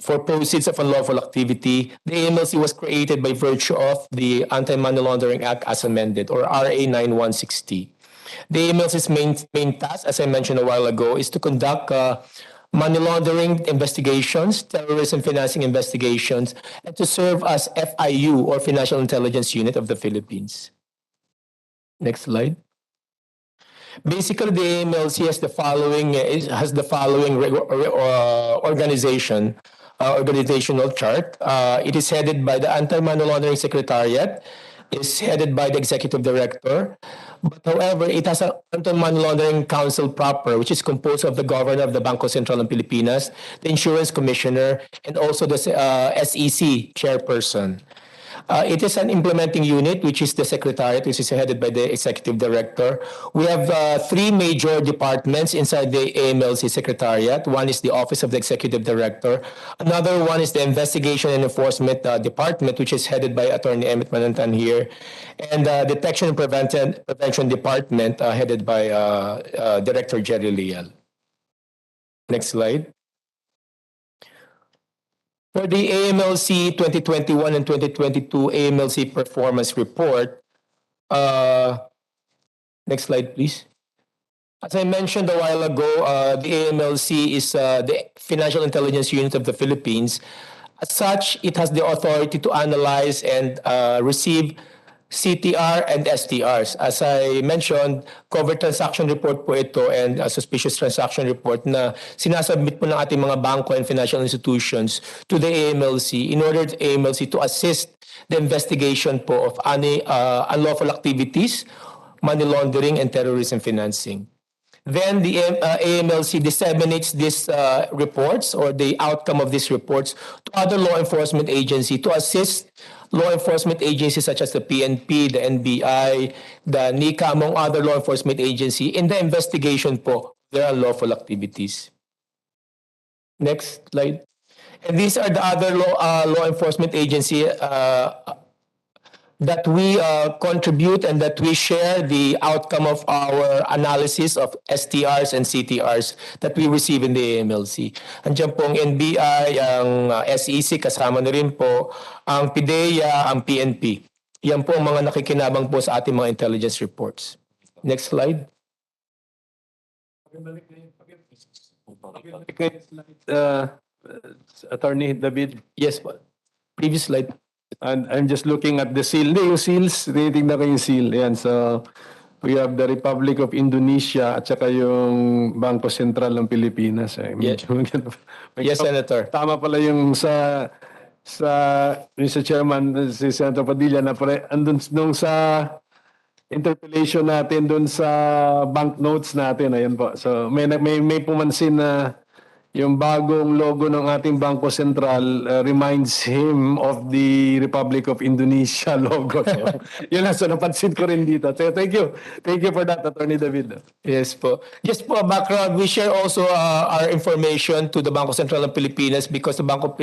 for proceeds of unlawful activity, the AMLC was created by virtue of the Anti-Money Laundering Act as amended, or RA 9160. The AMLC's main task, as I mentioned a while ago, is to conduct money laundering investigations, terrorism financing investigations, and to serve as FIU, or Financial Intelligence Unit of the Philippines. Next slide. Basically, the AMLC has the following organizational chart. It is headed by the Anti-Money Laundering Secretariat, is headed by the Executive Director. But however, it has an Anti-Money Laundering Council proper, which is composed of the Governor of the Bangko Sentral ng Pilipinas, the Insurance Commissioner, and also the SEC Chairperson. It is an implementing unit, which is the Secretariat, which is headed by the Executive Director. We have three major departments inside the AMLC Secretariat. One is the Office of the Executive Director. Another one is the Investigation and Enforcement Department, which is headed by Attorney Emmet Manantan here. And the Detection and Prevention Department, headed by Director Jerry Leal. Next slide. For the AMLC 2021 and 2022 AMLC Performance Report, next slide, please. As I mentioned a while ago, the AMLC is the Financial Intelligence Unit of the Philippines. As such, it has the authority to analyze and receive CTR and STRs. As I mentioned, covered transaction report po ito and a suspicious transaction report na sinasubmit po ng ating mga bangko and financial institutions to the AMLC in order to AMLC to assist the investigation po of any unlawful activities, money laundering, and terrorism financing. Then the AMLC disseminates these reports or the outcome of these reports to other law enforcement agencies to assist law enforcement agencies such as the PNP, the NBI, the NICA, among other law enforcement agencies in the investigation po of their unlawful activities. Next slide. And these are the other law enforcement agencies that we contribute and that we share the outcome of our analysis of STRs and CTRs that we receive in the AMLC. Andiyan pong NBI, ang SEC, kasama na rin po, ang PIDEA, ang PNP. Yan po ang mga nakikinabang po sa ating mga intelligence reports. Next slide. Attorney David. Yes po. Previous slide. And I'm just looking at the seal. Hindi, yung seals, tinitignan ko yung seal. Ayan, so we have the Republic of Indonesia at saka yung Bangko Sentral ng Pilipinas. Medyo, Yes, Senator. Tama pala yung sa Mr. Chairman, si Senator Padilla, na andun nung sa interpellation natin dun sa banknotes natin. Ayan po. So may pumansin na yung bagong logo ng ating Bangko Sentral reminds him of the Republic of Indonesia logo. So, yun lang, so napansin ko rin dito. So, thank you. Thank you for that, Attorney David. Yes po. Just po, background, we share also our information to the Bangko Sentral ng Pilipinas because the Bangko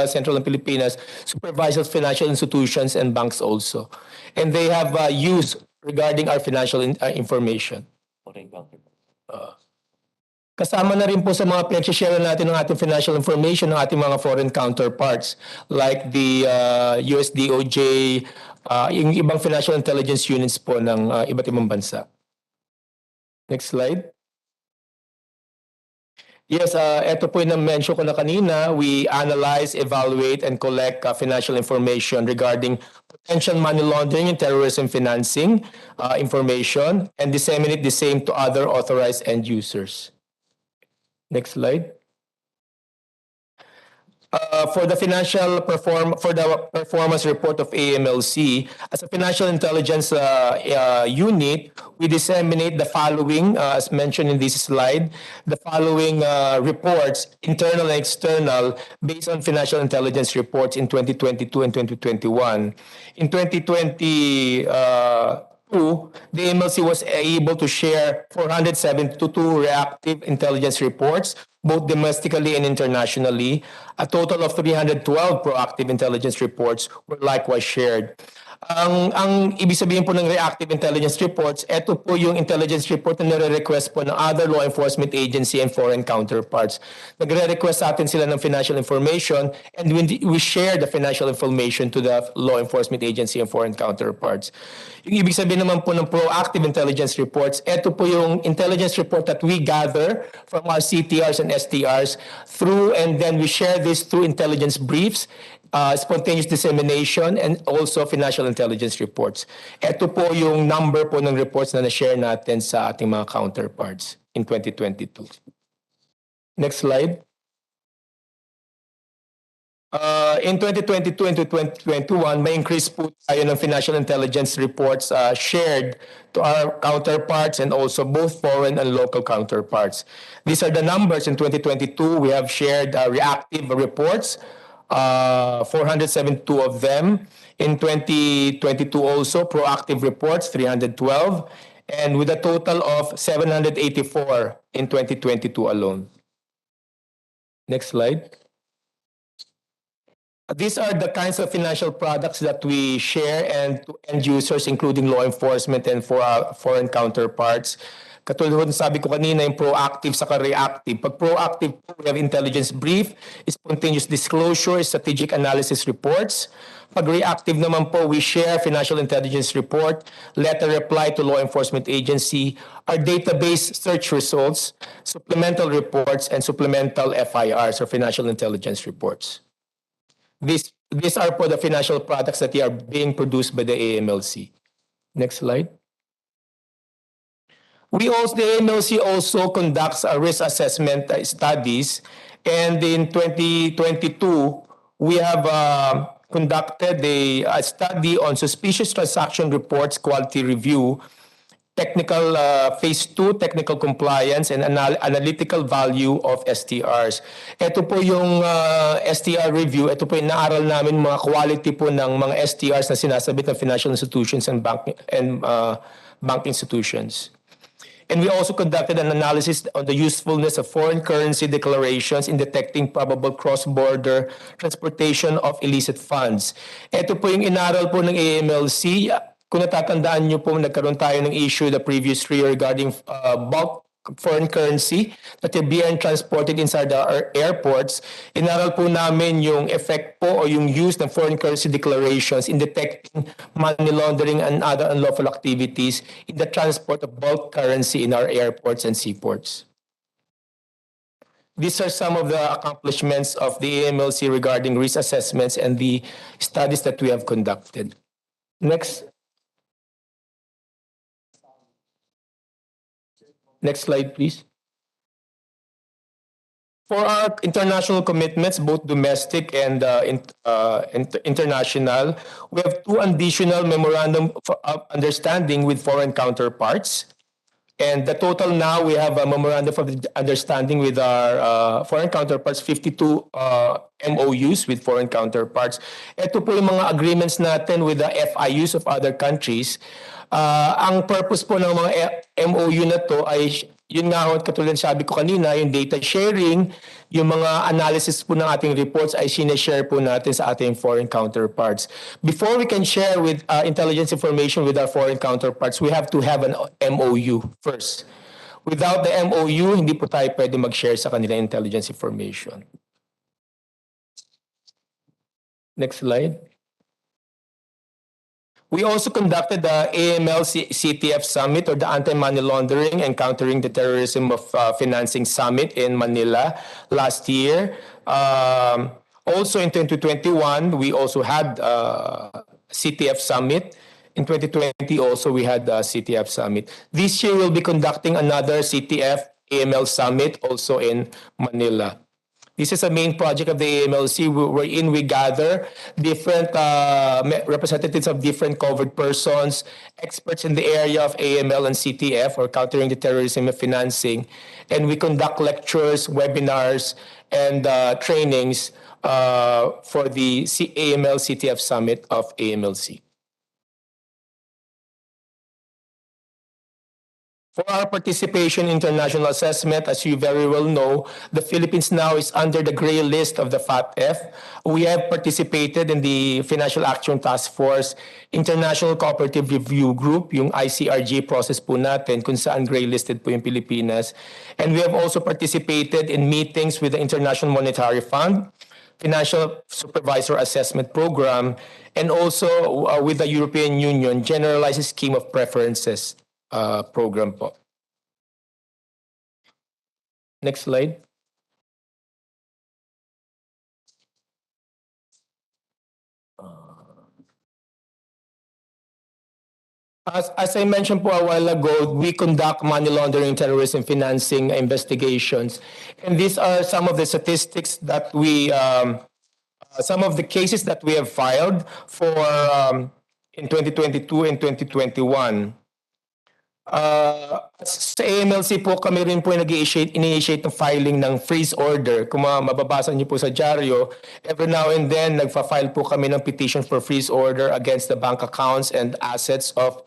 Sentral ng Pilipinas supervises financial institutions and banks also. And they have used regarding our financial information. Kasama na rin po sa mga pinag-share natin ng ating financial information ng ating mga foreign counterparts like the US DOJ, yung ibang financial intelligence units po ng iba't ibang bansa. Next slide. Yes, ito po yung na-mention ko na kanina. We analyze, evaluate, and collect financial information regarding potential money laundering and terrorism financing information and disseminate the same to other authorized end users. Next slide. For the performance report of AMLC, as a financial intelligence unit, we disseminate the following, as mentioned in this slide, the following reports, internal and external, based on financial intelligence reports in 2022 and 2021. In 2022, the AMLC was able to share 472 reactive intelligence reports, both domestically and internationally. A total of 312 proactive intelligence reports were likewise shared. Ang ibig sabihin po ng reactive intelligence reports, ito po yung intelligence report na nare-request po ng other law enforcement agency and foreign counterparts. Nagre-request sa atin sila ng financial information and we share the financial information to the law enforcement agency and foreign counterparts. Yung ibig sabihin naman po ng proactive intelligence reports, ito po yung intelligence report that we gather from our CTRs and STRs through, and then we share this through intelligence briefs, spontaneous dissemination, and also financial intelligence reports. Ito po yung number po ng reports na na-share natin sa ating mga counterparts in 2022. Next slide. In 2022 and 2021, may increase po tayo ng financial intelligence reports shared to our counterparts and also both foreign and local counterparts. These are the numbers. In 2022, we have shared reactive reports, 472 of them. In 2022 also, proactive reports, 312, and with a total of 784 in 2022 alone. Next slide. These are the kinds of financial products that we share and to end users, including law enforcement and for our foreign counterparts. Katulad ng sabi ko kanina, yung proactive sa reactive. Pag proactive po, we have intelligence brief, spontaneous disclosure, strategic analysis reports. Pag reactive naman po, we share financial intelligence report, letter reply to law enforcement agency, our database search results, supplemental reports, and supplemental FIRs, or financial intelligence reports. These are for the financial products that are being produced by the AMLC. Next slide. The AMLC also conducts a risk assessment studies, and in 2022, we have conducted a study on suspicious transaction reports quality review, technical phase 2 technical compliance and analytical value of STRs. Ito po yung STR review. Ito po yung naaral namin mga quality po ng mga STRs na sinasabit ng financial institutions and bank institutions. And we also conducted an analysis on the usefulness of foreign currency declarations in detecting probable cross-border transportation of illicit funds. Ito po yung inaral po ng AMLC. Kung natatandaan nyo po, nagkaroon tayo ng issue the previous year regarding bulk foreign currency that are being transported inside our airports. Inaral po namin yung effect po o yung use ng foreign currency declarations in detecting money laundering and other unlawful activities in the transport of bulk currency in our airports and seaports. these are some of the accomplishments of the AMLC regarding risk assessments and the studies that we have conducted. Next. Next slide, please. For our international commitments, both domestic and international, we have 2 additional memorandum of understanding with foreign counterparts. And the total now, we have a memorandum of understanding with our foreign counterparts, 52 MOUs with foreign counterparts. Ito po yung mga agreements natin with the FIUs of other countries. Ang purpose po ng mga MOU na to ay, yun nga ho, katulad sabi ko kanina, yung data sharing, yung mga analysis po ng ating reports ay sineshare po natin sa ating foreign counterparts. Before we can share with intelligence information with our foreign counterparts, we have to have an MOU first. Without the MOU, hindi po tayo pwede mag-share sa kanila intelligence information. Next slide. We also conducted the AMLC CTF Summit, or the Anti-Money Laundering and Countering the Terrorism of Financing Summit in Manila last year. Also in 2021, we also had CTF Summit. In 2020 also we had the CTF Summit. This year we'll be conducting another CTF AML Summit also in Manila. This is a main project of the AMLC wherein we gather different representatives of different covered persons, experts in the area of AML and CTF, or countering the terrorism and financing, and we conduct lectures, webinars, and trainings for the AML CTF Summit of AMLC. For our participation in international assessment, as you very well know, the Philippines now is under the gray list of the FATF. We have participated in the Financial Action Task Force International Cooperative Review Group, yung ICRG process po natin, kung saan gray listed po yung Pilipinas. And we have also participated in meetings with the International Monetary Fund, Financial Supervisor Assessment Program, and also with the European Union Generalized Scheme of Preferences program po. Next slide. As I mentioned po a while ago, we conduct money laundering, terrorism financing investigations. And these are some of the statistics that we, some of the cases that we have filed for in 2022 and 2021. Sa AMLC po, kami rin po initiate ng filing ng freeze order. Kung mababasa niyo po sa dyaryo, every now and then, nagfa-file po kami ng petition for freeze order against the bank accounts and assets of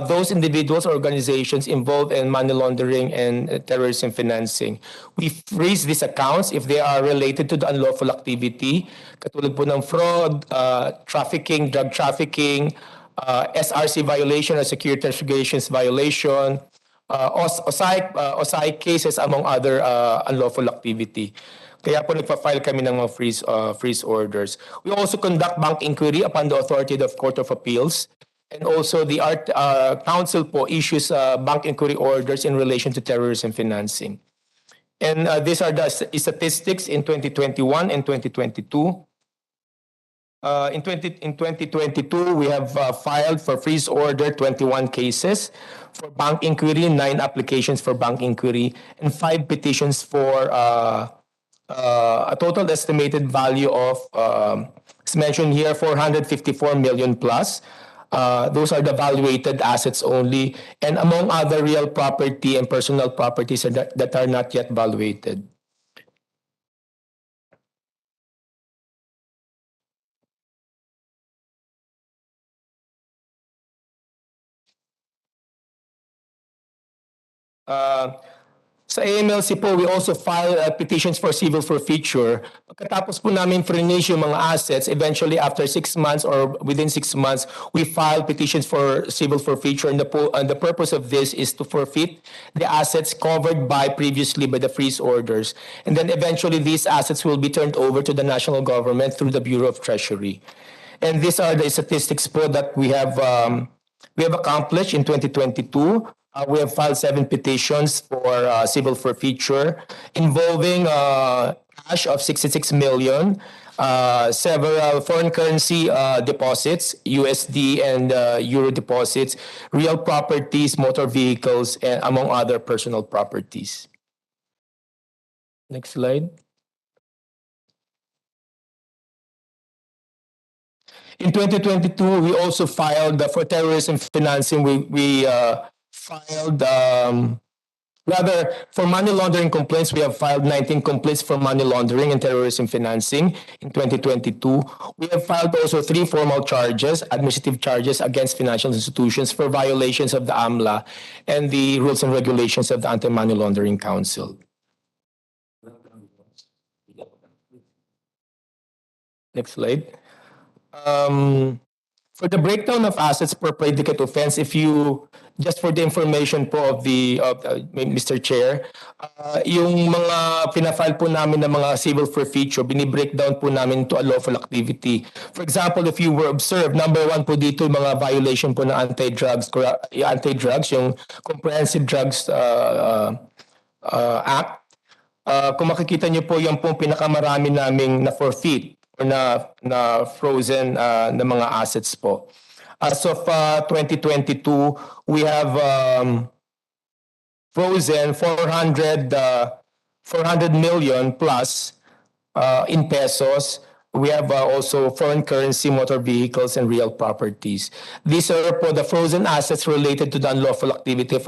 those individuals or organizations involved in money laundering and terrorism financing. We freeze these accounts if they are related to the unlawful activity, katulad po ng fraud, trafficking, drug trafficking, SRC violation or security investigations violation, OSAI cases, among other unlawful activity. Kaya po nagpa-file kami ng mga freeze orders. We also conduct bank inquiry upon the authority of Court of Appeals, and also the council po issues bank inquiry orders in relation to terrorism financing. And these are the statistics in 2021 and 2022. In 2022, we have filed for freeze order 21 cases, for bank inquiry 9 applications for bank inquiry, and 5 petitions for a total estimated value of, as mentioned here, 454 million plus. Those are the valuated assets only, and among other real property and personal properties that are not yet valuated. Sa AMLC po, we also file petitions for civil forfeiture. Pagkatapos po namin furnish yung mga assets, eventually after 6 months or within 6 months, we file petitions for civil forfeiture. And the purpose of this is to forfeit the assets covered previously by the freeze orders. And then eventually these assets will be turned over to the national government through the Bureau of Treasury. And these are the statistics po that we have accomplished in 2022. We have filed 7 petitions for civil forfeiture involving cash of 66 million, several foreign currency deposits, USD and Euro deposits, real properties, motor vehicles, and among other personal properties. Next slide. In 2022, we also filed for terrorism financing. We filed rather for money laundering complaints. We have filed 19 complaints for money laundering and terrorism financing in 2022. We have filed also 3 formal charges, administrative charges against financial institutions for violations of the AMLA and the rules and regulations of the Anti-Money Laundering Council. Next slide. For the breakdown of assets per predicate offense, if you, just for the information po of Mr. Chair, yung mga pinafile po namin ng mga civil forfeiture, binibreakdown po namin to a lawful activity. For example, if you were observed, number 1 po dito yung mga violation po ng anti-drugs, yung Comprehensive Drugs Act. Kung makikita niyo po, yan po pinakamarami naming na-forfeit or na frozen na mga assets po. As of 2022, we have frozen 400 million plus in pesos. We have also foreign currency, motor vehicles, and real properties. These are for the frozen assets related to the unlawful activity of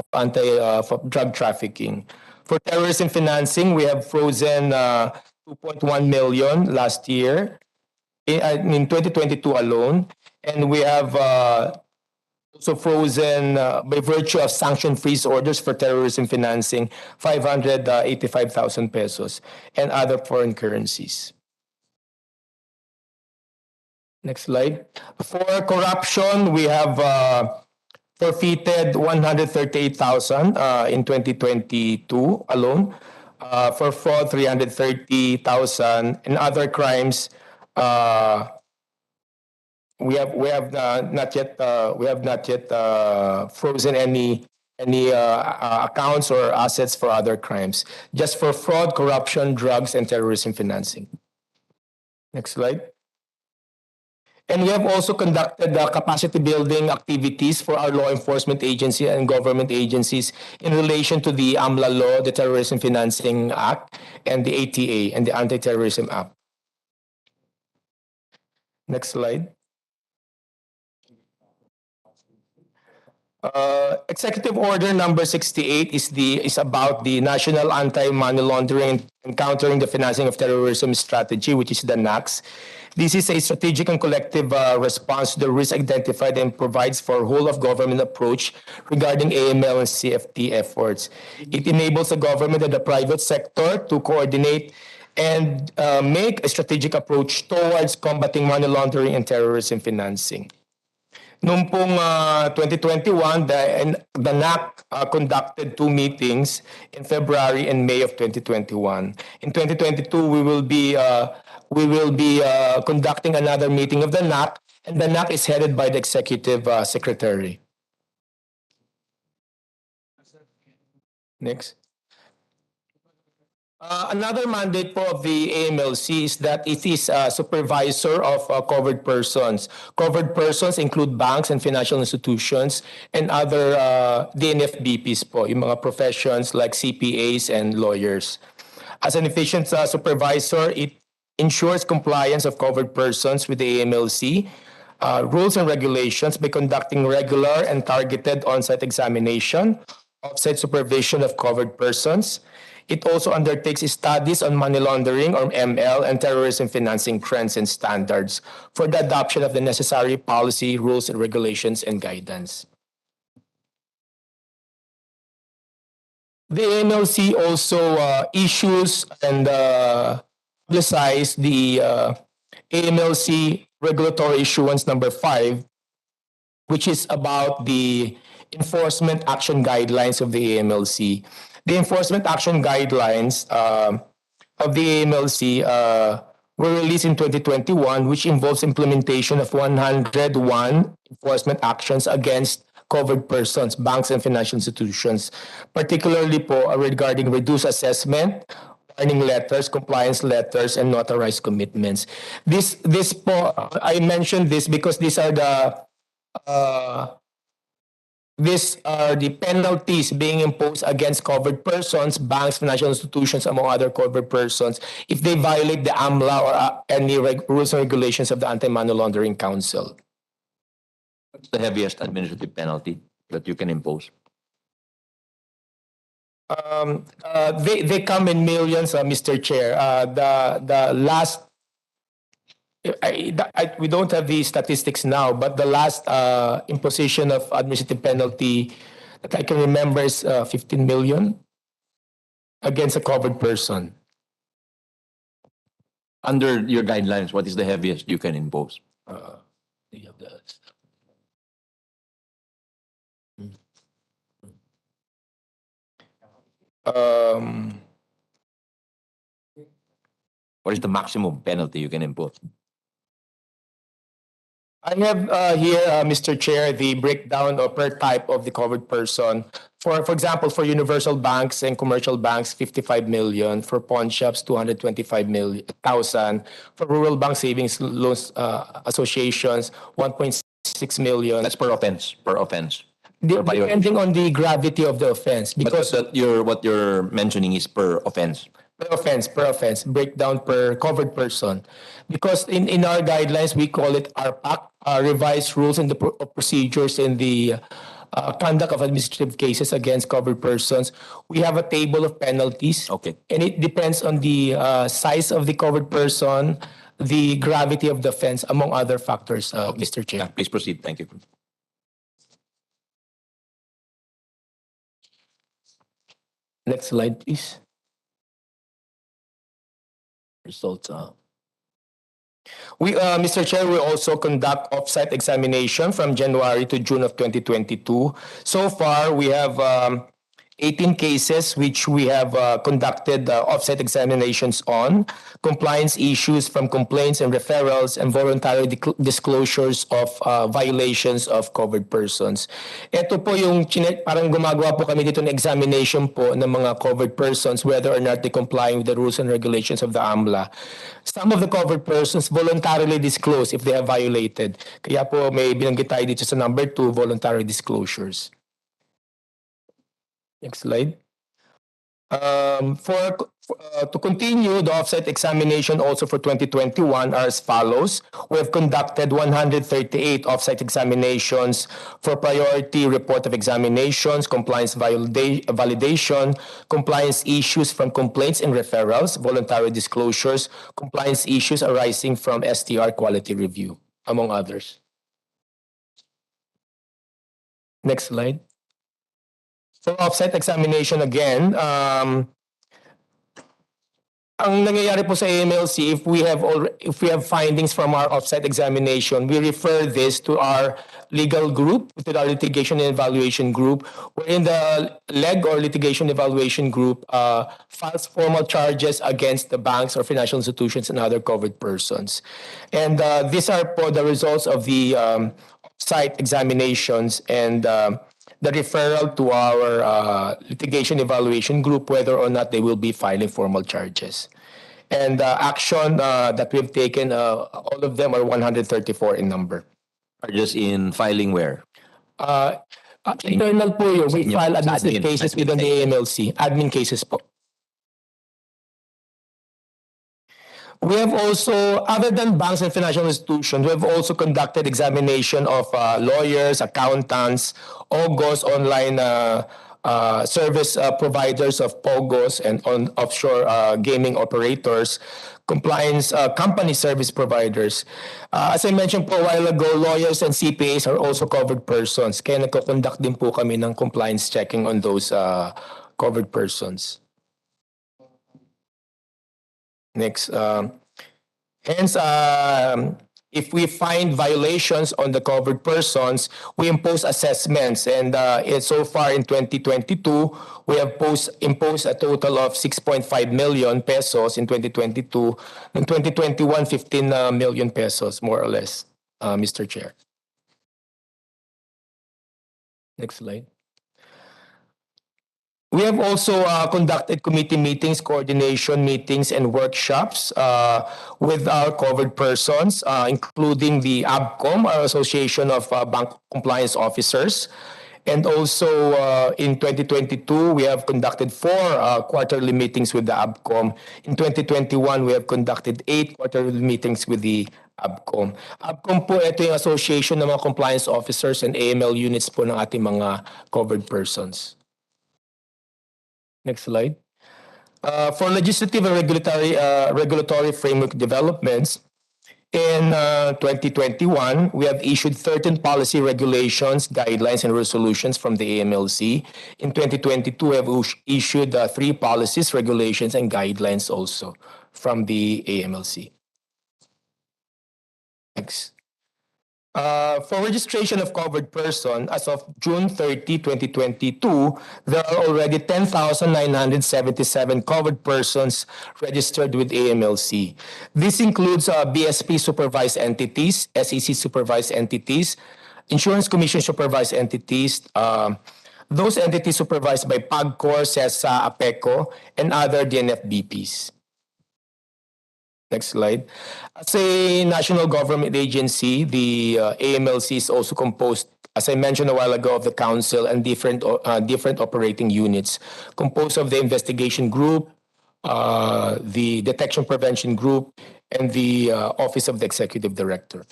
drug trafficking. For terrorism financing, we have frozen 2.1 million last year in 2022 alone, and we have also frozen by virtue of sanction freeze orders for terrorism financing 585,000 pesos and other foreign currencies. Next slide. For corruption, we have forfeited 138,000 in 2022 alone. For fraud, 330,000. In other crimes, we have not yet frozen any accounts or assets for other crimes. Just for fraud, corruption, drugs, and terrorism financing. Next slide. And we have also conducted capacity building activities for our law enforcement agency and government agencies in relation to the AMLA law, the Terrorism Financing Act, and the ATA, and the Anti-Terrorism Act. Next slide. Executive Order number 68 is about the National Anti-Money Laundering and Countering the Financing of Terrorism Strategy, which is the NACS. This is a strategic and collective response to the risk identified and provides for whole-of-government approach regarding AML and CFT efforts. It enables the government and the private sector to coordinate and make a strategic approach towards combating money laundering and terrorism financing. Noong pong 2021, the NAC conducted 2 meetings in February and May of 2021. In 2022, we will be conducting another meeting of the NAC, and the NAC is headed by the Executive Secretary. Next. Another mandate of the AMLC is that it is a supervisor of covered persons. Covered persons include banks and financial institutions and other DNFBPs po, yung mga professions like CPAs and lawyers. As an efficient supervisor, it ensures compliance of covered persons with the AMLC rules and regulations by conducting regular and targeted on-site examination, off-site supervision of covered persons. It also undertakes studies on money laundering or ML and terrorism financing trends and standards for the adoption of the necessary policy, rules, and regulations and guidance. The AMLC also issues and publicizes the AMLC regulatory issuance number 5, which is about the enforcement action guidelines of the AMLC. The enforcement action guidelines of the AMLC were released in 2021, which involves implementation of 101 enforcement actions against covered persons, banks and financial institutions, particularly po regarding reduced assessment, warning letters, compliance letters, and notarized commitments. This po, I mentioned this because these are the penalties being imposed against covered persons, banks, financial institutions, among other covered persons, if they violate the AMLA or any rules and regulations of the Anti-Money Laundering Council. What's the heaviest administrative penalty that you can impose? They come in millions, Mr. Chair. The last, we don't have the statistics now, but the last imposition of administrative penalty that I can remember is 15 million against a covered person. Under your guidelines, what is the heaviest you can impose? What is the maximum penalty you can impose? I have here, Mr. Chair, the breakdown of per type of the covered person. For example, for universal banks and commercial banks, 55 million. For pawn shops, 225,000. For rural bank savings loans associations, 1.6 million. That's per offense. Per offense. Depending on the gravity of the offense, because what you're mentioning is per offense. Per offense, breakdown per covered person. Because in our guidelines, we call it RPAC, Revised Rules and Procedures in the Conduct of Administrative Cases Against Covered Persons. We have a table of penalties. Okay. And it depends on the size of the covered person, the gravity of the offense, among other factors, Mr. Chair. Yeah, please proceed. Thank you. Next slide, please. Results. Mr. Chair, we also conduct off-site examination from January to June of 2022. So far, we have 18 cases which we have conducted off-site examinations on, compliance issues from complaints and referrals, and voluntary disclosures of violations of covered persons. Ito po yung parang gumagawa po kami dito ng examination po ng mga covered persons, whether or not they comply with the rules and regulations of the AMLA. Some of the covered persons voluntarily disclose if they have violated. Kaya po may binanggit tayo dito sa number 2, voluntary disclosures. Next slide. To continue, the offsite examination also for 2021 are as follows. We have conducted 138 offsite examinations for priority report of examinations, compliance validation, compliance issues from complaints and referrals, voluntary disclosures, compliance issues arising from STR quality review, among others. Next slide. For offsite examination again, ang nangyayari po sa AMLC, if we have findings from our offsite examination, we refer this to our legal group, to our litigation and evaluation group, wherein the LEG or litigation evaluation group files formal charges against the banks or financial institutions and other covered persons. And these are po the results of the offsite examinations and the referral to our litigation evaluation group, whether or not they will be filing formal charges. And action that we've taken, all of them are 134 in number. Charges in filing where? Internal po yun. We file administrative cases within the AMLC. Admin cases po. We have also, other than banks and financial institutions, we have also conducted examination of lawyers, accountants, OGOS, online service providers of POGOS and on offshore gaming operators, compliance company service providers. As I mentioned po a while ago, lawyers and CPAs are also covered persons. Kaya nagko-conduct din po kami ng compliance checking on those covered persons. Next. Hence, if we find violations on the covered persons, we impose assessments. And so far in 2022, we have imposed a total of 6.5 million pesos in 2022. In 2021, 15 million pesos, more or less, Mr. Chair. Next slide. We have also conducted committee meetings, coordination meetings, and workshops with our covered persons, including the ABCOM, our Association of Bank Compliance Officers. And also in 2022, we have conducted 4 quarterly meetings with the ABCOM. In 2021, we have conducted 8 quarterly meetings with the ABCOM. ABCOM po, ito yung association ng mga compliance officers and AML units po ng ating mga covered persons. Next slide. For legislative and regulatory framework developments, in 2021, we have issued 13 policy regulations, guidelines, and resolutions from the AMLC. In 2022, we have issued 3 policies, regulations, and guidelines also from the AMLC. Next. For registration of covered person, as of June 30, 2022, there are already 10,977 covered persons registered with AMLC. This includes BSP supervised entities, SEC supervised entities, Insurance Commission supervised entities, those entities supervised by PAGCOR, CESA, APECO, and other DNFBPs. Next slide. As a national government agency, the AMLC is also composed, as I mentioned a while ago, of the council and different operating units, composed of the investigation group, the detection prevention group, and the office of the executive director.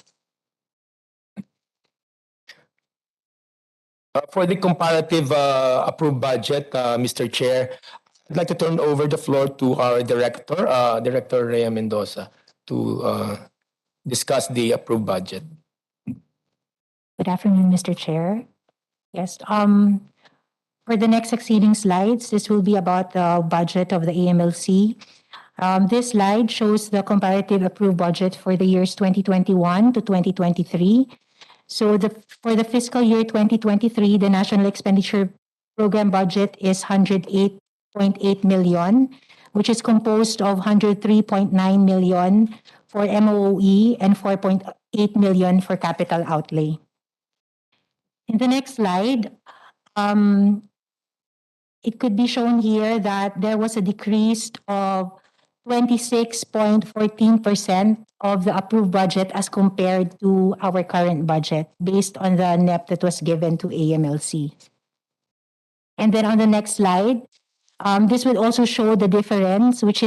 For the comparative approved budget, Mr. Chair, I'd like to turn over the floor to our director, Director Rhea Mendoza, to discuss the approved budget. Good afternoon, Mr. Chair. Yes, for the next succeeding slides, this will be about the budget of the AMLC. This slide shows the comparative approved budget for the years 2021 to 2023. So for the fiscal year 2023, the National Expenditure Program budget is 108.8 million, which is composed of 103.9 million for MOE and 4.8 million for capital outlay. In the next slide, it could be shown here that there was a decrease of 26.14% of the approved budget as compared to our current budget based on the NEP that was given to AMLC. And then on the next slide, this will also show the difference, which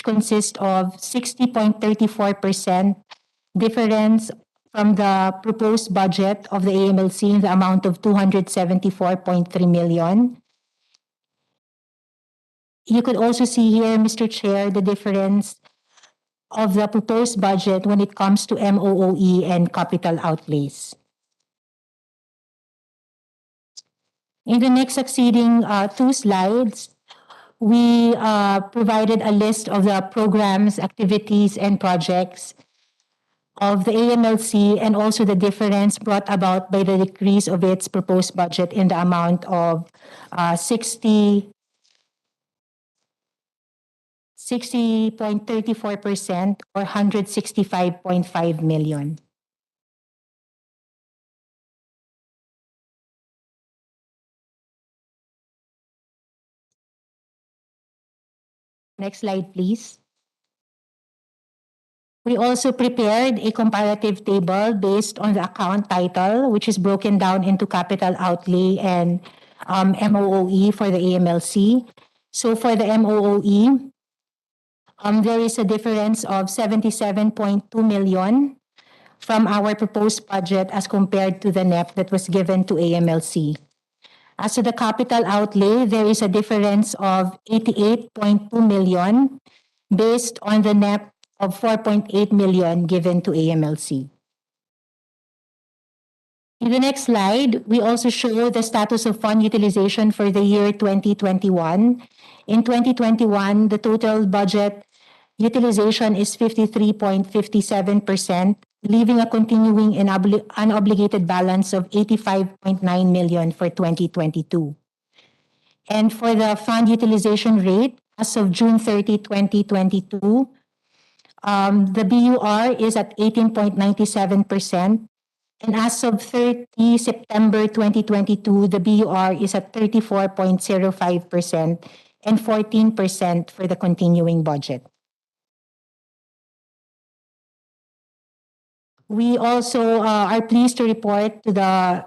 consists of 60.34% difference from the proposed budget of the AMLC in the amount of 274.3 million. You could also see here, Mr. Chair, the difference of the proposed budget when it comes to MOOE and capital outlays. In the next succeeding 2 slides, we provided a list of the programs, activities, and projects of the AMLC and also the difference brought about by the decrease of its proposed budget in the amount of 60.34% or 165.5 million. Next slide, please. We also prepared a comparative table based on the account title, which is broken down into capital outlay and MOOE for the AMLC. So for the MOOE, there is a difference of 77.2 million from our proposed budget as compared to the NEP that was given to AMLC. As to the capital outlay, there is a difference of 88.2 million based on the NEP of 4.8 million given to AMLC. In the next slide, we also show the status of fund utilization for the year 2021. In 2021, the total budget utilization is 53.57%, leaving a continuing and unobligated balance of 85.9 million for 2022. And for the fund utilization rate, as of June 30, 2022, the BUR is at 18.97%, And as of 30 September 2022, the BUR is at 34.05% and 14% for the continuing budget. We also are pleased to report to the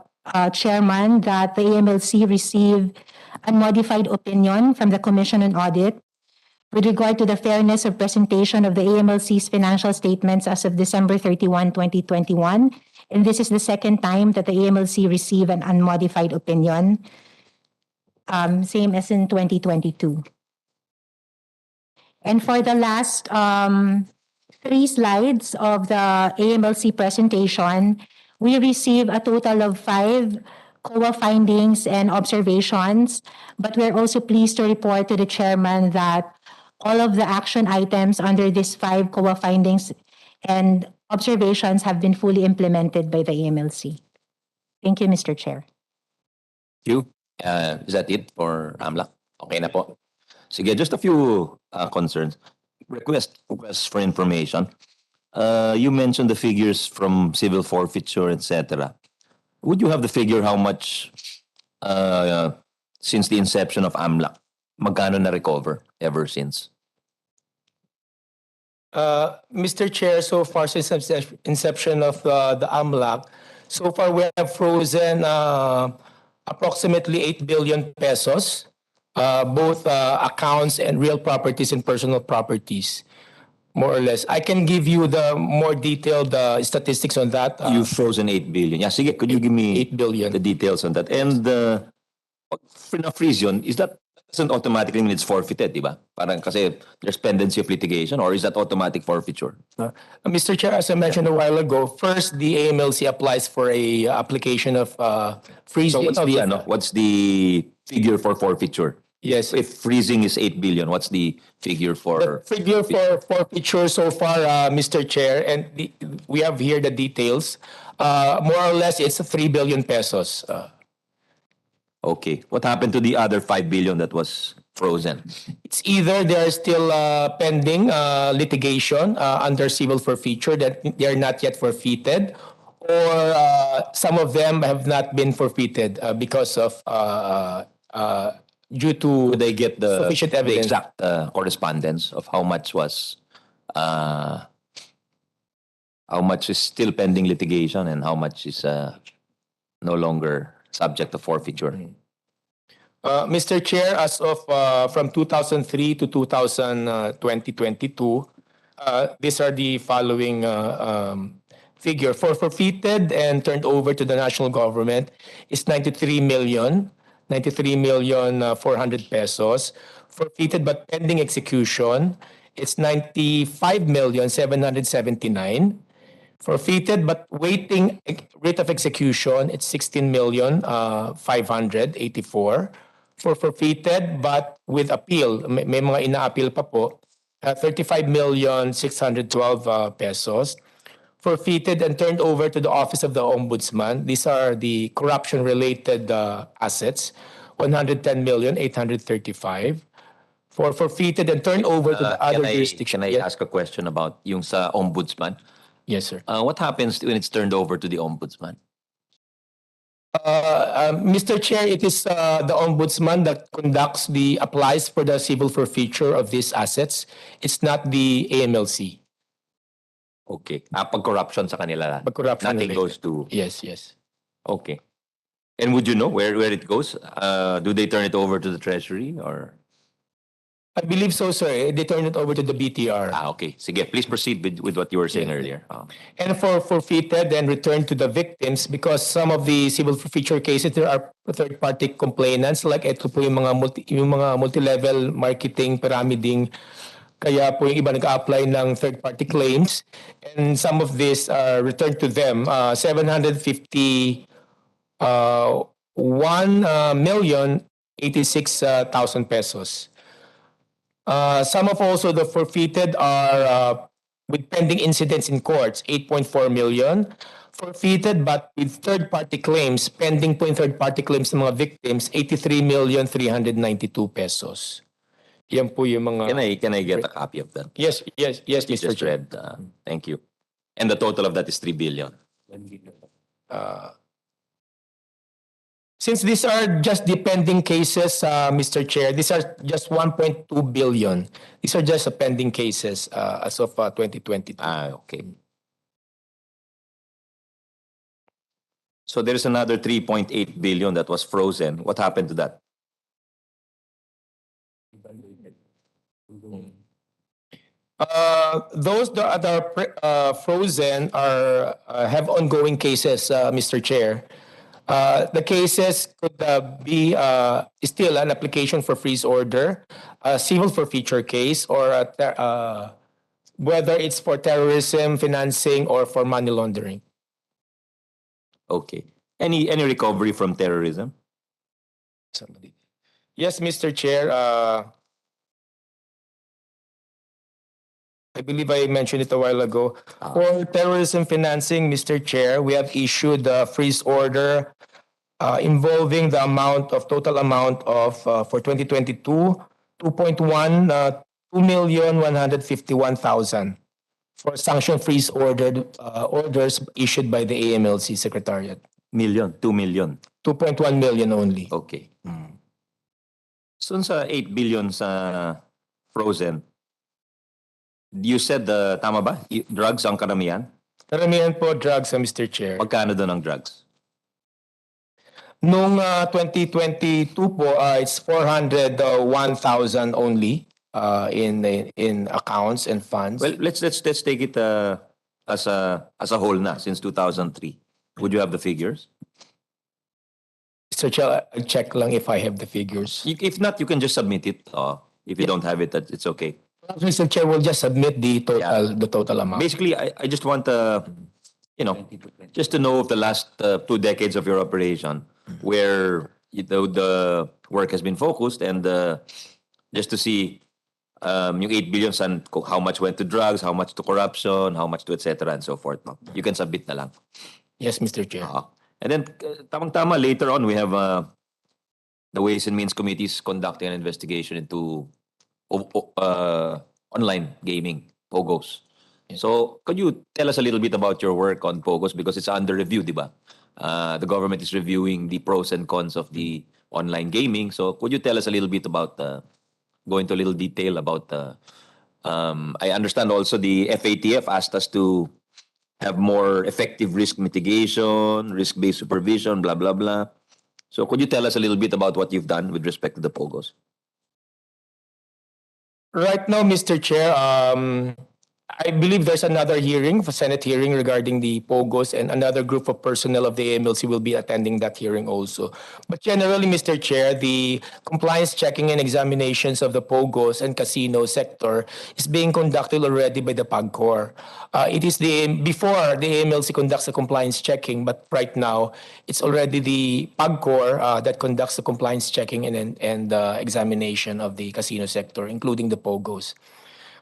chairman that the AMLC received a modified opinion from the Commission on Audit with regard to the fairness of presentation of the AMLC's financial statements as of December 31, 2021. And this is the second time that the AMLC received an unmodified opinion, same as in 2022. And for the last 3 slides of the AMLC presentation, we received a total of 5 COA findings and observations, but we're also pleased to report to the chairman that all of the action items under these 5 COA findings and observations have been fully implemented by the AMLC. Thank you, Mr. Chair. Thank you. Is that it for AMLAC? Okay na po. Sige, just a few concerns. Requests for information. You mentioned the figures from civil forfeiture, etc. Would you have the figure how much since the inception of AMLAC? Magkano na recover ever since? Mr. Chair, so far since inception of the AMLAC, so far we have frozen approximately 8 billion pesos, both accounts and real properties and personal properties, more or less. I can give you the more detailed statistics on that. You've frozen 8 billion. Yeah, sige, could you give me 8 billion. the details on that? And for na-freeze yun, is that doesn't automatically mean it's forfeited, di ba? Parang kasi there's pendency of litigation, or is that automatic forfeiture? Mr. Chair, as I mentioned a while ago, first the AMLC applies for a application of freezing. So what's the figure for forfeiture? Yes. If freezing is 8 billion, what's the figure for... The figure for forfeiture so far, Mr. Chair, and we have here the details. More or less, it's 3 billion pesos. Okay. What happened to the other 5 billion that was frozen? It's either they are still pending litigation under civil forfeiture that they are not yet forfeited, or some of them have not been forfeited because of due to they get the sufficient evidence. The exact correspondence of how much is still pending litigation and how much is no longer subject to forfeiture. Mr. Chair, as of from 2003 to 2022, these are the following figure. For forfeited and turned over to the national government is 93 million 400 pesos. Forfeited but pending execution, it's 95 million 779. Forfeited but waiting rate of execution, it's 16 million 584. For forfeited but with appeal, may mga ina-appeal pa po, 35 million 612 pesos. Forfeited and turned over to the Office of the Ombudsman. These are the corruption-related assets, 110 million 835. For forfeited and turned over to the other jurisdiction. Can I ask a question about yung sa Ombudsman? Yes, sir. What happens when it's turned over to the Ombudsman? Mr. Chair, it is the Ombudsman that applies for the civil forfeiture of these assets. It's not the AMLC. Okay. Pag corruption sa kanila. Pag corruption nothing related. goes to... Yes, yes. Okay. And would you know where it goes? Do they turn it over to the Treasury or... I believe so, sir. They turn it over to the BTR. Okay. Sige, please proceed with what you were saying earlier. And for forfeited and returned to the victims, because some of the civil forfeiture cases, there are third-party complainants, like ito po yung mga multi-level marketing, pyramiding, kaya po yung iba nag-apply ng third-party claims. And some of this are returned to them, 1,086,000 pesos. Some of also the forfeited are with pending incidents in courts, 8.4 million. Forfeited but with third-party claims, pending po yung third-party claims ng mga victims, 83,392 pesos. Yan po yung mga... Can I get a copy of that? Yes, You Mr. just Chair. read. Thank you. And the total of that is 3 billion. Since these are just the pending cases, Mr. Chair, these are just 1.2 billion. These are just pending cases as of 2022. Okay. So there's another 3.8 billion that was frozen. What happened to that? Those that are frozen are have ongoing cases, Mr. Chair. The cases could be still an application for freeze order, a civil forfeiture case, or whether it's for terrorism, financing, or for money laundering. Okay. Any recovery from terrorism? Somebody. Yes, Mr. Chair. I believe I mentioned it a while ago. For terrorism financing, Mr. Chair, we have issued a freeze order involving the total amount of, for 2022, 2,151,000 for sanction freeze orders issued by the AMLC Secretariat. 2 million. 2.1 million only. Okay. So sa 8 billion sa frozen, you said tama ba? Drugs ang karamihan? Karamihan po drugs, Mr. Chair. Magkano doon ang drugs? Noong 2022 po, it's 401,000 only in accounts and funds. Well, let's take it as a whole na since 2003. Would you have the figures? Mr. Chair, I'll check lang if I have the figures. If not, you can just submit it. If you don't have it, it's okay. Mr. Chair, will just submit the total amount. Basically, I just want just to know of the last 2 decades of your operation, where the work has been focused, and just to see yung 8 billion and how much went to drugs, how much to corruption, how much to etc. and so forth. No? You can submit na lang. Yes, Mr. Chair. And then, tamang-tama, later on, we have the Ways and Means Committee is conducting an investigation into online gaming, POGOs. So, could you tell us a little bit about your work on POGOs, because it's under review, di ba? The government is reviewing the pros and cons of the online gaming. So, could you tell us a little bit about, go into a little detail about, I understand also the FATF asked us to have more effective risk mitigation, risk-based supervision, blah, blah, blah. So, could you tell us a little bit about what you've done with respect to the POGOs? Right now, Mr. Chair, I believe there's another hearing, a Senate hearing regarding the POGOs, and another group of personnel of the AMLC will be attending that hearing also. But generally, Mr. Chair, the compliance checking and examinations of the POGOs and casino sector is being conducted already by the PAGCOR. It is before the AMLC conducts the compliance checking, but right now, it's already the PAGCOR that conducts the compliance checking and examination of the casino sector, including the POGOs.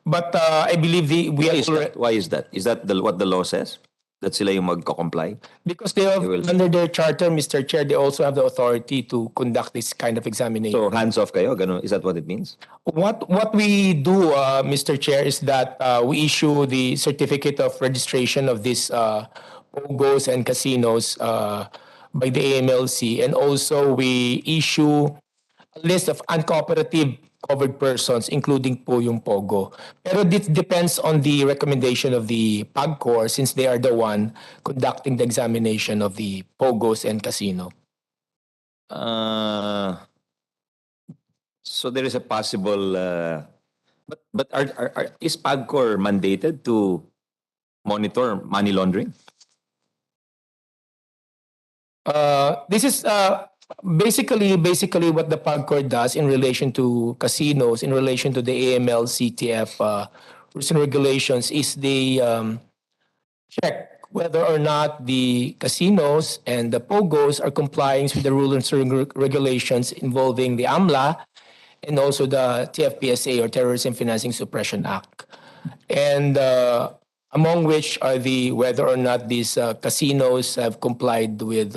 But I believe Why is that? Is that what the law says? That sila yung magko-comply? Because they have, under their charter, Mr. Chair, they also have the authority to conduct this kind of examination. So hands off kayo? Ganun, is that what it means? What we do, Mr. Chair, is that we issue the certificate of registration of these POGOs and casinos by the AMLC, and also we issue a list of uncooperative covered persons, including po yung POGO. Pero this depends on the recommendation of the PAGCOR, since they are the one conducting the examination of the POGOs and casino. So there is a possible, but is PAGCOR mandated to monitor money laundering? This is basically what the PAGCOR does in relation to casinos, in relation to the AML-CTF rules and regulations, is they check whether or not the casinos and the POGOs are complying with the rules and regulations involving the AMLA and also the TFPSA, or Terrorism Financing Suppression Act. And among which are whether or not these casinos have complied with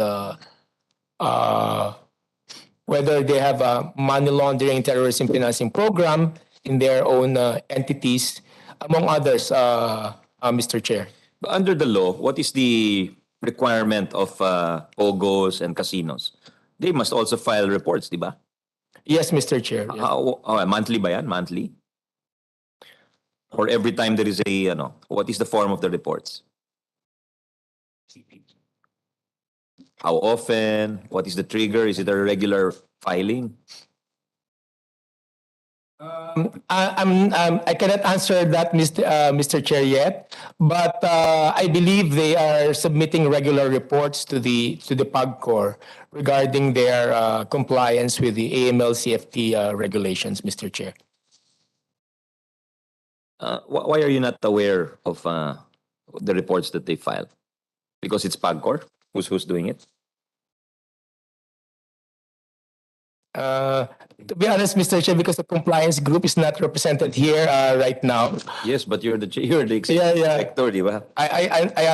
whether they have a money laundering terrorism financing program in their own entities, among others, Mr. Chair. But under the law, what is the requirement of POGOs and casinos, they must also file reports, di ba? Yes, Mr. Chair. Yes. Monthly ba yan? Monthly? Or every time there is a, what is the form of the reports? How often? What is the trigger? Is it a regular filing? I cannot answer that, Mr. Chair, yet, but I believe they are submitting regular reports to the PAGCOR regarding their compliance with the AML-CFT regulations, Mr. Chair. Why are you not aware of the reports that they file? Because it's PAGCOR? Who's doing it? To be honest, Mr. Chair, because the compliance group is not represented here right now. Yes, but you're the executive director, di ba? I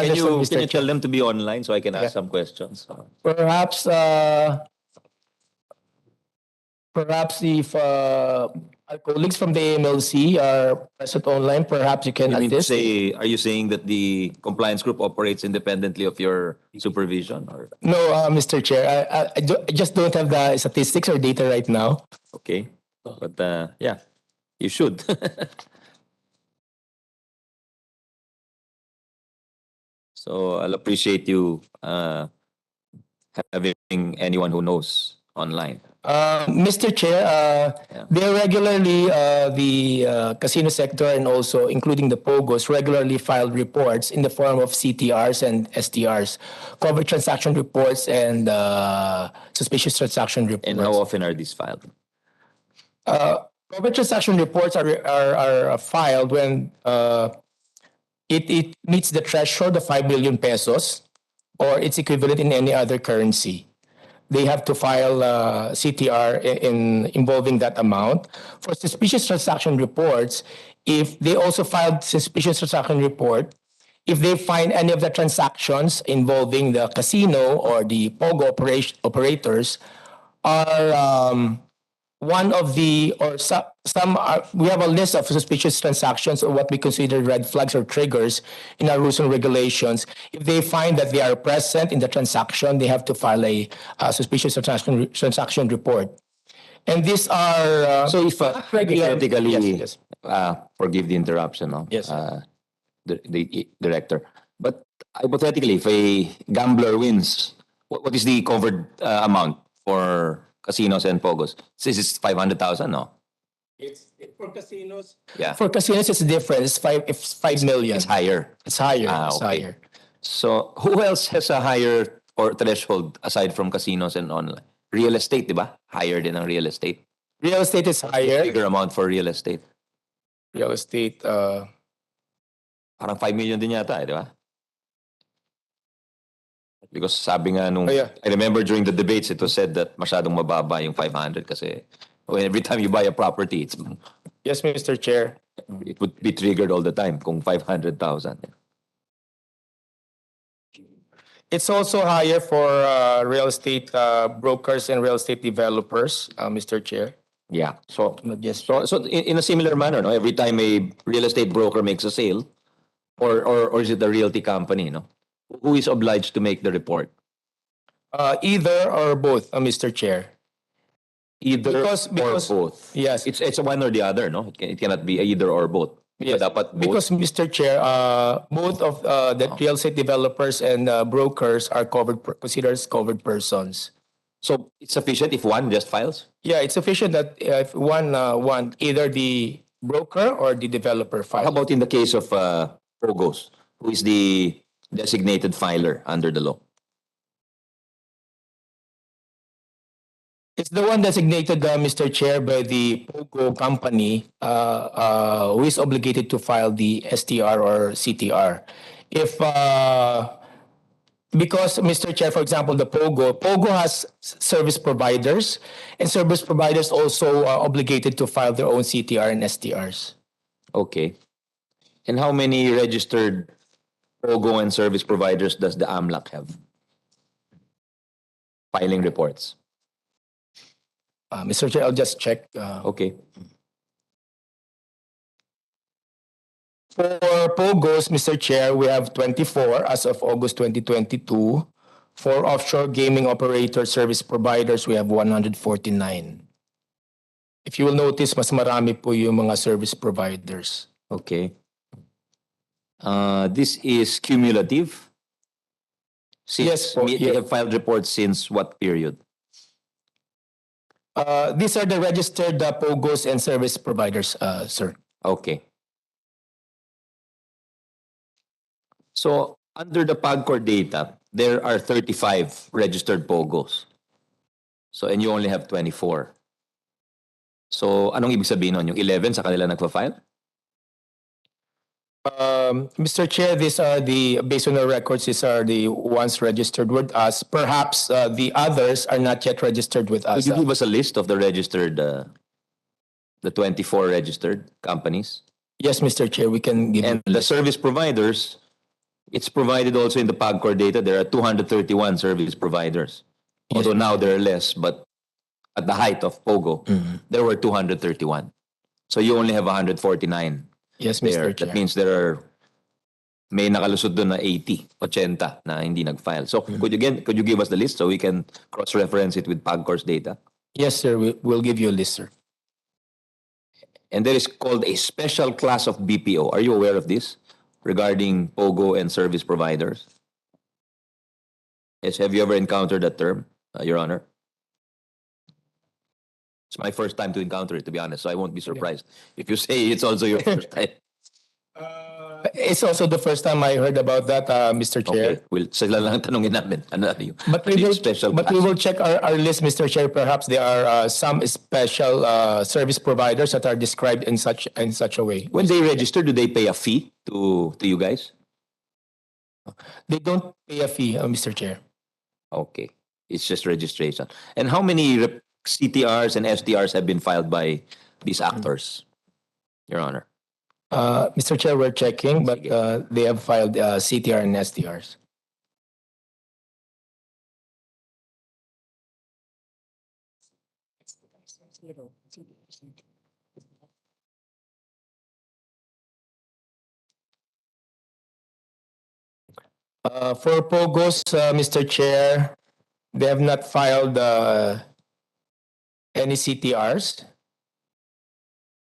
understand, Mr. Can you Chair. tell them to be online so I can ask some questions? Perhaps if our colleagues from the AMLC are present online, perhaps you can You mean to assist. say, are you saying that the compliance group operates independently of your supervision? Or No, Mr. Chair, I just don't have the statistics or data right now. okay, but yeah, you should. So I'll appreciate you having anyone who knows online. Mr. Chair, they regularly, the casino sector and also including the POGOs, regularly filed reports in the form of CTRs and STRs, covered transaction reports and suspicious transaction reports. And how often are these filed? Covered transaction reports are filed when it meets the threshold of 5 million pesos or its equivalent in any other currency. They have to file CTR involving that amount. For suspicious transaction reports, if they also filed suspicious transaction report, if they find any of the transactions involving the casino or the POGO operators are one of the, or some are, we have a list of suspicious transactions or what we consider red flags or triggers in our rules and regulations. If they find that they are present in the transaction, they have to file a suspicious transaction report. And these are So if hypothetically, yes. forgive the interruption, no? Yes. The director. But hypothetically, if a gambler wins, what is the covered amount for casinos and POGOs? This is 500,000, no? It's for casinos. Yeah. For casinos, it's different. It's 5 million. It's higher. It's higher. It's okay. higher. So who else has a higher or threshold aside from casinos and online? Real estate, di ba? Higher than ang real estate. Real estate is higher. Bigger amount for real estate. Real estate, Parang 5 million din yata, di ba? Because sabi nga nung, yeah. I remember during the debates, it was said that masyadong mababa yung 500 kasi every time you buy a property, Yes, Mr. Chair. it would be triggered all the time kung 500,000. It's also higher for real estate brokers and real estate developers, Mr. Chair. Yeah. So, Yes. so in a similar manner, no, every time a real estate broker makes a sale, or is it a realty company, no? Who is obliged to make the report? Either or both, Mr. Chair. Either Because- or both. Yes. It's a one or the other, no? It cannot be either or both. Yes, Dapat both. because Mr. Chair, both of the real estate developers and brokers are considered as covered persons. So it's sufficient if one just files? Yeah, it's sufficient that if one either the broker or the developer How files. about in the case of POGOs? Who is the designated filer under the law? It's the one designated, Mr. Chair, by the POGO company who is obligated to file the STR or CTR. If because, Mr. Chair, for example, the POGO has service providers, and service providers also are obligated to file their own CTR and STRs. Okay. And how many registered POGO and service providers does the AMLAC have? Filing reports. Mr. Chair, I'll just check. Okay. For POGOs, Mr. Chair, we have 24 as of August 2022. For offshore gaming operator service providers, we have 149. If you will notice, mas marami po yung mga service providers. Okay. This is cumulative. Yes po, They have filed reports since what period? These are the registered POGOs and service providers, sir. Okay. So, under the PAGCOR data, there are 35 registered POGOs. So, and you only have 24. So, anong ibig sabihin nun? Yung 11 sa kanila nagpa-file? Mr. Chair, these are based on the records, these are the ones registered with us. Perhaps the others are not yet registered with us. Could you give us a list of the registered, the 24 registered companies? Yes, Mr. Chair, we can give And you the service providers, it's provided also in the PAGCOR data, there are 231 service providers. Although now there are less, but at the height of POGO, there were 231. So you only have 149 Yes, there. Mr. Chair. That means may nakalusod doon na 80, 80 na hindi nag-file. So could you give us the list so we can cross-reference it with PAGCOR's data? Yes, sir, we'll give you a list, sir. And there is called a special class of BPO. Are you aware of this regarding POGO and service providers? Yes, have you ever encountered that term, Your Honor? It's my first time to encounter it, to be honest, so I won't be surprised if you say it's also your first time. It's also the first time I heard about that, Mr. Chair. Okay, well, sila lang tanungin namin. Ano yung But we yung will, special but we class? will check our list, Mr. Chair. Perhaps there are some special service providers that are described in such a way. When they register, do they pay a fee to you guys? They don't pay a fee, Mr. Chair. Okay, it's just registration. And how many CTRs and STRs have been filed by these actors, Your Honor? Mr. Chair, we're checking, but they have filed CTR and STRs. For POGOs, Mr. Chair, they have not filed any CTRs.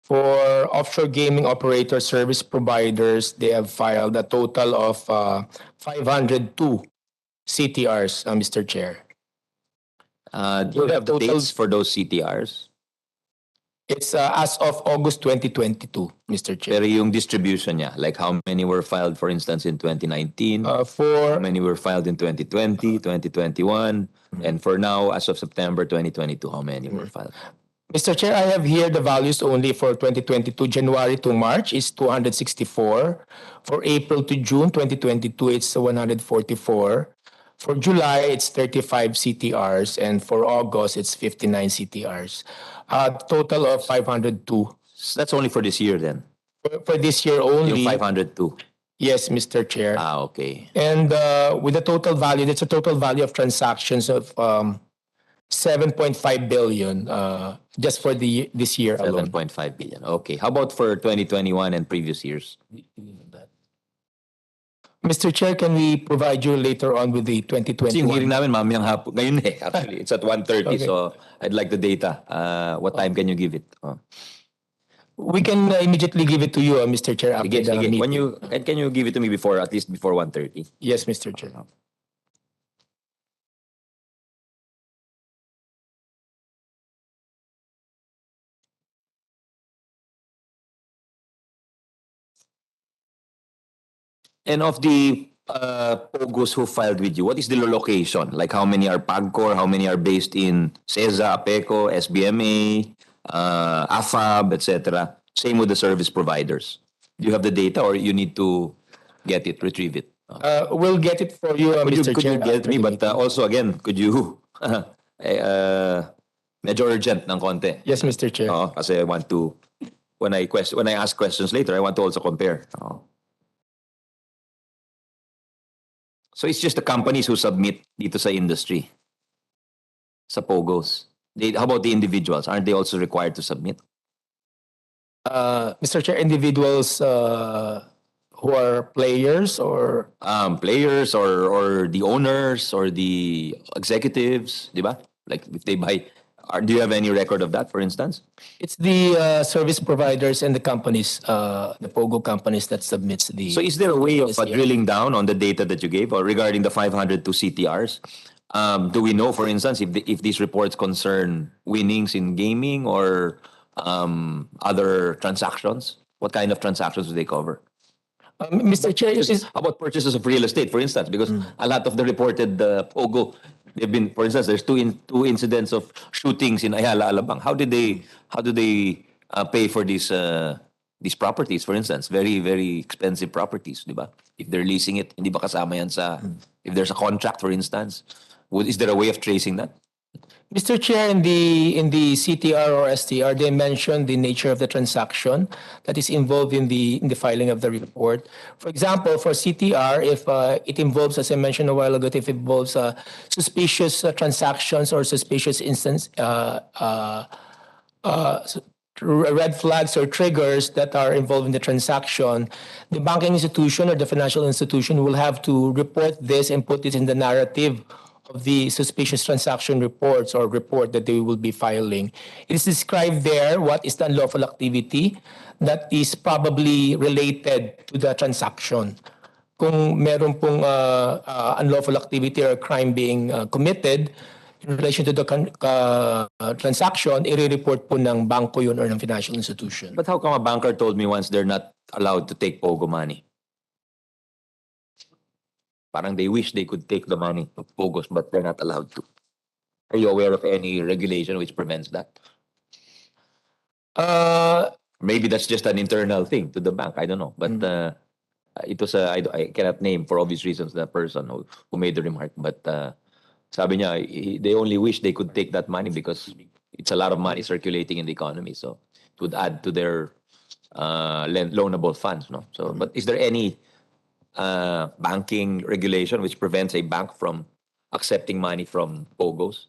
For offshore gaming operator service providers, they have filed a total of 502 CTRs, Mr. Chair. Do you have the dates for those CTRs? It's as of August 2022, Mr. Chair. Pero yung distribution niya, like how many were filed, for instance, in 2019? How many were filed in 2020, 2021? And for now, as of September 2022, how many were filed? Mr. Chair, I have here the values only for 2022, January to March is 264. For April to June 2022, it's 144. For July, it's 35 CTRs. And for August, it's 59 CTRs. Total of 502. That's only for this year then? For this year only. Yung 502? Yes, Mr. Chair. Okay. And with the total value, that's a total value of transactions of 7.5 billion just for this year alone. 7.5 billion. Okay. How about for 2021 and previous years? Mr. Chair, can we provide you later on with the 2021? Kasi yung hearing namin mamayang hapon. Ngayon actually. It's at 1:30, Okay. so I'd like the data. What time can you give it? We can immediately give it to you, Mr. Chair, after Sige, the sige. meeting. Can you give it to me at least before 1:30? Yes, Mr. Chair. And of the POGOs who filed with you, what is the location? Like how many are PAGCOR? How many are based in CESA, APECO, SBMA, AFAB, etc.? Same with the service providers. Do you have the data or you need to retrieve it? We'll get it for you, Mr. Could Chair. you get it after me? the But meeting. also again, could you medyo urgent ng konti? Yes, Mr. Chair. Oo, kasi I want to, when I ask questions later, I want to also compare. So it's just the companies who submit dito sa industry, sa POGOs. How about the individuals? Aren't they also required to submit? Mr. Chair, individuals who are players or Players or the owners or the executives, di ba? Like if they buy, do you have any record of that, for instance? it's the service providers and the companies, the POGO companies that submits the. So is there a way of Yes, yeah. drilling down on the data that you gave or regarding the 502 CTRs? Do we know, for instance, if these reports concern winnings in gaming or other transactions? What kind of transactions do they cover? Mr. Chair, How about purchases of real estate, for instance? Because a lot of the reported POGO, they've been, for instance, there's two incidents of shootings in Ayala, Alabang. How do they pay for these properties, for instance? Very, very expensive properties, di ba? If they're leasing it, hindi ba kasama yan sa, if there's a contract, for instance? Is there a way of tracing that? Mr. Chair, in the CTR or STR, they mentioned the nature of the transaction that is involved in the filing of the report. For example, for CTR, if it involves, as I mentioned a while ago, if it involves suspicious transactions or suspicious instance, red flags or triggers that are involved in the transaction, the banking institution or the financial institution will have to report this and put it in the narrative of the suspicious transaction reports or report that they will be filing. It is described there what is the unlawful activity that is probably related to the transaction. Kung meron pong unlawful activity or crime being committed in relation to the transaction, i-report po ng banko yun or ng financial institution. But how come a banker told me once they're not allowed to take POGO money? Parang they wish they could take the money of POGOs, but they're not allowed to. Are you aware of any regulation which prevents that? Maybe that's just an internal thing to the bank. I don't know. But it was I cannot name for obvious reasons the person who made the remark. But sabi niya, they only wish they could take that money because it's a lot of money circulating in the economy. So it would add to their loanable funds. No. So, but is there any banking regulation which prevents a bank from accepting money from POGOs?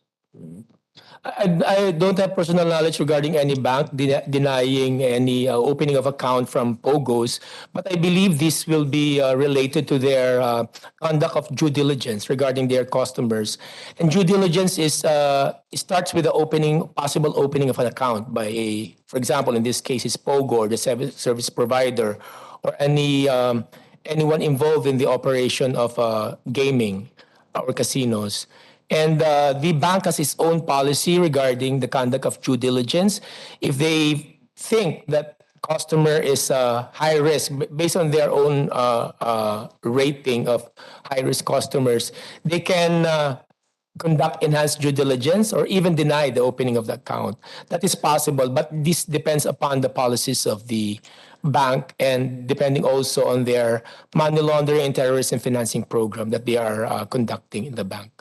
I don't have personal knowledge regarding any bank denying any opening of account from POGOs, but I believe this will be related to their conduct of due diligence regarding their customers. And due diligence is starts with the possible opening of an account by for example, in this case, it's POGO or the service provider or anyone involved in the operation of gaming or casinos. And the bank has its own policy regarding the conduct of due diligence. If they think that customer is high risk, based on their own rating of high risk customers, they can conduct enhanced due diligence or even deny the opening of the account. That is possible, but this depends upon the policies of the bank and depending also on their money laundering and terrorism financing program that they are conducting in the bank.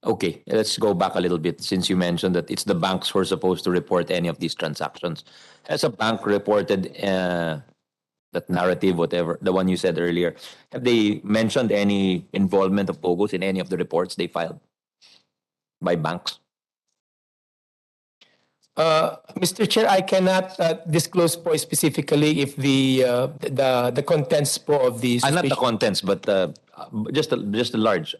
Okay, let's go back a little bit since you mentioned that it's the banks who are supposed to report any of these transactions. Has a bank reported that narrative, whatever, the one you said earlier? Have they mentioned any involvement of POGOs in any of the reports they filed by banks? Mr. Chair, I cannot disclose po specifically if the contents po of these. Not the contents, but just a large.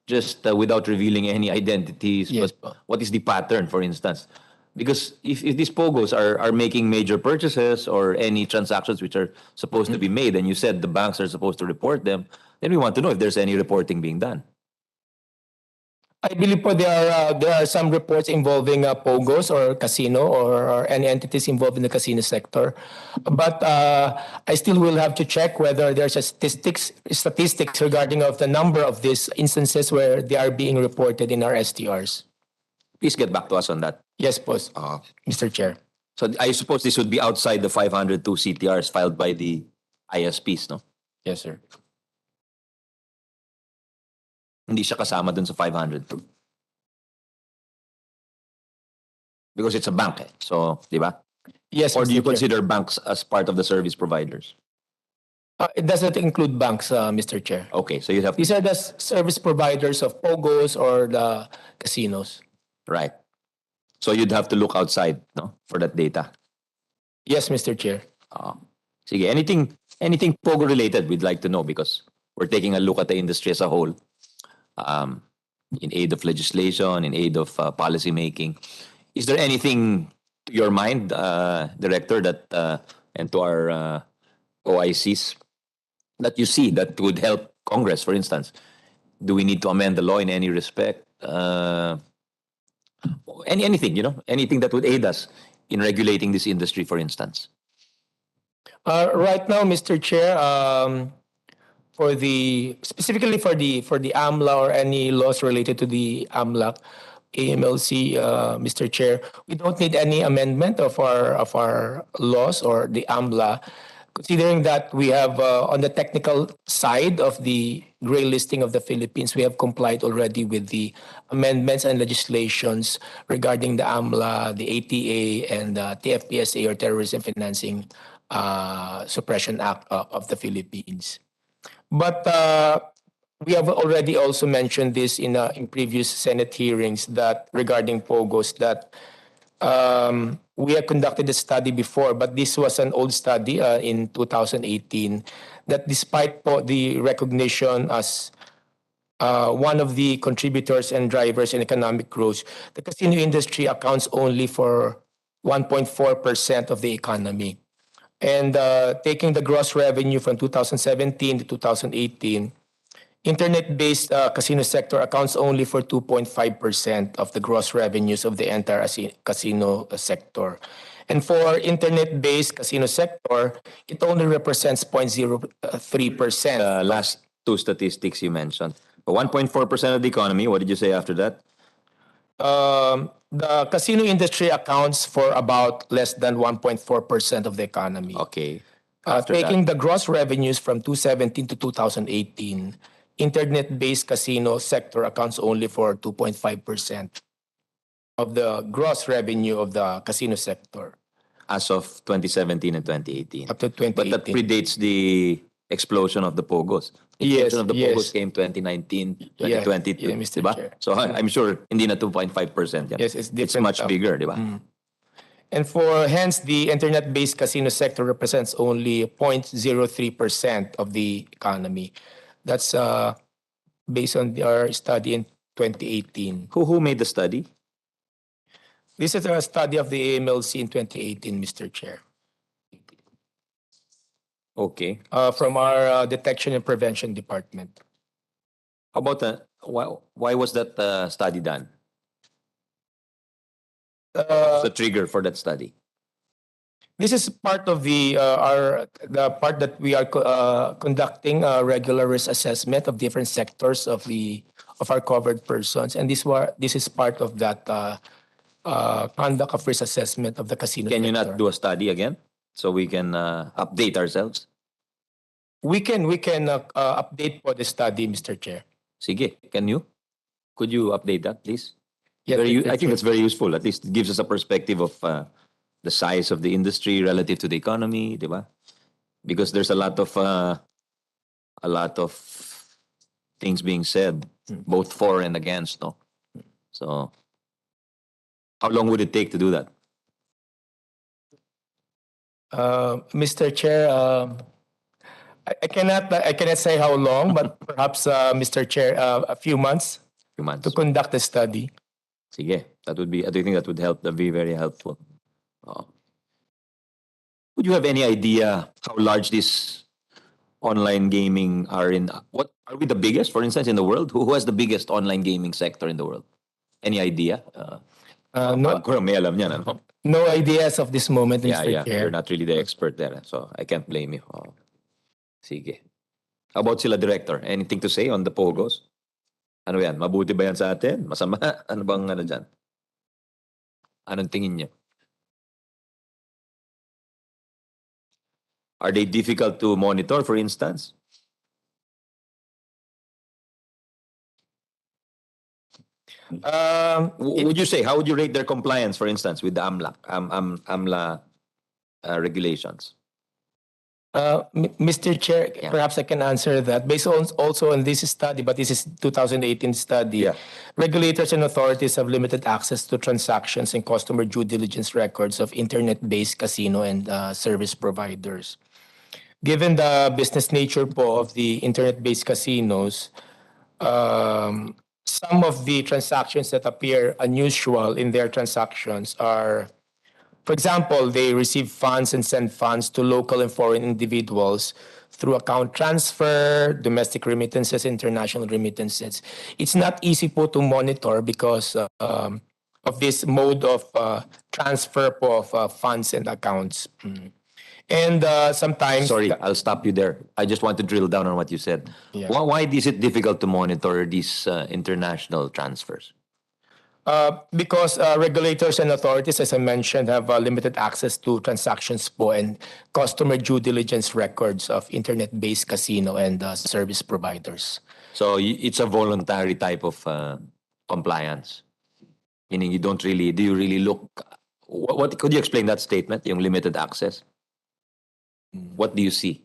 Just without revealing any identities. Yes. But what is the pattern, for instance? Because if these POGOs are making major purchases or any transactions which are supposed to be made, and you said the banks are supposed to report them, then we want to know if there's any reporting being done. I believe po there are some reports involving POGOs or casino or any entities involved in the casino sector. But I still will have to check whether there's statistics regarding of the number of these instances where they are being reported in our STRs. Please get back to us on that. Yes, po, Mr. Chair. So I suppose this would be outside the 502 CTRs filed by the ISPs, no? Yes, sir. Hindi siya kasama dun sa 502. Because it's a bank, eh. So, di ba? Yes, Or do you Mr. Chair. consider banks as part of the service providers? It doesn't include banks, Mr. Chair. Okay, so you have These are the service providers of POGOs or the casinos. right. So you'd have to look outside, no, for that data. Yes, Mr. Chair. Sige, anything Anything Pogo related, we'd like to know because we're taking a look at the industry as a whole, in aid of legislation, in aid of policy making. Is there anything to your mind, Director, that and to our OICs that you see that would help Congress, for instance? Do we need to amend the law in any respect? Anything, anything that would aid us in regulating this industry, for instance? Right now, Mr. Chair, specifically for the AMLA or any laws related to the AMLA, AMLC, Mr. Chair, we don't need any amendment of our laws or the AMLA, considering that we have on the technical side of the gray listing of the Philippines, we have complied already with the amendments and legislations regarding the AMLA, the ATA, and the TFPSA or Terrorism Financing Suppression Act of the Philippines. But we have already also mentioned this in previous Senate hearings that regarding POGOs that we have conducted a study before, but this was an old study in 2018 that despite the recognition as one of the contributors and drivers in economic growth, the casino industry accounts only for 1.4% of the economy. And taking the gross revenue from 2017 to 2018, internet-based casino sector accounts only for 2.5% of the gross revenues of the entire casino sector. And for internet-based casino sector, it only represents 0.03%. Last two statistics you mentioned. 1.4% of the economy, what did you say after that? The casino industry accounts for about less than 1.4% of the economy. Okay. Taking the gross revenues from 2017 to 2018, internet-based casino sector accounts only for 2.5% of the gross revenue of the casino sector. As of 2017 and 2018. Up to 2018. But that predates the explosion of the POGOs. The explosion of the POGOs came 2019, 2020. Yeah, Mr. Diba? Chair. So I'm sure hindi na 2.5%. Yan. Yes, it's different. It's much bigger, di ba? And hence, the internet-based casino sector represents only 0.03% of the economy. That's based on our study in 2018. Who made the study? This is a study of the AMLC in 2018, Mr. Chair. Okay. From our Detection and Prevention Department. How about why was that study done? What's the trigger for that study? This is part of the part that we are conducting a regular risk assessment of different sectors of our covered persons, and this is part of that conduct of risk assessment of the casino sector. Can you not do a study again so we can update ourselves? We can update for the study, Mr. Chair. Sige, can you? Could you update that, please? Yes, I think that's very useful. At least it gives us a perspective of the size of the industry relative to the economy, di ba? Because there's a lot of things being said, both for and against, no? So, how long would it take to do that? Mr. Chair, I cannot say how long, but perhaps, Mr. Chair, a few months. To conduct a study. Sige, I think that would help. That'd be very helpful. Would you have any idea how large this online gaming are in? What are we the biggest, for instance, in the world? Who has the biggest online gaming sector in the world? Any idea? No. May alam niyan, ano? No ideas of this moment, Mr. Chair. You're not really the expert there, so I can't blame you. Sige. How about sila, Director? Anything to say on the POGOs? Ano yan? Mabuti ba yan sa atin? Masama? Ano bang dyan? Anong tingin niyo? Are they difficult to monitor, for instance? Would you say, how would you rate their compliance, for instance, with the AMLA regulations? Mr. Chair, perhaps I can answer that. Based also on this study, but this is 2018 study, regulators and authorities have limited access to transactions and customer due diligence records of internet-based casino and service providers. given the business nature po of the internet-based casinos, some of the transactions that appear unusual in their transactions are, for example, they receive funds and send funds to local and foreign individuals through account transfer, domestic remittances, international remittances. It's not easy po to monitor because of this mode of transfer po of funds and accounts. And sometimes... Sorry, I'll stop you there. I just want to drill down on what you said. Yeah. Why is it difficult to monitor these international transfers? Because regulators and authorities, as I mentioned, have limited access to transactions po and customer due diligence records of internet-based casino and service providers. So it's a voluntary type of compliance. Meaning you don't really, do you really look, what could you explain that statement, yung limited access? What do you see?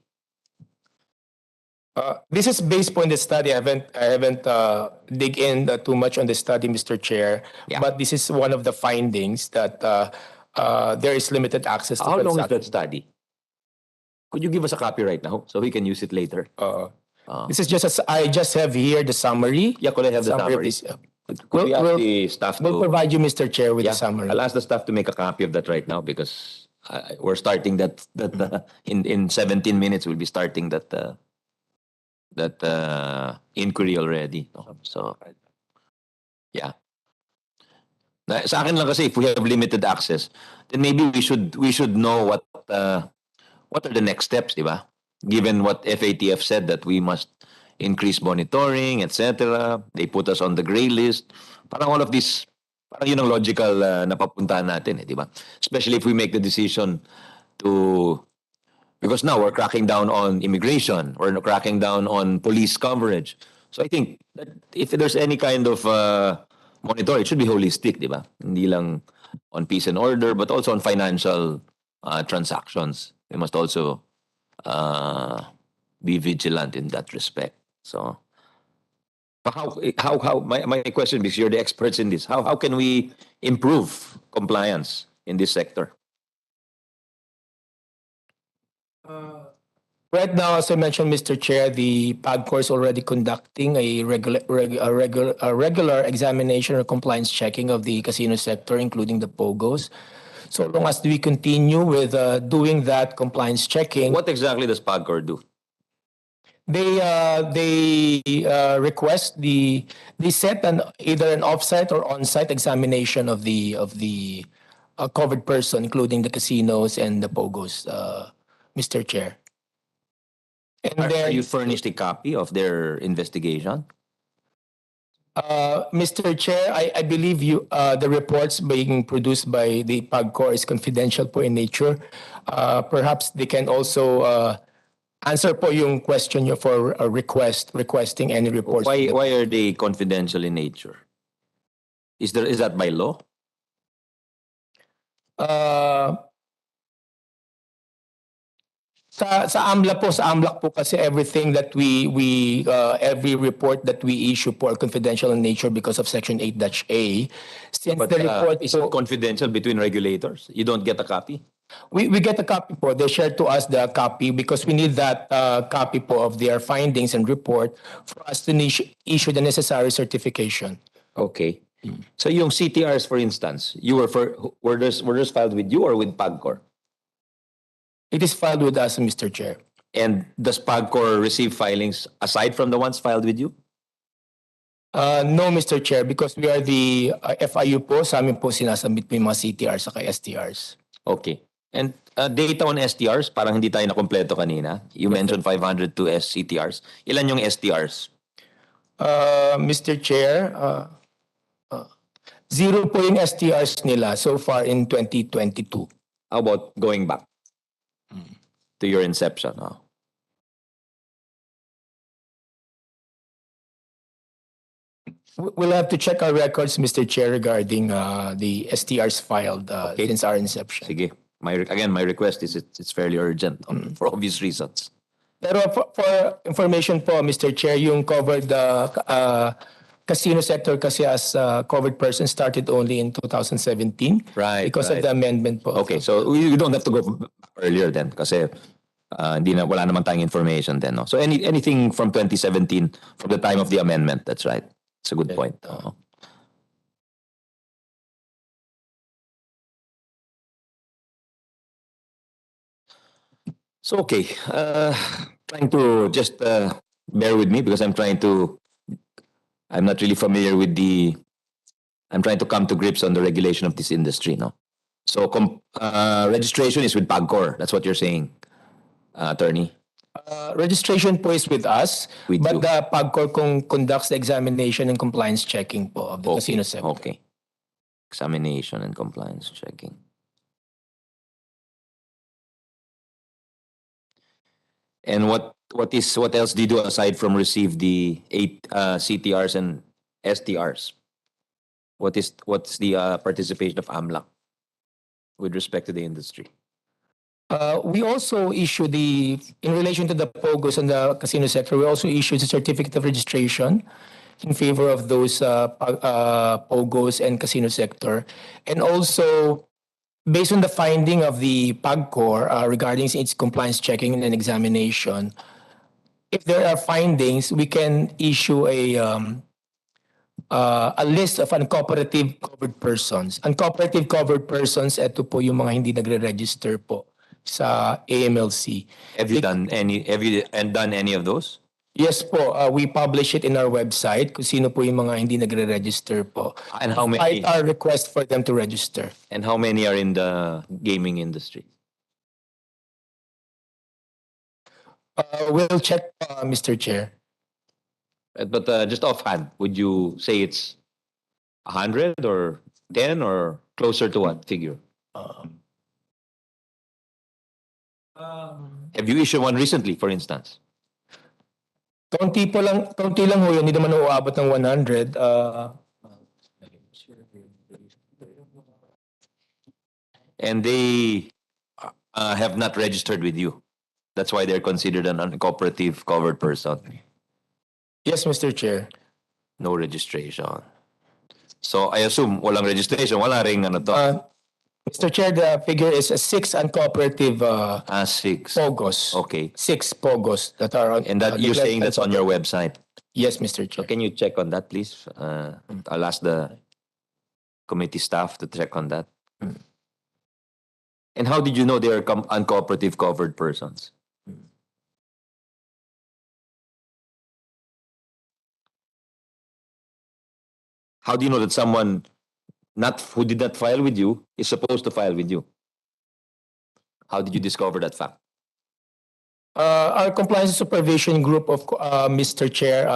This is based on the study. I haven't dig in too much on the study, Mr. Chair. Yeah. But this is one of the findings that there is limited access to How long is transactions. that study? Could you give us a copy right now so we can use it later? This is just I just have here the summary. Yeah, could I have the Summary of summary? this, Could we ask we'll- the staff to... We'll provide you, Mr. Chair, with Yeah, the summary. I'll ask the staff to make a copy of that right now because we're starting that in 17 minutes we'll be starting that inquiry already. So yeah. Sa akin lang kasi if we have limited access, then maybe we should know what are the next steps, di ba? Given what FATF said that we must increase monitoring, etc. They put us on the gray list. Parang all of this, parang yun ang logical na papuntahan natin, di ba? Especially if we make the decision to, because now we're cracking down on immigration, we're cracking down on police coverage. So I think that if there's any kind of monitor, it should be holistic, di ba? Hindi lang on peace and order, but also on financial transactions. We must also be vigilant in that respect. So, how my question, because you're the experts in this, how can we improve compliance in this sector? Right now, as I mentioned, Mr. Chair, the PAGCOR is already conducting a regular examination or compliance checking of the casino sector, including the POGOs. So long as we continue with doing that compliance checking, What exactly does PAGCOR do? they request they set either an offsite or on-site examination of the covered person, including the casinos and the POGOs, Mr. Chair. And Are you furnished a copy of their investigation? Mr. Chair, I believe the reports being produced by the PAGCOR is confidential po in nature. Perhaps they can also answer po yung question nyo for a requesting any reports. Why are they confidential in nature? Is that by law? Sa AMLAC po kasi everything that we every report that we issue po are confidential in nature because of Section 8-A. Since But the report is it confidential between regulators? You don't get a copy? we get a copy po. They share to us the copy because we need that copy po of their findings and report for us to issue the necessary certification. Okay. So yung CTRs, for instance, were those filed with you or with PAGCOR? It is filed with us, Mr. Chair. And does PAGCOR receive filings aside from the ones filed with you? No, Mr. Chair, because we are the FIU po, sa amin po sinasabit po yung mga CTRs saka STRs. Okay. And data on STRs, parang hindi tayo nakompleto kanina. You mentioned 502 CTRs. Ilan yung STRs? Mr. Chair, zero po yung STRs nila so far in 2022. How about going back to your inception? We'll have to check our records, Mr. Chair, regarding the STRs filed since our inception. Sige. My request is it's fairly urgent for obvious reasons. Pero for information po, Mr. Chair, yung covered casino sector kasi as covered person started only in 2017. Right, Because of right. the amendment po. Okay, so we don't have to go earlier then kasi wala naman tayong information then. No? So anything from 2017, from the time of the amendment, that's right. It's a good point. Oo. So, okay. Trying to just bear with me because I'm not really familiar with I'm trying to come to grips on the regulation of this industry. No? So, registration is with PAGCOR. That's what you're saying, attorney? Registration po is with us, With but you. the PAGCOR conducts the examination and compliance checking po of the casino sector. Okay. Examination and compliance checking. And what else do you do aside from receive the 8 CTRs and STRs? What's the participation of AMLC with respect to the industry? We also issue in relation to the POGOs and the casino sector, we also issue the certificate of registration in favor of those POGOs and casino sector. And also, based on the finding of the PAGCOR regarding its compliance checking and examination, if there are findings, we can issue a list of uncooperative covered persons. Uncooperative covered persons, ito po yung mga hindi nagre-register po sa AMLC. Have you done any of those? Yes po, we publish it in our website kung sino po yung mga hindi nagre-register po. And how many? Our request for them to register. And how many are in the gaming industry? We'll check, Mr. Chair. But just offhand, would you say it's 100 or 10 or closer to what figure? Have you issued one recently, for instance? Kaunti lang ho yun, hindi naman uabot ng 100. And they have not registered with you. That's why they're considered an uncooperative covered person. Yes, Mr. Chair. No registration. So I assume walang registration, wala ring ano to. Mr. Chair, the figure is 6 uncooperative 6. POGOs. Okay. 6 POGOs that are on. And that you're saying that's on your website. Yes, Mr. Chair. So can you check on that, please? I'll ask the committee staff to check on that. And how did you know they are uncooperative covered persons? How do you know that someone who did not file with you is supposed to file with you? How did you discover that fact? Our compliance and supervision group of Mr. Chair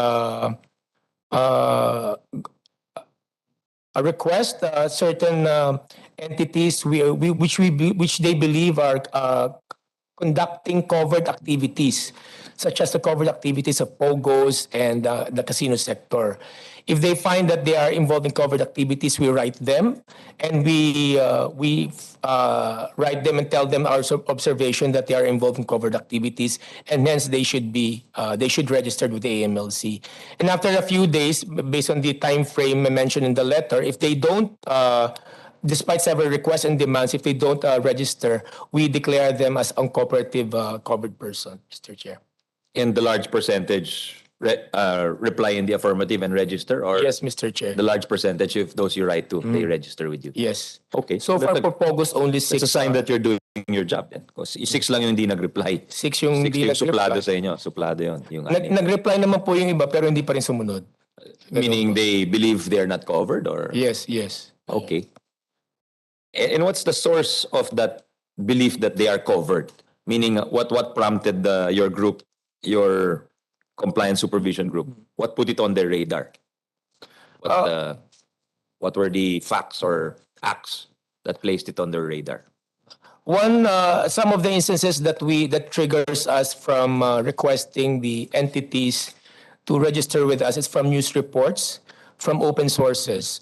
request certain entities which they believe are conducting covered activities, such as the covered activities of POGOs and the casino sector. If they find that they are involved in covered activities, we write them, and we write them and tell them our observation that they are involved in covered activities, and hence they should register with the AMLC. And after a few days, based on the time frame mentioned in the letter, if they don't, despite several requests and demands, if they don't register, we declare them as uncooperative covered person, Mr. Chair. And the large percentage reply in the affirmative and register, or yes, Mr. Chair. the large percentage of those you write to, they register with you? Yes. Okay. So far for POGOs, only 6. It's a sign that you're doing your job. Because 6 lang yung hindi nag-reply. 6 yung 6 hindi yung nag-reply. suplado sa inyo. Suplado yun. Yung Nag-reply naman po yung iba pero hindi pa rin sumunod. meaning they believe they're not covered, or? Yes. Okay. And what's the source of that belief that they are covered? Meaning, what prompted your group, your compliance supervision group? What put it on their radar? What were the facts or acts that placed it on their radar? Some of the instances that triggers us from requesting the entities to register with us is from news reports, from open sources.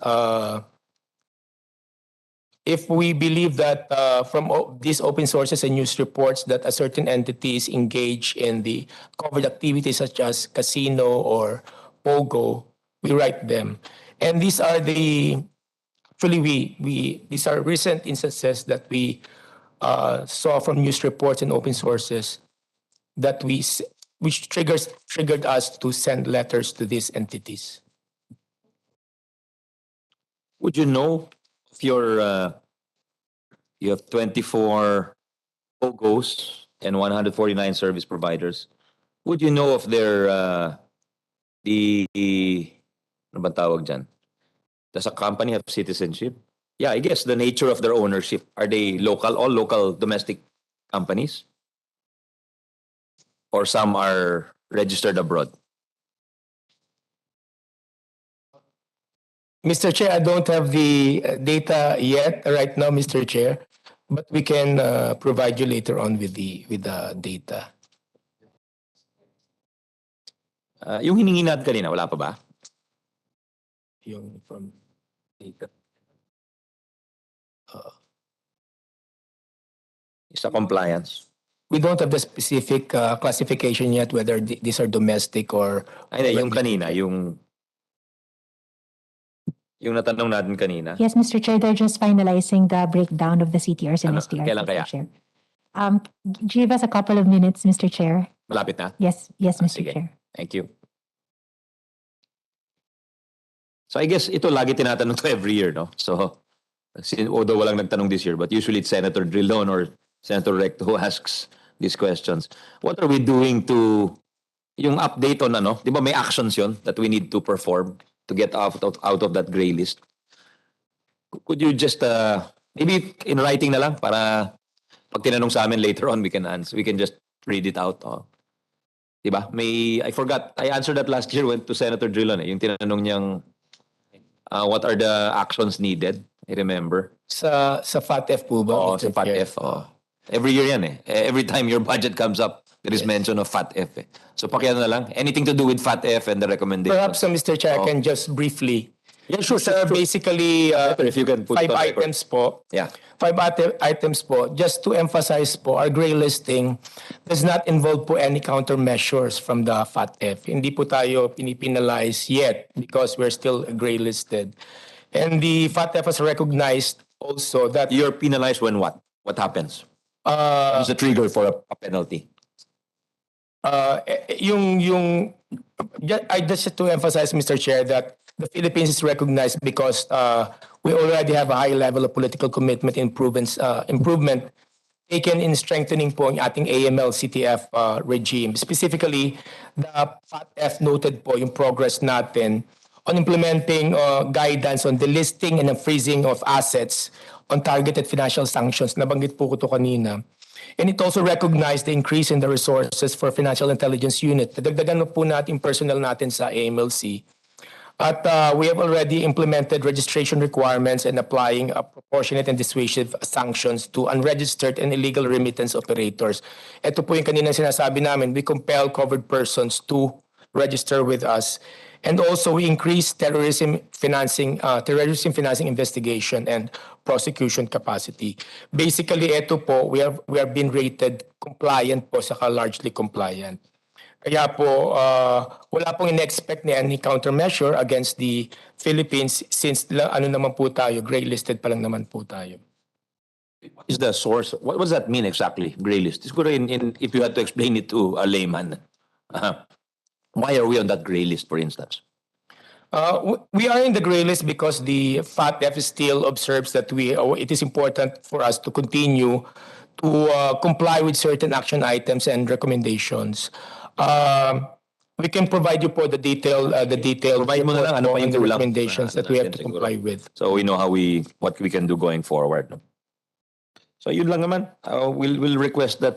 If we believe that from these open sources and news reports that a certain entity is engaged in the covered activities such as casino or POGO, we write them. And these are these are recent instances that we saw from news reports and open sources that which triggered us to send letters to these entities. Would you know if you have 24 POGOs and 149 service providers? Would you know if they're ano ba tawag dyan? Does a company have citizenship? Yeah, I guess the nature of their ownership. Are they local, all local domestic companies? Or some are registered abroad? Mr. Chair, I don't have the data yet right now, Mr. Chair, but we can provide you later on with the data. Yung hiningi natin kanina, wala pa ba? Yung from data. Sa compliance. We don't have the specific classification yet whether these are domestic or... Ay, yung kanina, yung natanong natin kanina. Yes, Mr. Chair, they're just finalizing the breakdown of the CTRs and STRs. Kailan kaya? Mr. Chair. Give us a couple of minutes, Mr. Chair. Malapit na? Yes, Mr. Sige. Chair. Thank you. So I guess ito lagi tinatanong to every year, no? So, although walang nagtanong this year, but usually it's Senator Drilon or Senator Recto who asks these questions. What are we doing to, yung update on ano, di ba may actions yon that we need to perform to get out of that gray list? Could you just, maybe in writing na lang para pag tinanong sa amin later on, we can answer, we can just read it out. Oh. Diba? I forgot, I answered that last year to Senator Drilon. Yung tinanong niyang, what are the actions needed? I remember. Sa FATF po ba? Oo, sa FATF. Oh. Every year yan eh. Every time your budget comes up, there is mention of FATF eh. So pakiano na lang, anything to do with FATF and the recommendations. Perhaps, Mr. Chair, I can just briefly. Yeah, sure. Basically, if you can put 5 items po. Yeah. 5 items po. Just to emphasize po, our gray listing does not involve po any countermeasures from the FATF. Hindi po tayo pinipinalize yet because we're still gray listed. And the FATF has recognized also that... You're penalized when what? What happens? What's the trigger for a penalty? I just to emphasize, Mr. Chair, that the Philippines is recognized because we already have a high level of political commitment improvement taken in strengthening po ang ating AMLCTF regime. Specifically, the FATF noted po yung progress natin on implementing guidance on the listing and the freezing of assets on targeted financial sanctions. Nabanggit po ko to kanina. And it also recognized the increase in the resources for Financial Intelligence Unit. Nadagdagan po natin personnel natin sa AMLC. At we have already implemented registration requirements and applying proportionate and dissuasive sanctions to unregistered and illegal remittance operators. Ito po yung kanina sinasabi namin, we compel covered persons to register with us. And also we increase terrorism financing investigation and prosecution capacity. Basically, ito po, we have been rated compliant po, saka largely compliant. Kaya po, wala pong in-expect ni any countermeasure against the Philippines since ano naman po tayo, gray listed pa lang naman po tayo. What is the source? What does that mean exactly, gray list? Siguro if you had to explain it to a layman. Why are we on that gray list, for instance? We are in the gray list because the FATF still observes that it is important for us to continue to comply with certain action items and recommendations. We can provide you po the detail. Provide mo na lang ano pa yung recommendations that we have to comply with. So we know what we can do going forward. No? So yun lang naman. We'll request that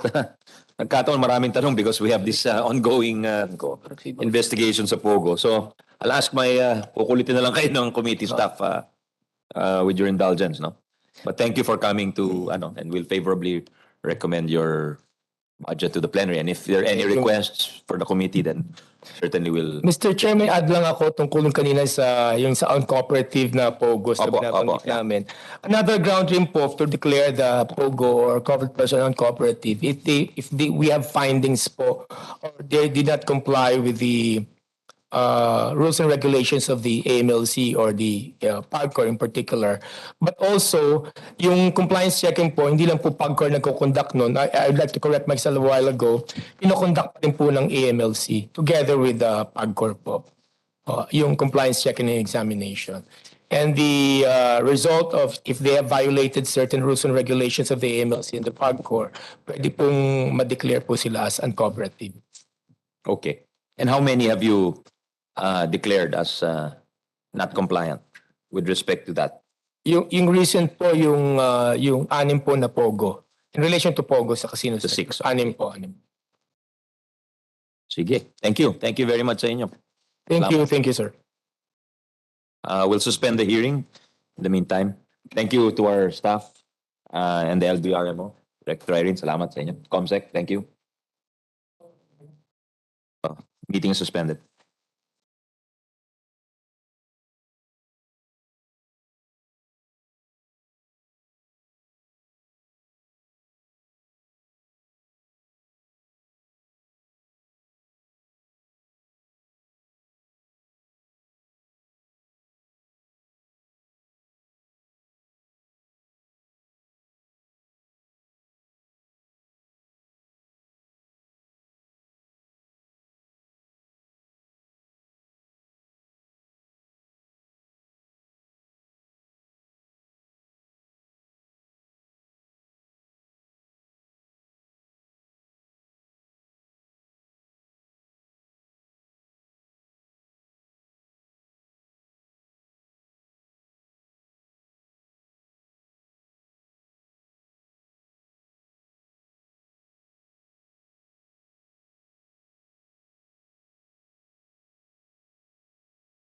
nagkataon maraming tanong because we have this ongoing investigation sa POGO. So I'll ask kukulitin na lang kayo ng committee staff with your indulgence, no? But thank you for coming to and we'll favorably recommend your budget to the plenary. And if there are any requests for the committee, then certainly we'll... Mr. Chair, may add lang ako tungkol kanina sa uncooperative na POGOs na binabanggit namin. Another ground rin po to declare the POGO or covered person uncooperative if we have findings po or they did not comply with the rules and regulations of the AMLC or the PAGCOR in particular. But also, yung compliance checking po, hindi lang po PAGCOR nagko-conduct nun. I'd like to correct myself a while ago. Pino-conduct pa rin po ng AMLC together with the PAGCOR po. Yung compliance checking and examination. And the result of if they have violated certain rules and regulations of the AMLC and the PAGCOR, pwede pong ma-declare po sila as uncooperative. Okay. And how many have you declared as not compliant with respect to that? Yung recent po, yung 6 po na POGO. In relation to POGO sa casino. The 6. 6 po. Sige. Thank you. Thank you very much sa inyo. Thank you, sir. We'll suspend the hearing in the meantime. Thank you to our staff and the LBRMO. Director Irene, salamat sa inyo. Comsec, thank you. Meeting is suspended.